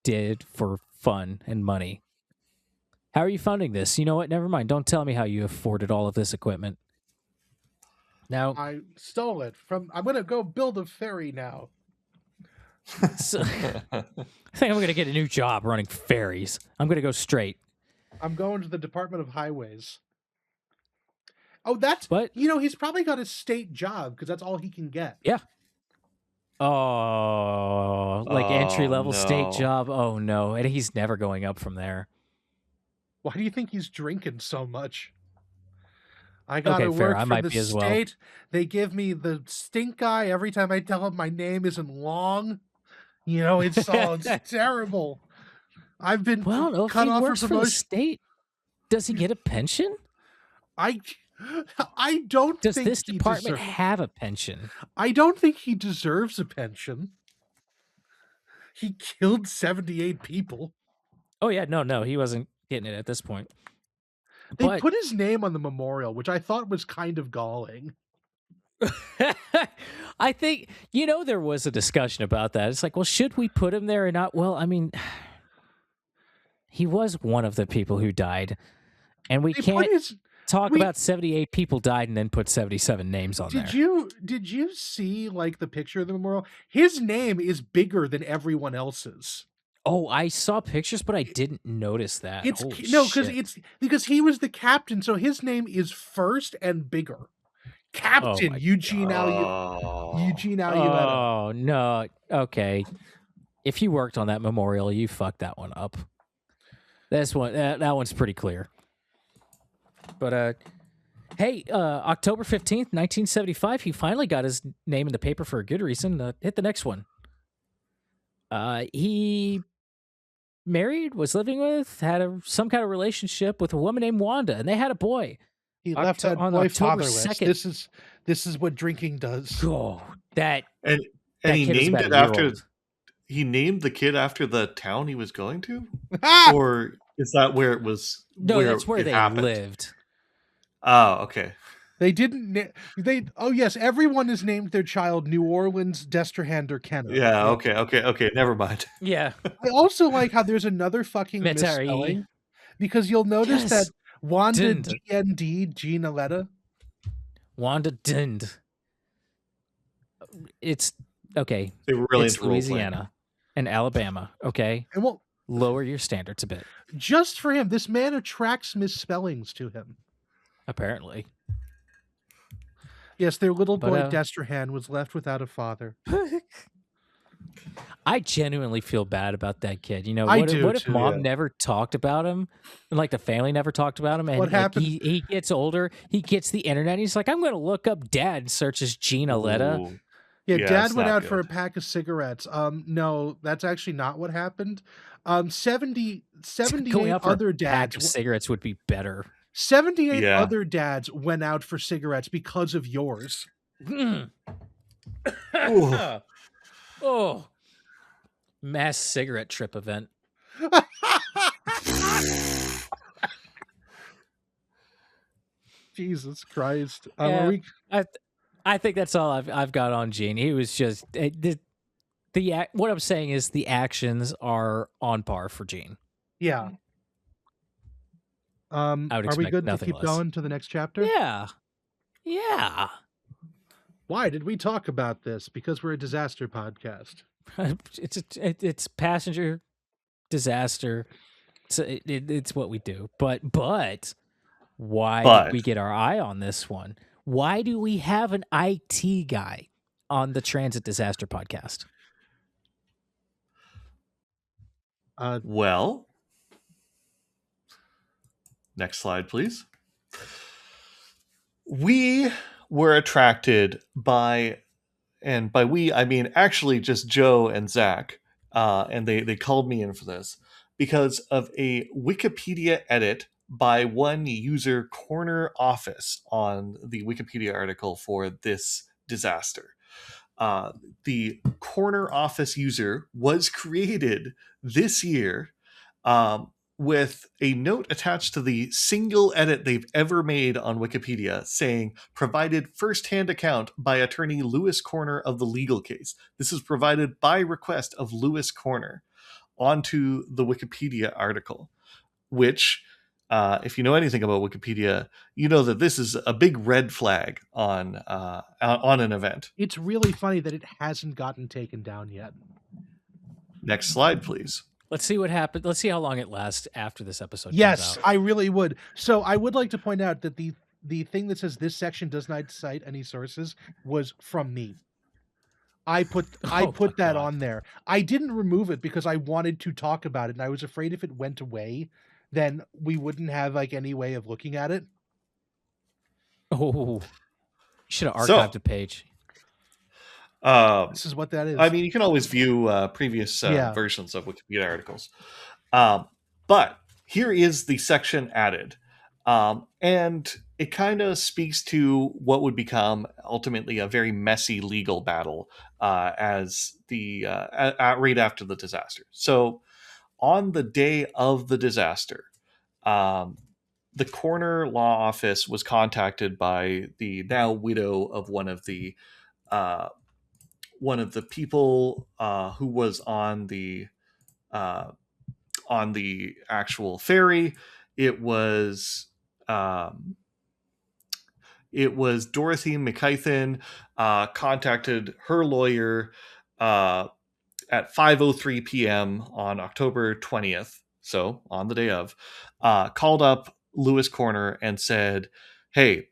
did for fun and money. How are you funding this? You know what? Never mind. Don't tell me how you afforded all of this equipment. Now, I stole it from. I'm gonna go build a ferry now. so, I think I'm going to get a new job running ferries. I'm going to go straight. I'm going to the Department of Highways. Oh, that's But he's probably got a state job because that's all he can get. yeah. Oh, like entry level state job. Oh no, and he's never going up from there. Why do you think he's drinking so much? I gotta Okay, fair. work I for might the be as well. state. They give me the stink eye every time I tell them my name isn't long. It's terrible. I've been Well, I don't know if cut he off works for for the promotion. state. Does he get a pension? I don't Does think this he department deserves. have a pension? I don't think he deserves a pension. He killed 78 people. Oh yeah, no, he wasn't getting it at this point. They But put his name on the memorial, which I thought was kind of galling. I think there was a discussion about that. It's like, well, should we put him there or not? Well, I mean, he was one of the people who died, and we can't talk about 78 people died and then put 77 names on there. Did you see like the picture of the memorial? His name is bigger than everyone else's. Oh, I saw pictures, but I didn't notice that. Because he was the captain, so his name is first and bigger. Captain Eugene Aluetta. Oh no. Okay. If you worked on that memorial, you fucked that one up. That one's pretty clear. But hey, October 15th, 1975, he finally got his name in the paper for a good reason. Hit the next one. He married, was living with, had some kind of relationship with a woman named Wanda, and they had a boy. He left that on boy October fatherless. 2nd. This is what drinking does. Oh, that and that he kid was named about it a year after. old. He named the kid after the town he was going to, or is that where it was? No, that's where it they happened? lived. Oh, okay. They didn't. Oh yes, everyone has named their child New Orleans, Destrehan, or Kenner. Yeah. Yeah. Okay. Never mind. Yeah. I also like how there's another fucking Metairie. misspelling, because you'll notice that Yes. Wanda Dind. DND Gina Letta. Wanda Dind. It's okay. They were really It's into role playing. Louisiana and Alabama. Okay. And well, Lower your standards a bit, just for him, this man attracts misspellings to him. apparently. Yes, their little But boy Destrehan was left without a father. I genuinely feel bad about that kid. You know, I what, do what if too. mom Yeah. never talked about him? And like the family never talked about him. And What like, happened? he gets older, he gets the internet. And he's like, I'm going to look up dad and searches Gina Letta. Ooh. Yeah, Yeah, Dad it's went not out for a good. pack of cigarettes. No, that's actually not what happened. 78 Going out for other a pack of dads. cigarettes would be better. 78 Yeah. other dads went out for cigarettes because of yours. Mm. Ooh. Oh, mass cigarette trip event. Jesus Christ. Yeah, I think that's all I've got on Gene. He was just what I'm saying is the actions are on par for Gene. Yeah. I would Are we expect good to nothing keep less. going to the next chapter? Yeah. Yeah. Why did we talk about this? Because we're a disaster podcast. It's passenger disaster. So it's what we do. But why did we get our eye on this one? Why do we have an IT guy on the Transit Disaster podcast? Well, next slide, please. We were attracted by, and by we, I mean actually just Joe and Zach, and they called me in for this because of a Wikipedia edit by one user, Corner Office, on the Wikipedia article for this disaster. The Corner Office user was created this year with a note attached to the single edit they've ever made on Wikipedia saying, provided first-hand account by attorney Lewis Corner of the legal case. This is provided by request of Lewis Corner onto the Wikipedia article, which, if you know anything about Wikipedia, you know that this is a big red flag on an event. It's really funny that it hasn't gotten taken down yet. Next slide, please. Let's see what happens. Let's see how long it lasts after this episode Yes, comes out. I really would. So I would like to point out that the thing that says this section does not cite any sources was from me. I put that on there. I didn't remove it because I wanted to talk about it, and I was afraid if it went away, then we wouldn't have like any way of looking at it. Oh, you should have archived the page. This is what that is. I mean, you can always view previous versions of Wikipedia articles. But here is the section added. And it kind of speaks to what would become ultimately a very messy legal battle as the right after the disaster. So on the day of the disaster, the Corner Law Office was contacted by the now widow of one of the people who was on the actual ferry. It was Dorothy McKeithen contacted her lawyer at 5:03 p.m. on October 20th, so on the day of, called up Lewis Corner and said, "Hey,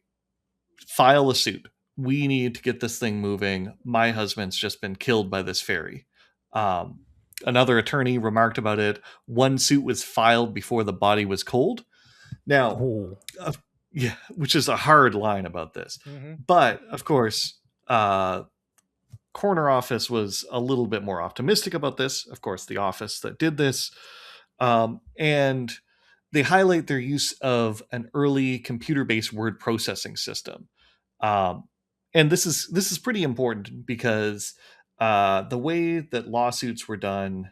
file a suit. We need to get this thing moving. My husband's just been killed by this ferry." Another attorney remarked about it. One suit was filed before the body was cold. Now, yeah, which is a hard line about this. Mm-hmm. But, of course, Corner Office was a little bit more optimistic about this. Of course, the office that did this. And they highlight their use of an early computer-based word processing system. And this is pretty important because the way that lawsuits were done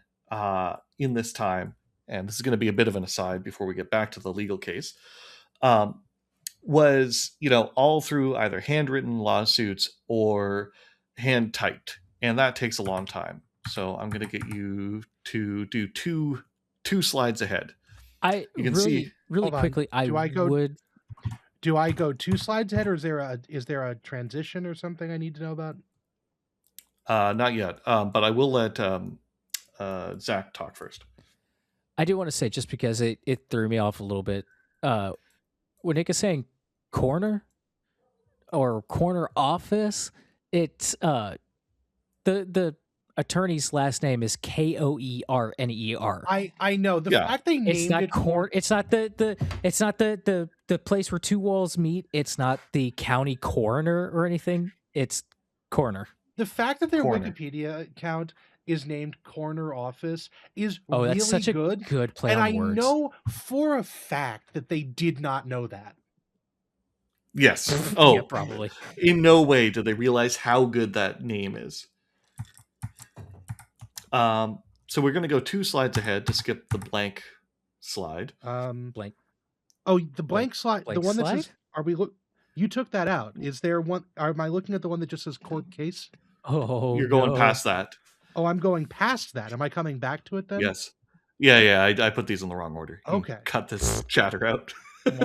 in this time, and this is going to be a bit of an aside before we get back to the legal case, was, all through either handwritten lawsuits or hand typed, and that takes a long time. So I'm going to get you to do two slides ahead. I You can see. really Hold on. quickly, I Do I go would. 2 slides ahead, or is there a transition or something I need to know about? Not yet, but I will let Zach talk first. I do want to say, just because it threw me off a little bit. When Nick is saying corner or corner office, it's the attorney's last name is Koerner. I know the Yeah. fact they It's named not it corn. It's not the place where two walls meet. It's not the county coroner or anything. It's corner. The fact that their Corner. Wikipedia account is named Corner Office is Oh, really that's such a good. good play And on I words. know for a fact that they did not know that. Yes. Oh, Yeah, probably. In no way do they realize how good that name is. So we're going to go 2 slides ahead to skip the blank slide. Blank. Oh, the blank slide, the blank one that slide? says, you took that out. Is there one, am I looking at the one that just says court case? Oh, You're going no. past that. Oh, I'm going past that. Am I coming back to it then? Yes. Yeah. I put these in the wrong order. You Okay. cut this chatter out.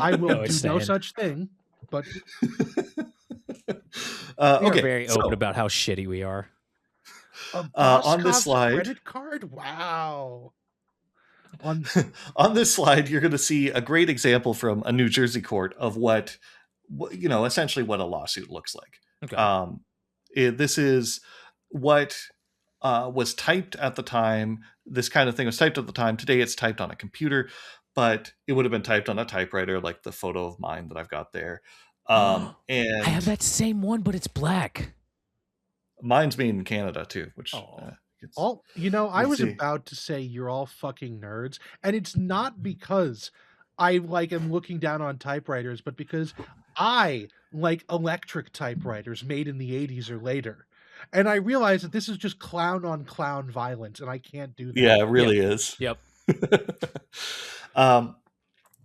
I will No, do it's no staying. such thing, but We are Okay. very open about how shitty we are. a on this Boscov's slide, credit card? Wow. On on this slide, you're going to see a great example from a New Jersey court of what essentially what a lawsuit looks like. Okay. This is what was typed at the time. This kind of thing was typed at the time. Today it's typed on a computer, but it would have been typed on a typewriter, like the photo of mine that I've got there. And I have that same one, but it's black. Mine's made in Canada too, which I was about to say you're all fucking nerds, and it's not because I am looking down on typewriters, but because I like electric typewriters made in the 80s or later. And I realize that this is just clown on clown violence, and I can't do that. Yeah, it really is. Yep.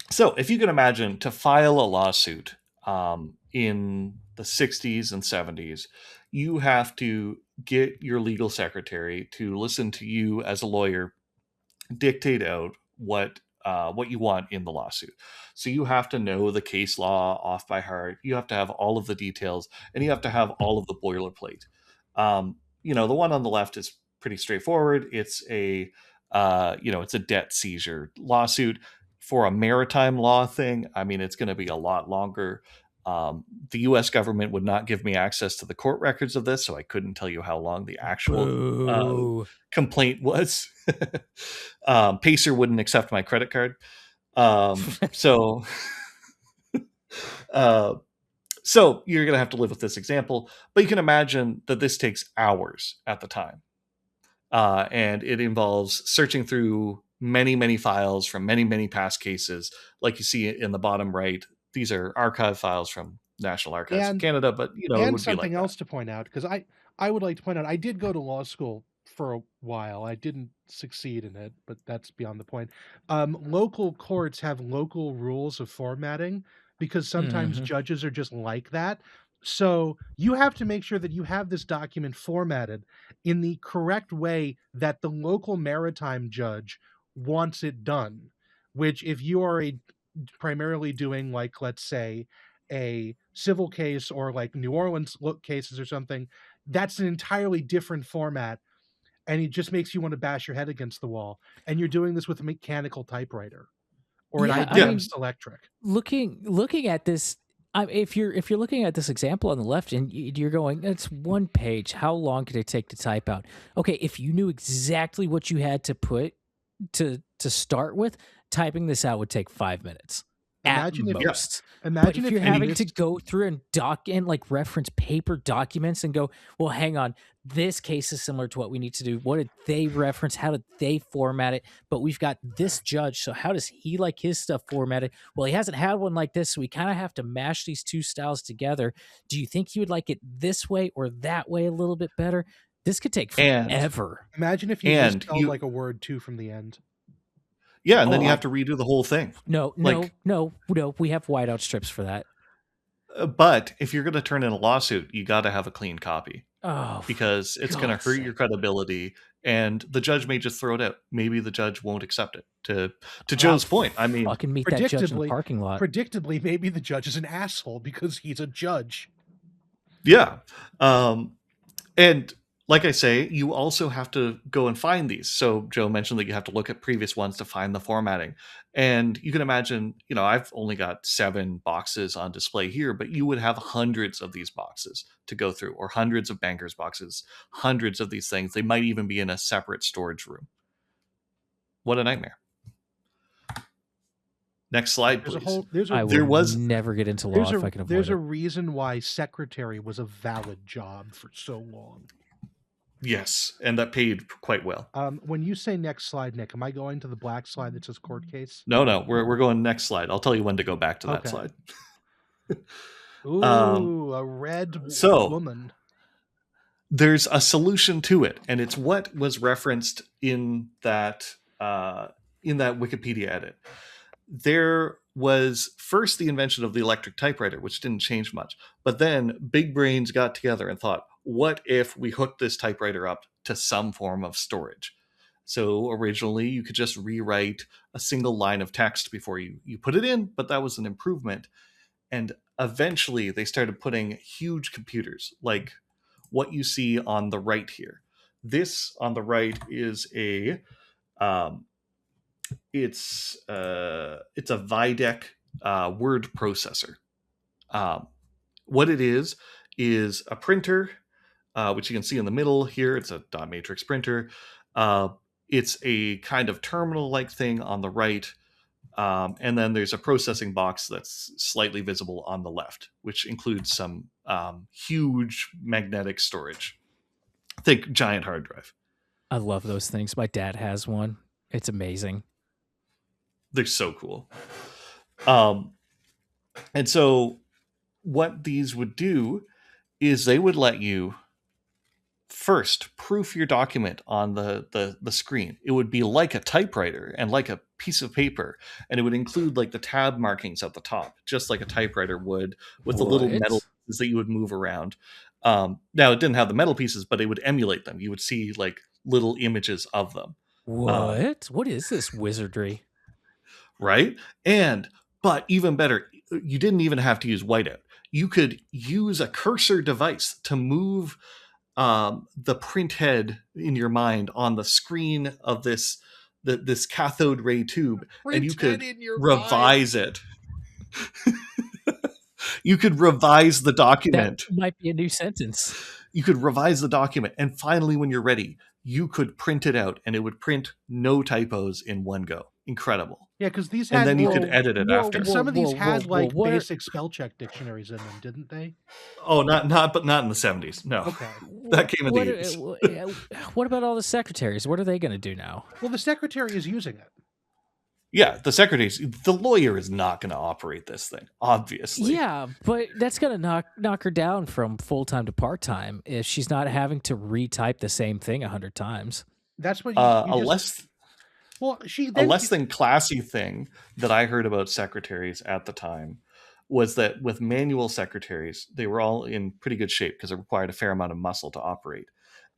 So if you can imagine to file a lawsuit in the 60s and 70s, you have to get your legal secretary to listen to you as a lawyer dictate out what you want in the lawsuit. So you have to know the case law off by heart. You have to have all of the details, and you have to have all of the boilerplate. The one on the left is pretty straightforward. It's a it's a debt seizure lawsuit. For a maritime law thing, I mean, it's going to be a lot longer. The U.S. government would not give me access to the court records of this, so I couldn't tell you how long the actual complaint was. Pacer wouldn't accept my credit card. So you're going to have to live with this example, but you can imagine that this takes hours at the time. And it involves searching through many, many files from many, many past cases. Like you see in the bottom right, these are archive files from National Archives of Canada, but it would be something like else to point out, because I would like to point out, I did go to law school for a while. I didn't succeed in it, but that's beyond the point. Local courts have local rules of formatting because sometimes judges are just like that. So you have to make sure that you have this document formatted in the correct way that the local maritime judge wants it done, which if you are primarily doing, like, let's say, a civil case or like New Orleans cases or something, that's an entirely different format, and it just makes you want to bash your head against the wall. And you're doing this with a mechanical typewriter or an IBM electric. Looking at this, if you're looking at this example on the left and you're going, it's one page. How long could it take to type out? Okay, if you knew exactly what you had to put to start with, typing this out would take 5 minutes. Imagine if you're having to go through and reference paper documents and go, well, hang on, this case is similar to what we need to do. What did they reference? How did they format it? But we've got this judge, so how does he like his stuff formatted? Well, he hasn't had one like this, so we kind of have to mash these two styles together. Do you think he would like it this way or that way a little bit better? This could take forever. Imagine if you misspelled like a word too from the end. Yeah, and then you have to redo the whole thing. No. We have whiteout strips for that. But if you're going to turn in a lawsuit, you got to have a clean copy Oh, because it's going to God's hurt your sake. credibility, and the judge may just throw it out. Maybe the judge won't accept it. To Joe's point, I mean, Fucking meet that judge in the Predictably, parking lot. predictably, maybe the judge is an asshole because he's a judge. yeah. And like I say, you also have to go and find these. So Joe mentioned that you have to look at previous ones to find the formatting. And you can imagine, I've only got 7 boxes on display here, but you would have hundreds of these boxes to go through, or hundreds of bankers boxes, hundreds of these things. They might even be in a separate storage room. What a nightmare. Next slide, please. I there will was never get into law if I can avoid There's a it. reason why secretary was a valid job for so long. Yes, and that paid quite well. When you say next slide, Nick, am I going to the black slide that says court case? No, we're going next slide. I'll tell you when to go back to that slide. Ooh, a red woman. There's a solution to it, and it's what was referenced in that Wikipedia edit. There was first the invention of the electric typewriter, which didn't change much, but then big brains got together and thought, what if we hooked this typewriter up to some form of storage? So originally you could just rewrite a single line of text before you put it in, but that was an improvement. And eventually they started putting huge computers like what you see on the right here. This on the right is it's a Videc word processor. What it is a printer, which you can see in the middle here. It's a dot matrix printer. It's a kind of terminal-like thing on the right. And then there's a processing box that's slightly visible on the left, which includes some huge magnetic storage. Think giant hard drive. I love those things. My dad has one. It's amazing. They're so cool. And so what these would do is they would let you first proof your document on the screen. It would be like a typewriter and like a piece of paper, and it would include like the tab markings at the top, just like a typewriter would, with the little metal pieces that you would move around. Now it didn't have the metal pieces, but it would emulate them. You would see like little images of them. What is this wizardry? Right? But even better, you didn't even have to use whiteout. You could use a cursor device to move the print head in your mind on the screen of this cathode ray tube, and you could revise it. You could revise the document. That might be a new sentence. You could revise the document, and finally, when you're ready, you could print it out, and it would print no typos in one go. Incredible. Yeah, because these had, and then you could edit it after. And some of these had basic spell check dictionaries in them, didn't they? Oh, not in the 70s. No. Okay. That came in the 80s. What about all the secretaries? What are they going to do now? Well, the secretary is using it. Yeah, the lawyer is not going to operate this thing, obviously. Yeah, but that's going to knock her down from full-time to part-time if she's not having to retype the same thing 100 times. That's what a less than classy thing that I heard about secretaries at the time was that with manual secretaries, they were all in pretty good shape because it required a fair amount of muscle to operate.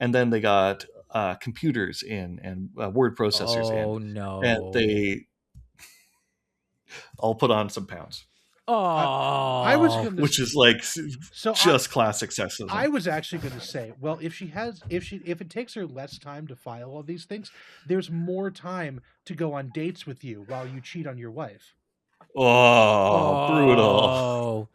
And then they got computers in and word processors in. Oh, no. And they all put on some pounds. I was gonna which is like classic sexism. I was actually going to say, well, if it takes her less time to file all these things, there's more time to go on dates with you while you cheat on your wife. Brutal.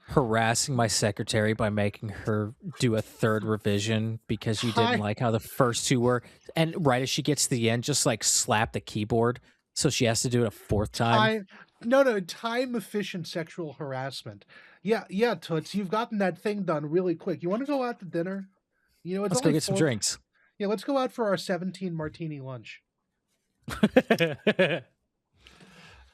Harassing my secretary by making her do a third revision because you didn't like how the first two were, and right as she gets to the end, just like slap the keyboard, so she has to do it a fourth time. Time efficient sexual harassment. Yeah, Toots, you've gotten that thing done really quick. You want to go out to dinner? Let's go get some drinks. Yeah, let's go out for our 17 martini lunch.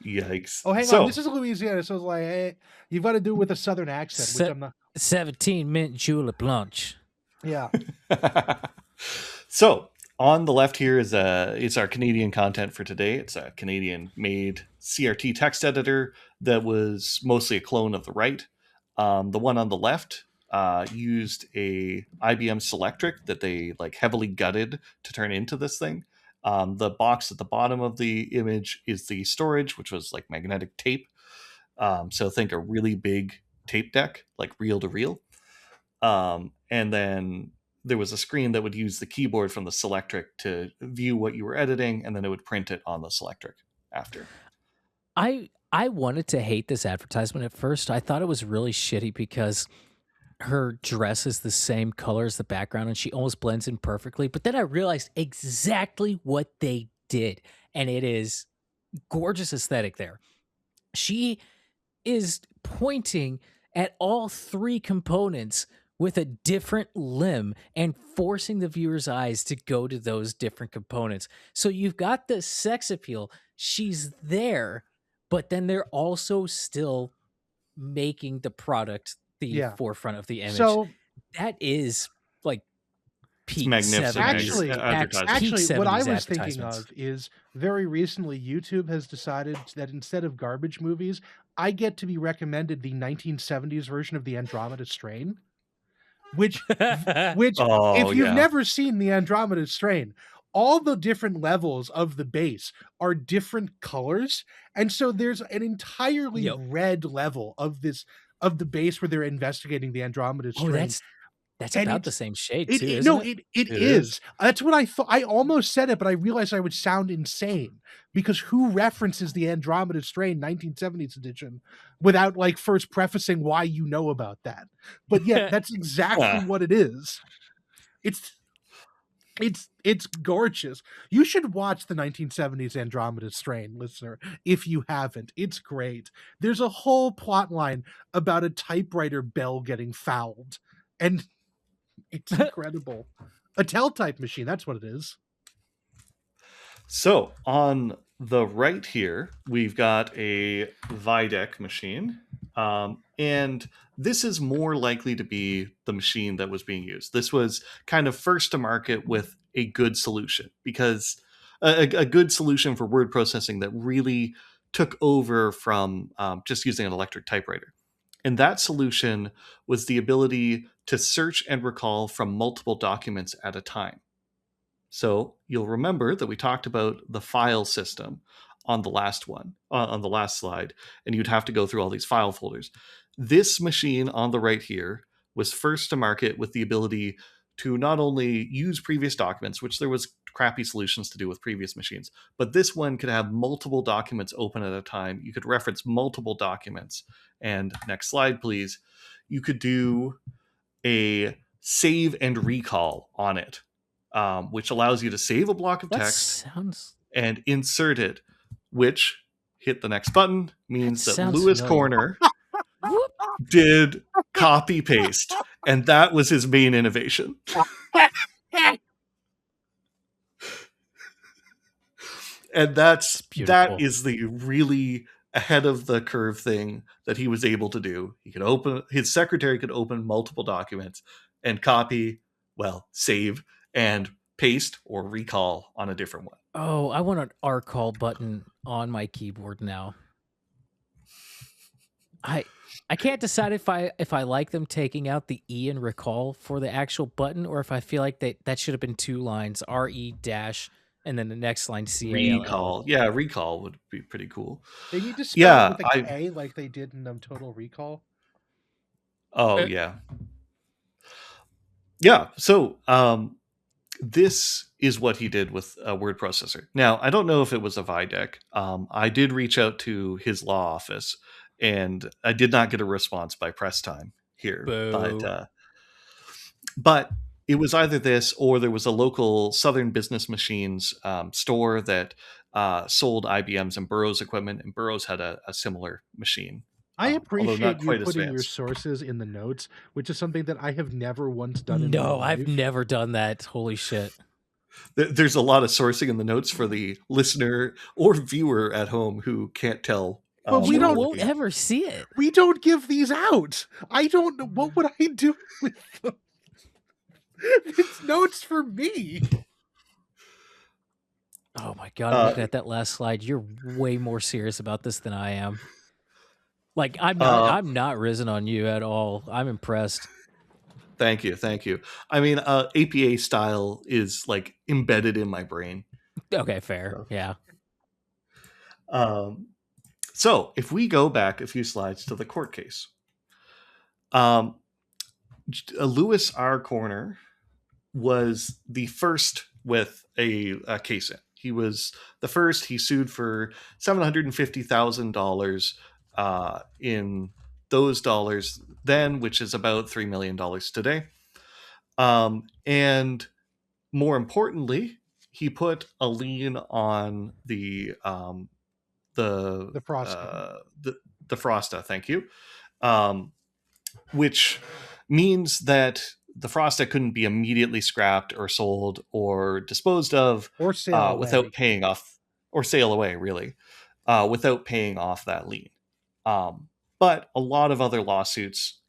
Yikes. Oh, hang on. This is Louisiana, so it's like, hey, you've got to do it with a southern accent, which I'm not. 17 mint julep lunch. Yeah. So on the left here is it's our Canadian content for today. It's a Canadian-made CRT text editor that was mostly a clone of the right. The one on the left used a IBM Selectric that they like heavily gutted to turn into this thing. The box at the bottom of the image is the storage, which was like magnetic tape. So think a really big tape deck, like reel to reel. And then there was a screen that would use the keyboard from the Selectric to view what you were editing, and then it would print it on the Selectric after. I wanted to hate this advertisement at first. I thought it was really shitty because her dress is the same color as the background and she almost blends in perfectly. But then I realized exactly what they did, and it is gorgeous aesthetic there. She is pointing at all three components with a different limb and forcing the viewer's eyes to go to those different components. So you've got the sex appeal, she's there, but then they're also still making the product the forefront of the image. So that is like It's peak magnificent 70s. advertising. actually, Peak what I 70s was thinking advertisements. of is very recently YouTube has decided that instead of garbage movies, I get to be recommended the 1970s version of the Andromeda Strain, which Oh, if you've yeah. never seen the Andromeda Strain, all the different levels of the base are different colors, and so there's an entirely Yep. red level of the base where they're investigating the Andromeda Oh, Strain. that's And about it's the same shade it, too, it isn't no, it? it It is. is. That's what I thought. I almost said it, but I realized I would sound insane because who references the Andromeda Strain 1970s edition without like first prefacing why you know about that? But yeah, that's exactly what it is. It's gorgeous. You should watch the 1970s Andromeda Strain, listener, if you haven't. It's great. There's a whole plot line about a typewriter bell getting fouled, and it's incredible. A teletype machine, that's what it is. So on the right here, we've got a Videc machine. And this is more likely to be the machine that was being used. This was kind of first to market with a good solution, because a good solution for word processing that really took over from just using an electric typewriter. And that solution was the ability to search and recall from multiple documents at a time. So you'll remember that we talked about the file system on the last slide, and you'd have to go through all these file folders. This machine on the right here was first to market with the ability to not only use previous documents, which there was crappy solutions to do with previous machines, but this one could have multiple documents open at a time. You could reference multiple documents. And next slide, please. You could do a save and recall on it, which allows you to save a block of text and insert it, which, hit the next button, means that Lewis familiar. Corner did copy paste, and that was his main innovation. And that is the really ahead of the curve thing that he was able to do. His secretary could open multiple documents and copy, save and paste or recall on a different one. Oh, I want an recall button on my keyboard now. I can't decide if I like them taking out the E in recall for the actual button, or if I feel like that should have been 2 lines, RE dash, and then the next line CALL. Recall. Yeah, recall would be pretty cool. They need to spell it with a K like they did in Total Recall. Oh, yeah. Yeah, so this is what he did with a word processor. Now, I don't know if it was a Videc. I did reach out to his law office, and I did not get a response by press time here. But it was either this or there was a local Southern Business Machines store that sold IBM's and Burroughs equipment, and Burroughs had a similar machine. I appreciate you putting your sources in the notes, which is something that I have never once done in my life. No, I've never done that. Holy shit. There's a lot of sourcing in the notes for the listener or viewer at home who can't tell. But we won't ever see it. We don't give these out. I don't know. What would I do with them? It's notes for me. Oh my God, I'm looking at that last slide. You're way more serious about this than I am. Like Uh, I'm not risen on you at all. I'm impressed. Thank you, thank you. I mean, APA style is like embedded in my brain. Okay, fair. So, Yeah. um, so if we go back a few slides to the court case, um, Lewis R. Corner was the first with a case in. He was the first. He sued for $750,000 in those dollars then, which is about $3 million today. And more importantly, he put a lien on the The Frosta. the Frosta. Thank you. Um, which means that the Frosta couldn't be immediately scrapped or sold or disposed of Or sail without away. paying off or sail away, really, without paying off that lien. But a lot of other lawsuits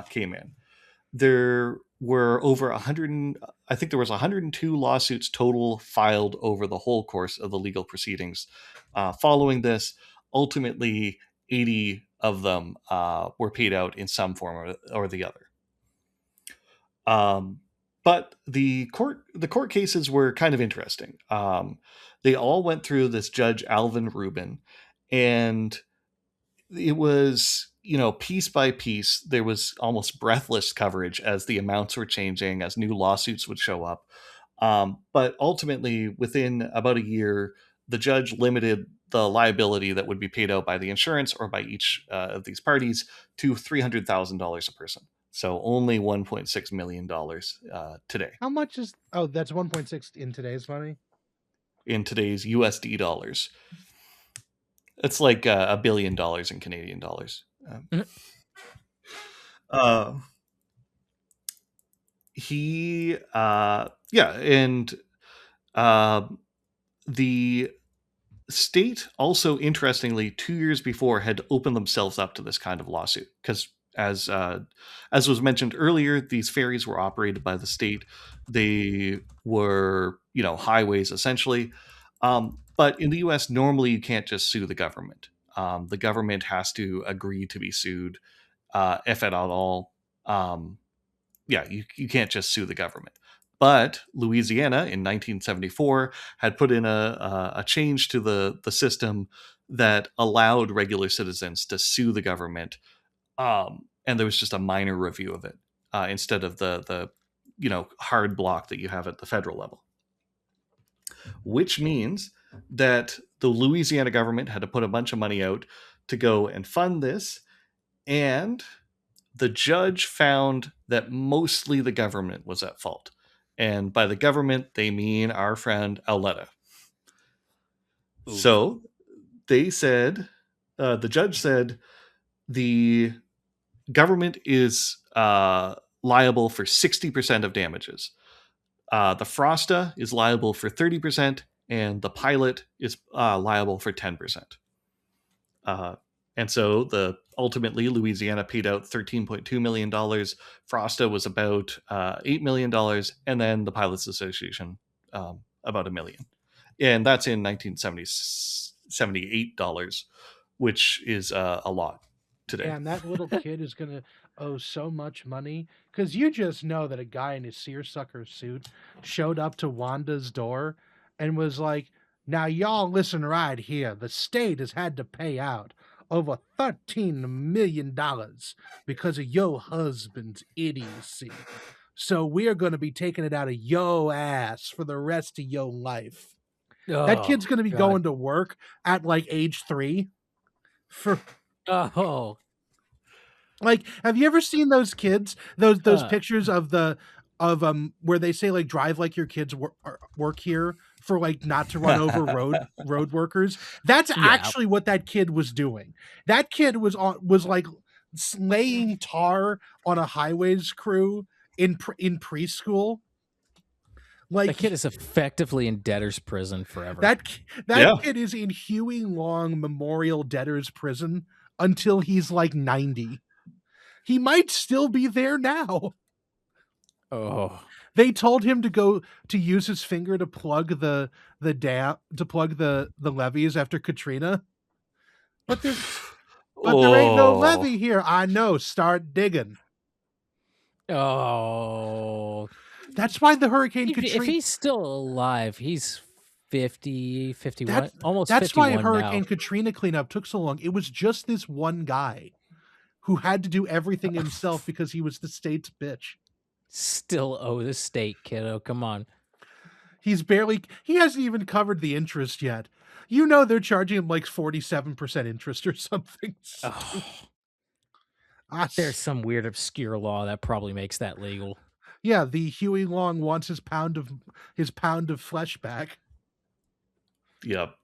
came in. There were over 100, I think there was 102 lawsuits total filed over the whole course of the legal proceedings. Following this, ultimately 80 of them were paid out in some form or the other. But the court cases were kind of interesting. They all went through this Judge Alvin Rubin, and it was, piece by piece, there was almost breathless coverage as the amounts were changing, as new lawsuits would show up. But ultimately, within about a year, the judge limited the liability that would be paid out by the insurance or by each of these parties to $300,000 a person. So only $1.6 million today How much is? Oh, that's 1.6 in today's money. in today's USD dollars. It's like $1 billion in Canadian dollars. Mhm. Uh, he, yeah, and uh, the state also, interestingly, 2 years before had opened themselves up to this kind of lawsuit because, as was mentioned earlier, these ferries were operated by the state. They were, highways essentially. But in the U.S., normally you can't just sue the government. The government has to agree to be sued, if at all. Yeah, you can't just sue the government. But Louisiana in 1974 had put in a change to the system that allowed regular citizens to sue the government, and there was just a minor review of it instead of the hard block that you have at the federal level. Which means that the Louisiana government had to put a bunch of money out to go and fund this, and the judge found that mostly the government was at fault. And by the government, they mean our friend Auletta. Oof. So they said, the judge said, the government is liable for 60% of damages. The Frosta is liable for 30%, and the pilot is liable for 10%. And so ultimately Louisiana paid out $13.2 million. Frosta was about $8 million, and then the Pilots Association about $1 million. And that's in 1978 dollars, which is a lot today. And that little kid is gonna owe so much money because you just know that a guy in his seersucker suit showed up to Wanda's door and was like, "Now y'all listen right here. The state has had to pay out over $13 million because of yo husband's idiocy. So we're gonna be taking it out of yo ass for the rest of yo life." That Oh kid's gonna be God. going to work at like age 3 for Oh. like, have you ever seen those kids? Those Uh, pictures of the of where they say like drive like your kids work here for like not to run over road workers. That's yeah. actually what that kid was doing. That kid was like laying tar on a highways crew in preschool. That kid Like is effectively in debtor's prison forever. that Yeah. kid is in Huey Long Memorial Debtors Prison until he's like 90. He might still be there now. Oh. They told him to go to use his finger to plug the dam to plug the levees after Katrina. But there's But there ain't no Oh, levee here. I know. Start digging. Oh, That's why the Hurricane if Katrina. he's still alive, he's 50, 51, That's almost that's why 51 now. Hurricane Katrina cleanup took so long. It was just this one guy who had to do everything himself because he was the state's bitch. Still owe the state, kiddo. Come on. He hasn't even covered the interest yet. You know they're charging him like 47% interest or something. Oh, Ah, there's some weird obscure law that probably makes that legal. yeah, the Huey Long wants his pound of flesh back. yep.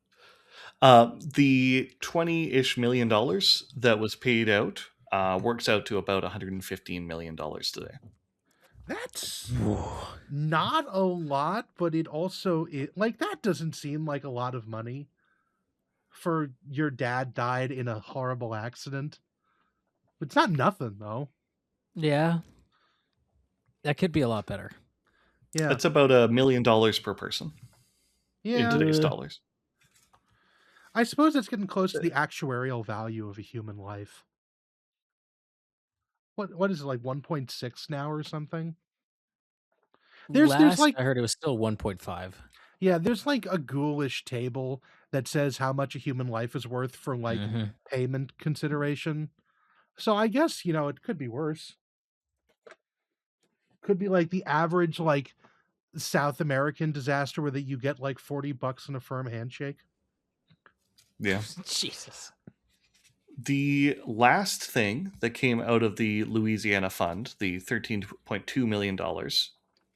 The $20-ish million that was paid out works out to about $115 million today. That's not a lot, but that doesn't seem like a lot of money for your dad died in a horrible accident. It's not nothing though. Yeah. That could be a lot better. Yeah. That's about $1 million per person in Yeah. today's dollars. I suppose it's getting close to the actuarial value of a human life. What is it, like 1.6 now or something? There's Last I heard it was still 1.5. Yeah, there's like a ghoulish table that says how much a human life is worth for like payment consideration. So I guess, it could be worse. Could be like the average like South American disaster where you get like $40 in a firm handshake. Yeah. Jesus. The last thing that came out of the Louisiana Fund, the $13.2 million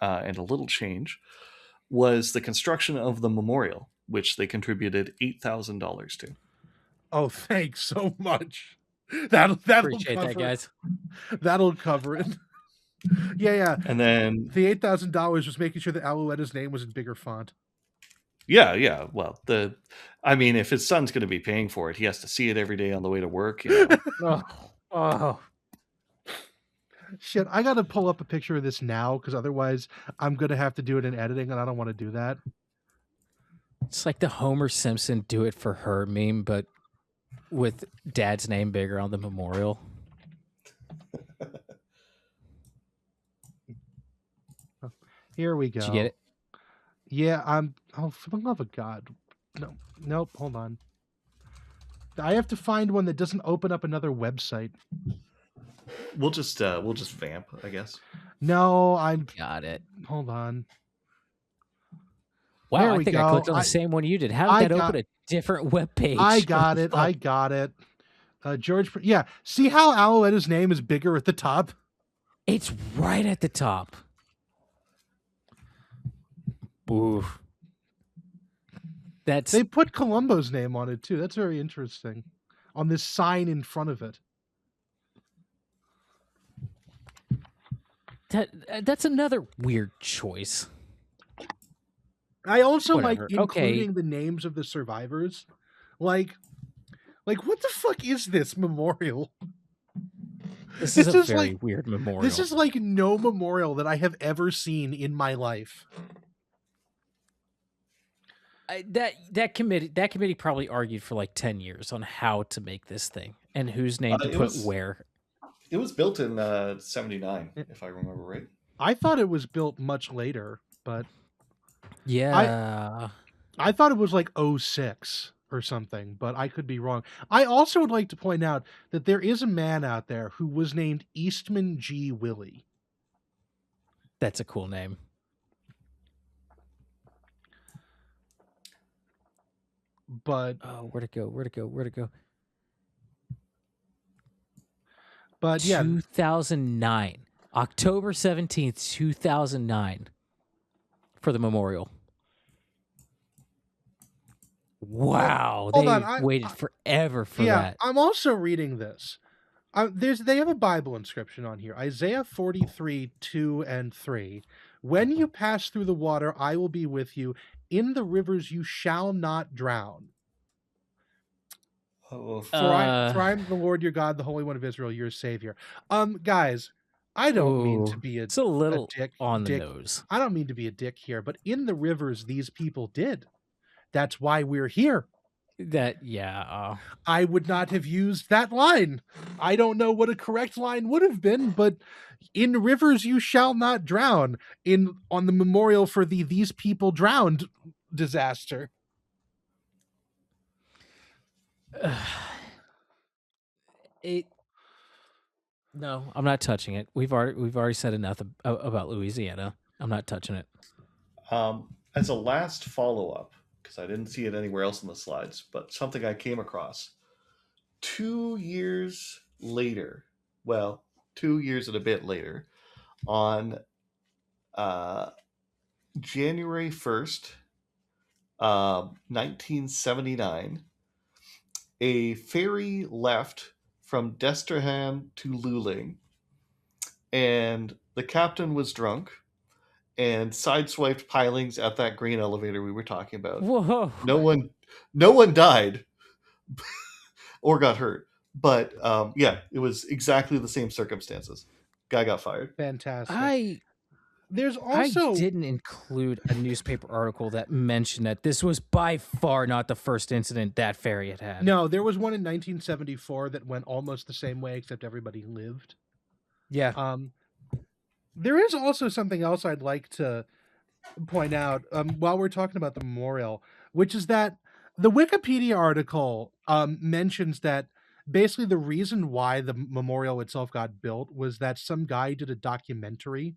and a little change, was the construction of the memorial, which they contributed $8,000 to. Oh, thanks so much. That'll Appreciate cover that, guys. That'll cover it. Yeah. And then the $8,000 was making sure that Alouetta's name was in bigger font. Yeah. Well, if his son's going to be paying for it, he has to see it every day on the way to work. You know. Oh. Shit, I got to pull up a picture of this now because otherwise I'm going to have to do it in editing and I don't want to do that. It's like the Homer Simpson do it for her meme, but with dad's name bigger on the memorial. Here we go. Did you get it? Yeah, for the love of God. Nope, hold on. I have to find one that doesn't open up another website. We'll just vamp, I guess. No, got it. Hold on. Wow, I think I clicked on the same one you did. How did that open a different web page? I got it. George, yeah. See how Alouetta's name is bigger at the top? It's right at the top. Ooh. They put Columbo's name on it too. That's very interesting. On this sign in front of it. That's another weird choice. I also like including the names of the survivors. Like what the fuck is this memorial? This is a very weird memorial. This is like no memorial that I have ever seen in my life. That committee probably argued for like 10 years on how to make this thing and whose name to put where. It was built in 79, if I remember right. I thought it was built much later, but yeah, I thought it was like 06 or something, but I could be wrong. I also would like to point out that there is a man out there who was named Eastman G. Willie. That's a cool name. But where'd it go? But yeah, 2009, October 17th, 2009, for the memorial. Wow, they waited forever for that. Yeah, I'm also reading this. They have a Bible inscription on here. Isaiah 43, 2 and 3. When you pass through the water, I will be with you. In the rivers you shall not drown. For I am the Lord your God, the Holy One of Israel, your Savior. Guys, I don't mean to be it's a little dick on the nose. I don't mean to be a dick here, but in the rivers these people did. That's why we're here. I would not have used that line. I don't know what a correct line would have been, but in rivers you shall not drown on the memorial for the These People Drowned disaster. No, I'm not touching it. We've already said enough about Louisiana. I'm not touching it. As a last follow up, because I didn't see it anywhere else in the slides, but something I came across 2 years later, well, 2 years and a bit later, on January 1st, 1979, a ferry left from Destrehan to Luling, and the captain was drunk and sideswiped pilings at that grain elevator we were talking about. Whoa! No one died or got hurt, but yeah, it was exactly the same circumstances. Guy got fired. Fantastic. There's I also didn't include a newspaper article that mentioned that this was by far not the first incident that ferry had had. No, there was one in 1974 that went almost the same way, except everybody lived. Yeah. There is also something else I'd like to point out while we're talking about the memorial, which is that the Wikipedia article mentions that basically the reason why the memorial itself got built was that some guy did a documentary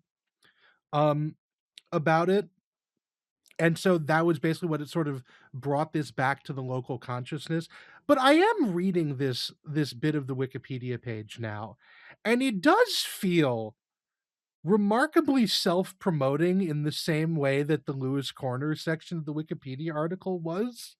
about it. And so that was basically what it sort of brought this back to the local consciousness. But I am reading this bit of the Wikipedia page now, and it does feel remarkably self-promoting in the same way that the Lewis Corner section of the Wikipedia article was.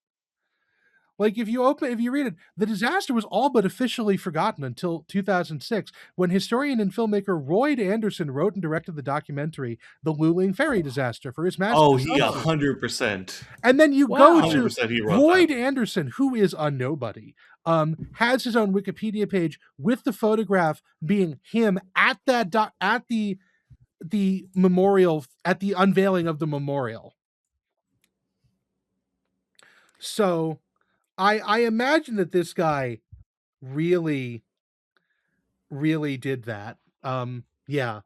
Like if you read it, the disaster was all but officially forgotten until 2006, when historian and filmmaker Roy Anderson wrote and directed the documentary "The Luling Ferry Disaster" for his master. Oh, he 100%. And then you go to 100% he wrote Roy that. Anderson, who is a nobody, has his own Wikipedia page with the photograph being him at the memorial, at the unveiling of the memorial. So I imagine that this guy really, really did that. Yeah.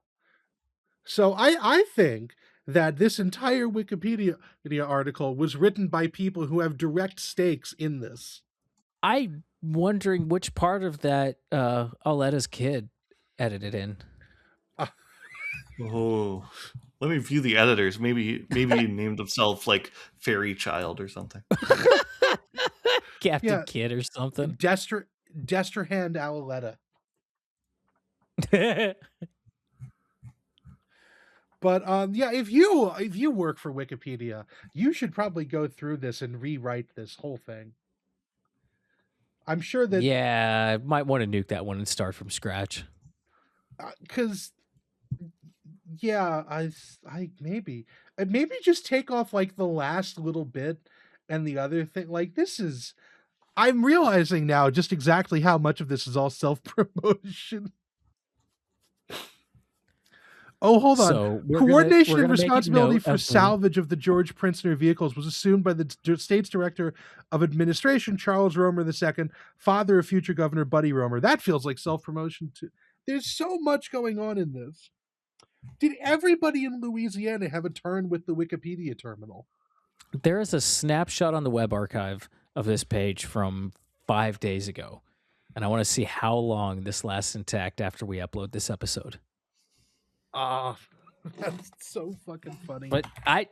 So I think that this entire Wikipedia article was written by people who have direct stakes in this. I'm wondering which part of that Aletta's kid edited in. Oh, let me view the editors. Maybe he named himself like Fairy Child or something. Captain Kid or something. Desterhand Alaletta. But yeah, if you work for Wikipedia, you should probably go through this and rewrite this whole thing. I'm sure that I might want to nuke that one and start from scratch. Because I maybe just take off like the last little bit and the other thing. Like this is, I'm realizing now just exactly how much of this is all self-promotion. Oh, hold on. So coordination and responsibility for salvage of the George Princener vehicles was assumed by the state's director of administration, Charles Romer II, father of future Governor Buddy Romer. That feels like self-promotion too. There's so much going on in this. Did everybody in Louisiana have a turn with the Wikipedia terminal? There is a snapshot on the web archive of this page from 5 days ago, and I want to see how long this lasts intact after we upload this episode. That's so fucking funny. But I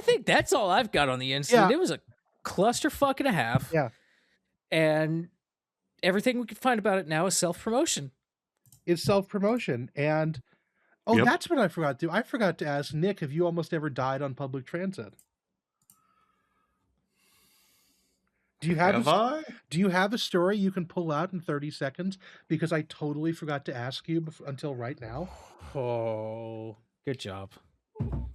think that's all I've got on the incident. Yeah. It was a clusterfuck and a half. Yeah. And everything we can find about it now is self-promotion. It's self-promotion. And that's what I forgot to do. I forgot to ask Nick, have you almost ever died on public transit? Do you have a story you can pull out in 30 seconds? Because I totally forgot to ask you until right now. Oh, good job.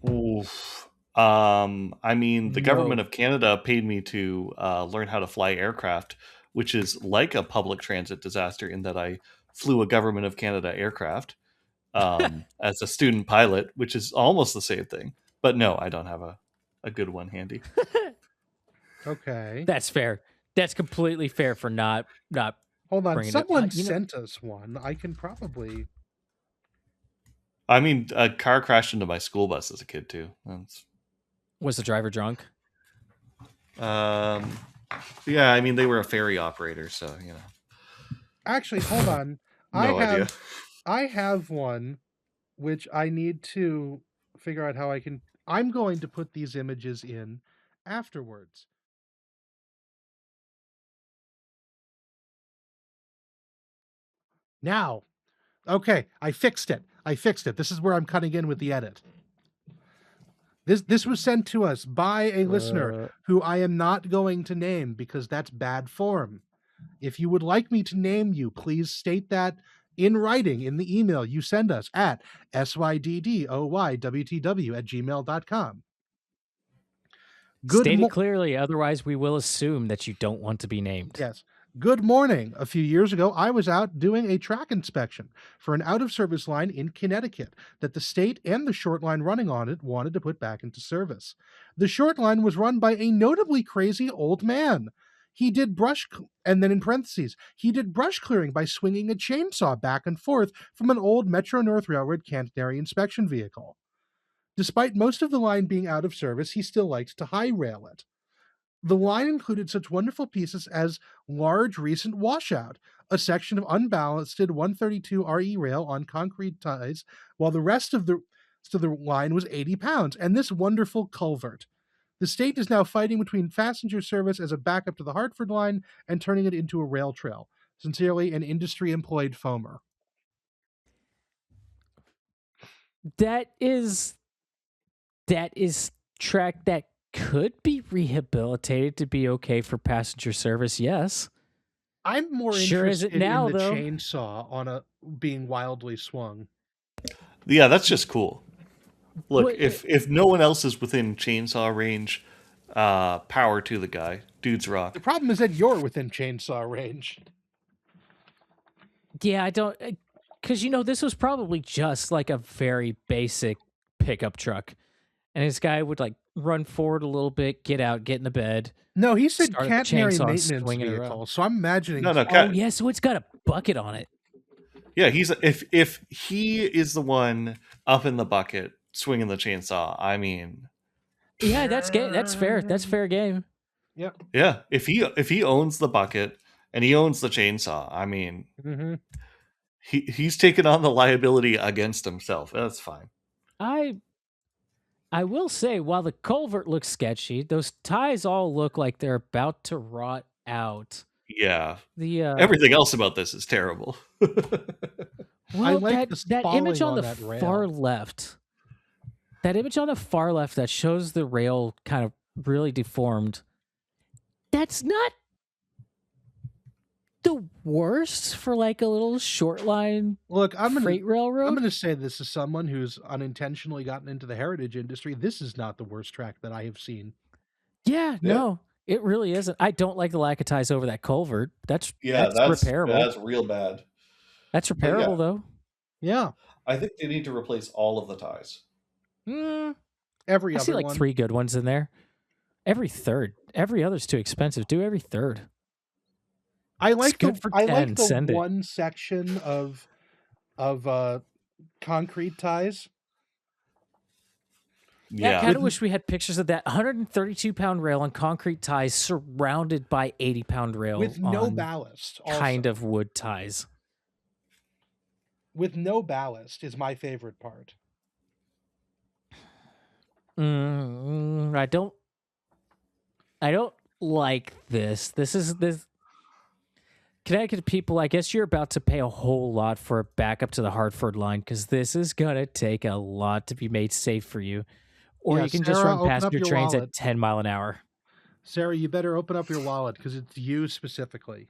Oof. I mean, the government of Canada paid me to learn how to fly aircraft, which is like a public transit disaster in that I flew a government of Canada aircraft as a student pilot, which is almost the same thing. But no, I don't have a good one handy. Okay. That's fair. That's completely fair for not Hold on, bringing it. someone sent us one. I can probably. I mean, a car crashed into my school bus as a kid too. Was the driver drunk? Yeah, I mean they were a ferry operator, so you know. Actually, hold on. No idea. I have one, which I need to figure out how I can. I'm going to put these images in afterwards. Now, okay, I fixed it. This is where I'm cutting in with the edit. This was sent to us by a listener who I am not going to name because that's bad form. If you would like me to name you, please state that in writing in the email you send us at SYDDOYWTW@gmail.com. State it clearly, otherwise we will assume that you don't want to be named. Yes. Good morning. A few years ago, I was out doing a track inspection for an out-of-service line in Connecticut that the state and the short line running on it wanted to put back into service. The short line was run by a notably crazy old man. He did and then in parentheses, he did brush clearing by swinging a chainsaw back and forth from an old Metro North Railroad catenary inspection vehicle. Despite most of the line being out of service, he still liked to high rail it. The line included such wonderful pieces as Large Recent Washout, a section of unballasted 132 RE rail on concrete ties, while the rest of the line was 80 pounds, and this wonderful culvert. The state is now fighting between passenger service as a backup to the Hartford line and turning it into a rail trail. Sincerely, an industry-employed foamer. That is track that could be rehabilitated to be okay for passenger service, yes. I'm more interested in the chainsaw on being wildly swung. Yeah, that's just cool. Look, if no one else is within chainsaw range, power to the guy. Dude's rock. The problem is that you're within chainsaw range. Yeah, I don't... Because, this was probably just like a very basic pickup truck. And this guy would run forward a little bit, get out, get in the bed. No, he said catenary maintenance vehicle. So I'm imagining. Oh yeah, so it's got a bucket on it. Yeah, if he is the one up in the bucket swinging the chainsaw, I mean. Yeah, that's fair. That's fair game. Yeah. Yeah, if he owns the bucket and he owns the chainsaw, I mean, he's taken on the liability against himself. That's fine. I will say, while the culvert looks sketchy, those ties all look like they're about to rot out. Yeah. Everything else about this is terrible. Well, I like that image on the far left. That image on the far left that shows the rail kind of really deformed. That's not the worst for a little short line freight railroad. I'm going to say this as someone who's unintentionally gotten into the heritage industry. This is not the worst track that I have seen. Yeah, no, it really isn't. I don't like the lack of ties over that culvert. That's repairable. That's real bad. That's repairable though. Yeah, I think they need to replace all of the ties. Every I see one. 3 good ones in there. Every third. Every other's too expensive. Do every third. I like the one section of concrete ties. Yeah, I kind of wish we had pictures of that 132-pound rail on concrete ties surrounded by 80-pound rail with no ballast. Kind of wood ties. With no ballast is my favorite part. I don't like this. This Connecticut people, I guess you're about to pay a whole lot for a backup to the Hartford line because this is going to take a lot to be made safe for you. Or you can just run passenger trains at 10 mile an hour. Sarah, you better open up your wallet because it's you specifically.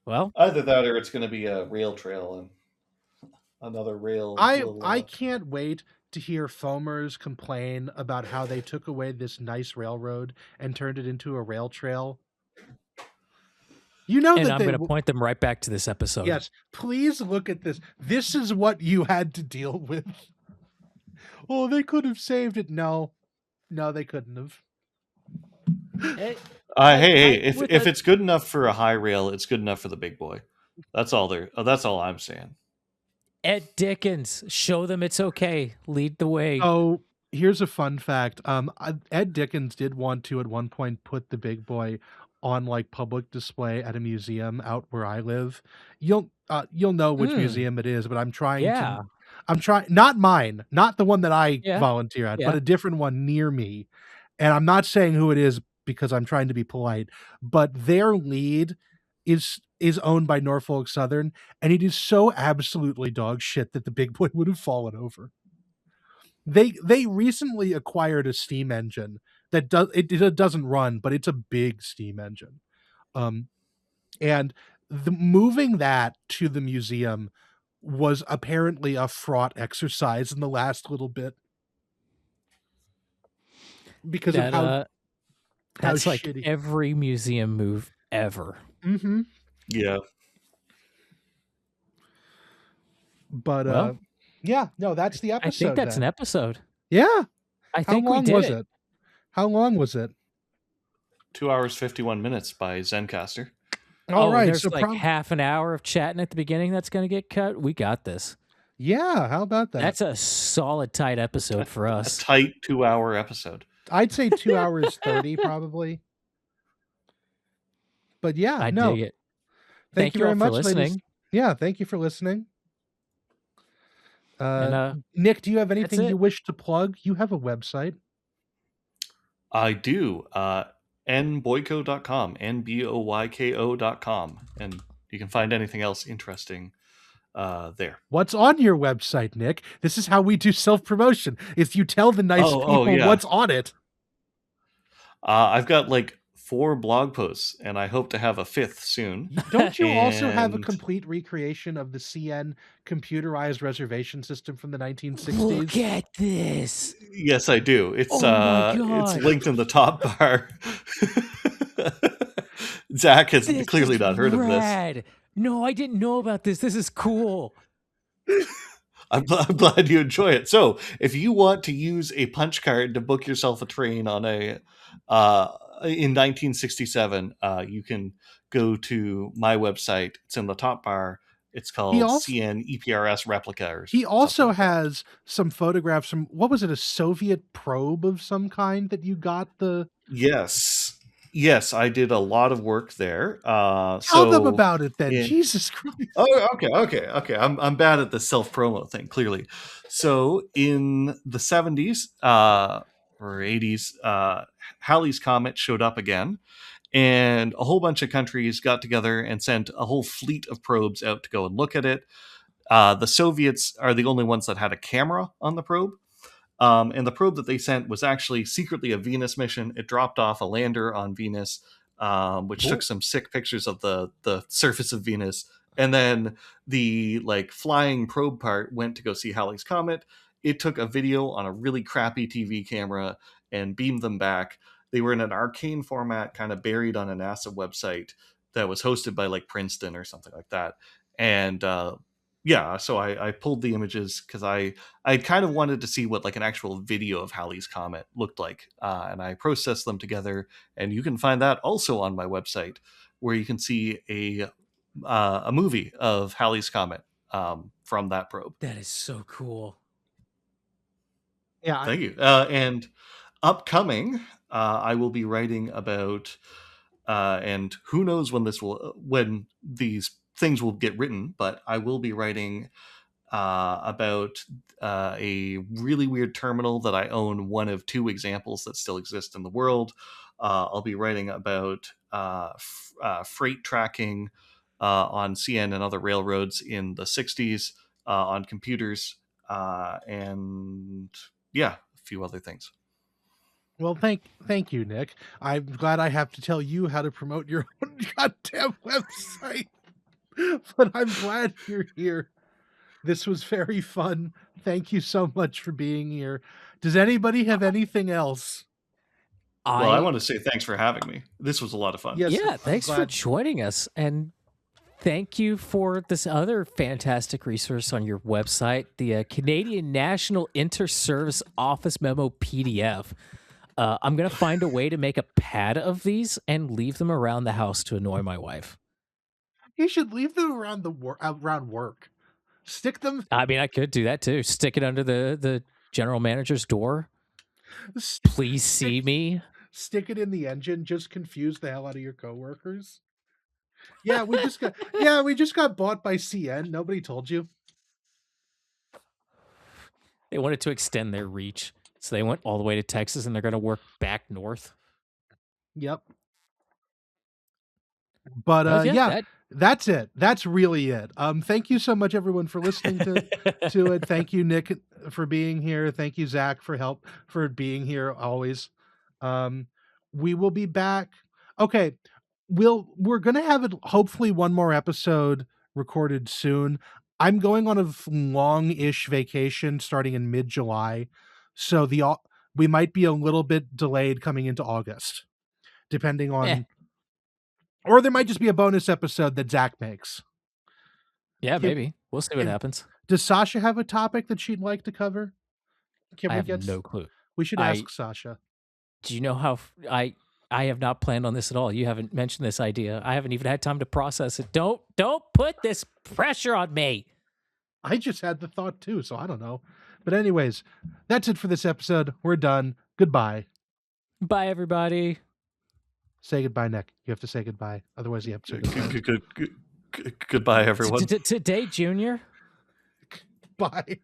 Well, either that or it's going to be a rail trail and another rail. I can't wait to hear foamers complain about how they took away this nice railroad and turned it into a rail trail. And I'm going to point them right back to this episode. Yes, please look at this. This is what you had to deal with. Oh, they could have saved it. No, No, they couldn't have. Hey, Hey, I if with if a it's good enough for a high rail, it's good enough for the big boy. That's all there. That's all I'm saying. Ed Dickens, show them it's okay. Lead the way. So here's a fun fact. Ed Dickens did want to at one point put the big boy on like public display at a museum out where I live. You'll know which Mm, museum it is, but yeah, I'm trying, not mine, not the one that I yeah, volunteer at, but yeah. a different one near me. And I'm not saying who it is because I'm trying to be polite, but their lead is owned by Norfolk Southern, and it is so absolutely dog shit that the big boy would have fallen over. They recently acquired a steam engine that it doesn't run, but it's a big steam engine. Um, and the moving that to the museum was apparently a fraught exercise in the last little bit because of That how that's like shitty. every museum move ever. Mm-hmm. Yeah. But Well, yeah, no, that's the I think episode that's an then. episode. Yeah. I How think we long did was it. it? How long was it? 2 hours 51 minutes by Zencaster. All Oh, and right, so there's like half an hour of chatting at the beginning that's going to get cut. We got this. yeah, how about that? That's a solid, tight episode for A us. tight 2 hour episode. I'd say 2 hours 30 probably. But yeah, I no. dig it. Thank you you very all for much, ladies. listening. Yeah, thank you for listening. And Nick, do you have anything it. you wish to plug? You have a website. I do. nboyko.com, nboyko.com. And you can find anything else interesting there. What's on your website, Nick? This is how we do self-promotion. Is you tell the nice people yeah. what's on it. I've got like 4 blog posts, and I hope to have a 5th soon. Don't you also have a And- complete recreation of the CN computerized reservation system from the 1960s? Look at this. Yes, I do. It's Oh my it's God. linked in the top bar. Zach has This clearly is not heard of this. rad. No, I didn't know about this. This is cool. I'm glad you enjoy it. So, if you want to use a punch card to book yourself a train on a in 1967, you can go to my website. It's in the top bar. It's called CN EPRS Replica. Or He also something like that. has some photographs from, what was it, a Soviet probe of some kind that you got the... Yes, I did a lot of work there. Tell them about it then. in- Jesus Christ. Oh, okay. I'm bad at the self promo thing, clearly. So in the 70s or 80s, Halley's Comet showed up again, and a whole bunch of countries got together and sent a whole fleet of probes out to go and look at it. The Soviets are the only ones that had a camera on the probe. And the probe that they sent was actually secretly a Venus mission. It dropped off a lander on Venus, which took some sick pictures of the surface of Venus. And then the like flying probe part went to go see Halley's Comet. It took a video on a really crappy TV camera and beamed them back. They were in an arcane format, kind of buried on a NASA website that was hosted by like Princeton or something like that. And yeah, so I pulled the images because I kind of wanted to see what like an actual video of Halley's Comet looked like, and I processed them together. And you can find that also on my website, where you can see a movie of Halley's Comet from that probe. That is so cool. Yeah, Thank you. And upcoming, I will be writing about, and who knows when these things will get written, but I will be writing about a really weird terminal that I own, one of 2 examples that still exist in the world. I'll be writing about freight tracking on CN and other railroads in the 60s on computers, and yeah, a few other things. well, thank you, Nick. I'm glad I have to tell you how to promote your own goddamn website, but I'm glad you're here. This was very fun. Thank you so much for being here. Does anybody have anything else? Well, I want to say thanks for having me. This was a lot of fun. Yes, Yeah, I'm thanks for glad. joining us. And thank you for this other fantastic resource on your website, the Canadian National Inter-Service Office Memo PDF. I'm gonna find a way to make a pad of these and leave them around the house to annoy my wife. You should leave them around around work. Stick them. I mean, I could do that too. Stick it under the general manager's door. Please see me. Stick it in the engine. Just confuse the hell out of your coworkers. Yeah, we just got bought by CN. Nobody told you. They wanted to extend their reach, so they went all the way to Texas, and they're going to work back north. Yep. But that's it. That's really it. Thank you so much, everyone, for listening to it. Thank you, Nick, for being here. Thank you, Zach, for being here always. We will be back. Okay, we're gonna have it. Hopefully, one more episode recorded soon. I'm going on a long-ish vacation starting in mid-July, so we might be a little bit delayed coming into August, depending on. Or there might just be a bonus episode that Zach makes. Yeah, maybe. We'll see what happens. Does Sasha have a topic that she'd like to cover? I have no clue. We should ask Sasha. Do you know how I have not planned on this at all? You haven't mentioned this idea. I haven't even had time to process it. Don't put this pressure on me. I just had the thought too, so I don't know. But anyways, that's it for this episode. We're done. Goodbye. Bye, everybody. Say goodbye, Nick. You have to say goodbye. Otherwise, the episode goes Goodbye, everyone. Today, Junior. Bye.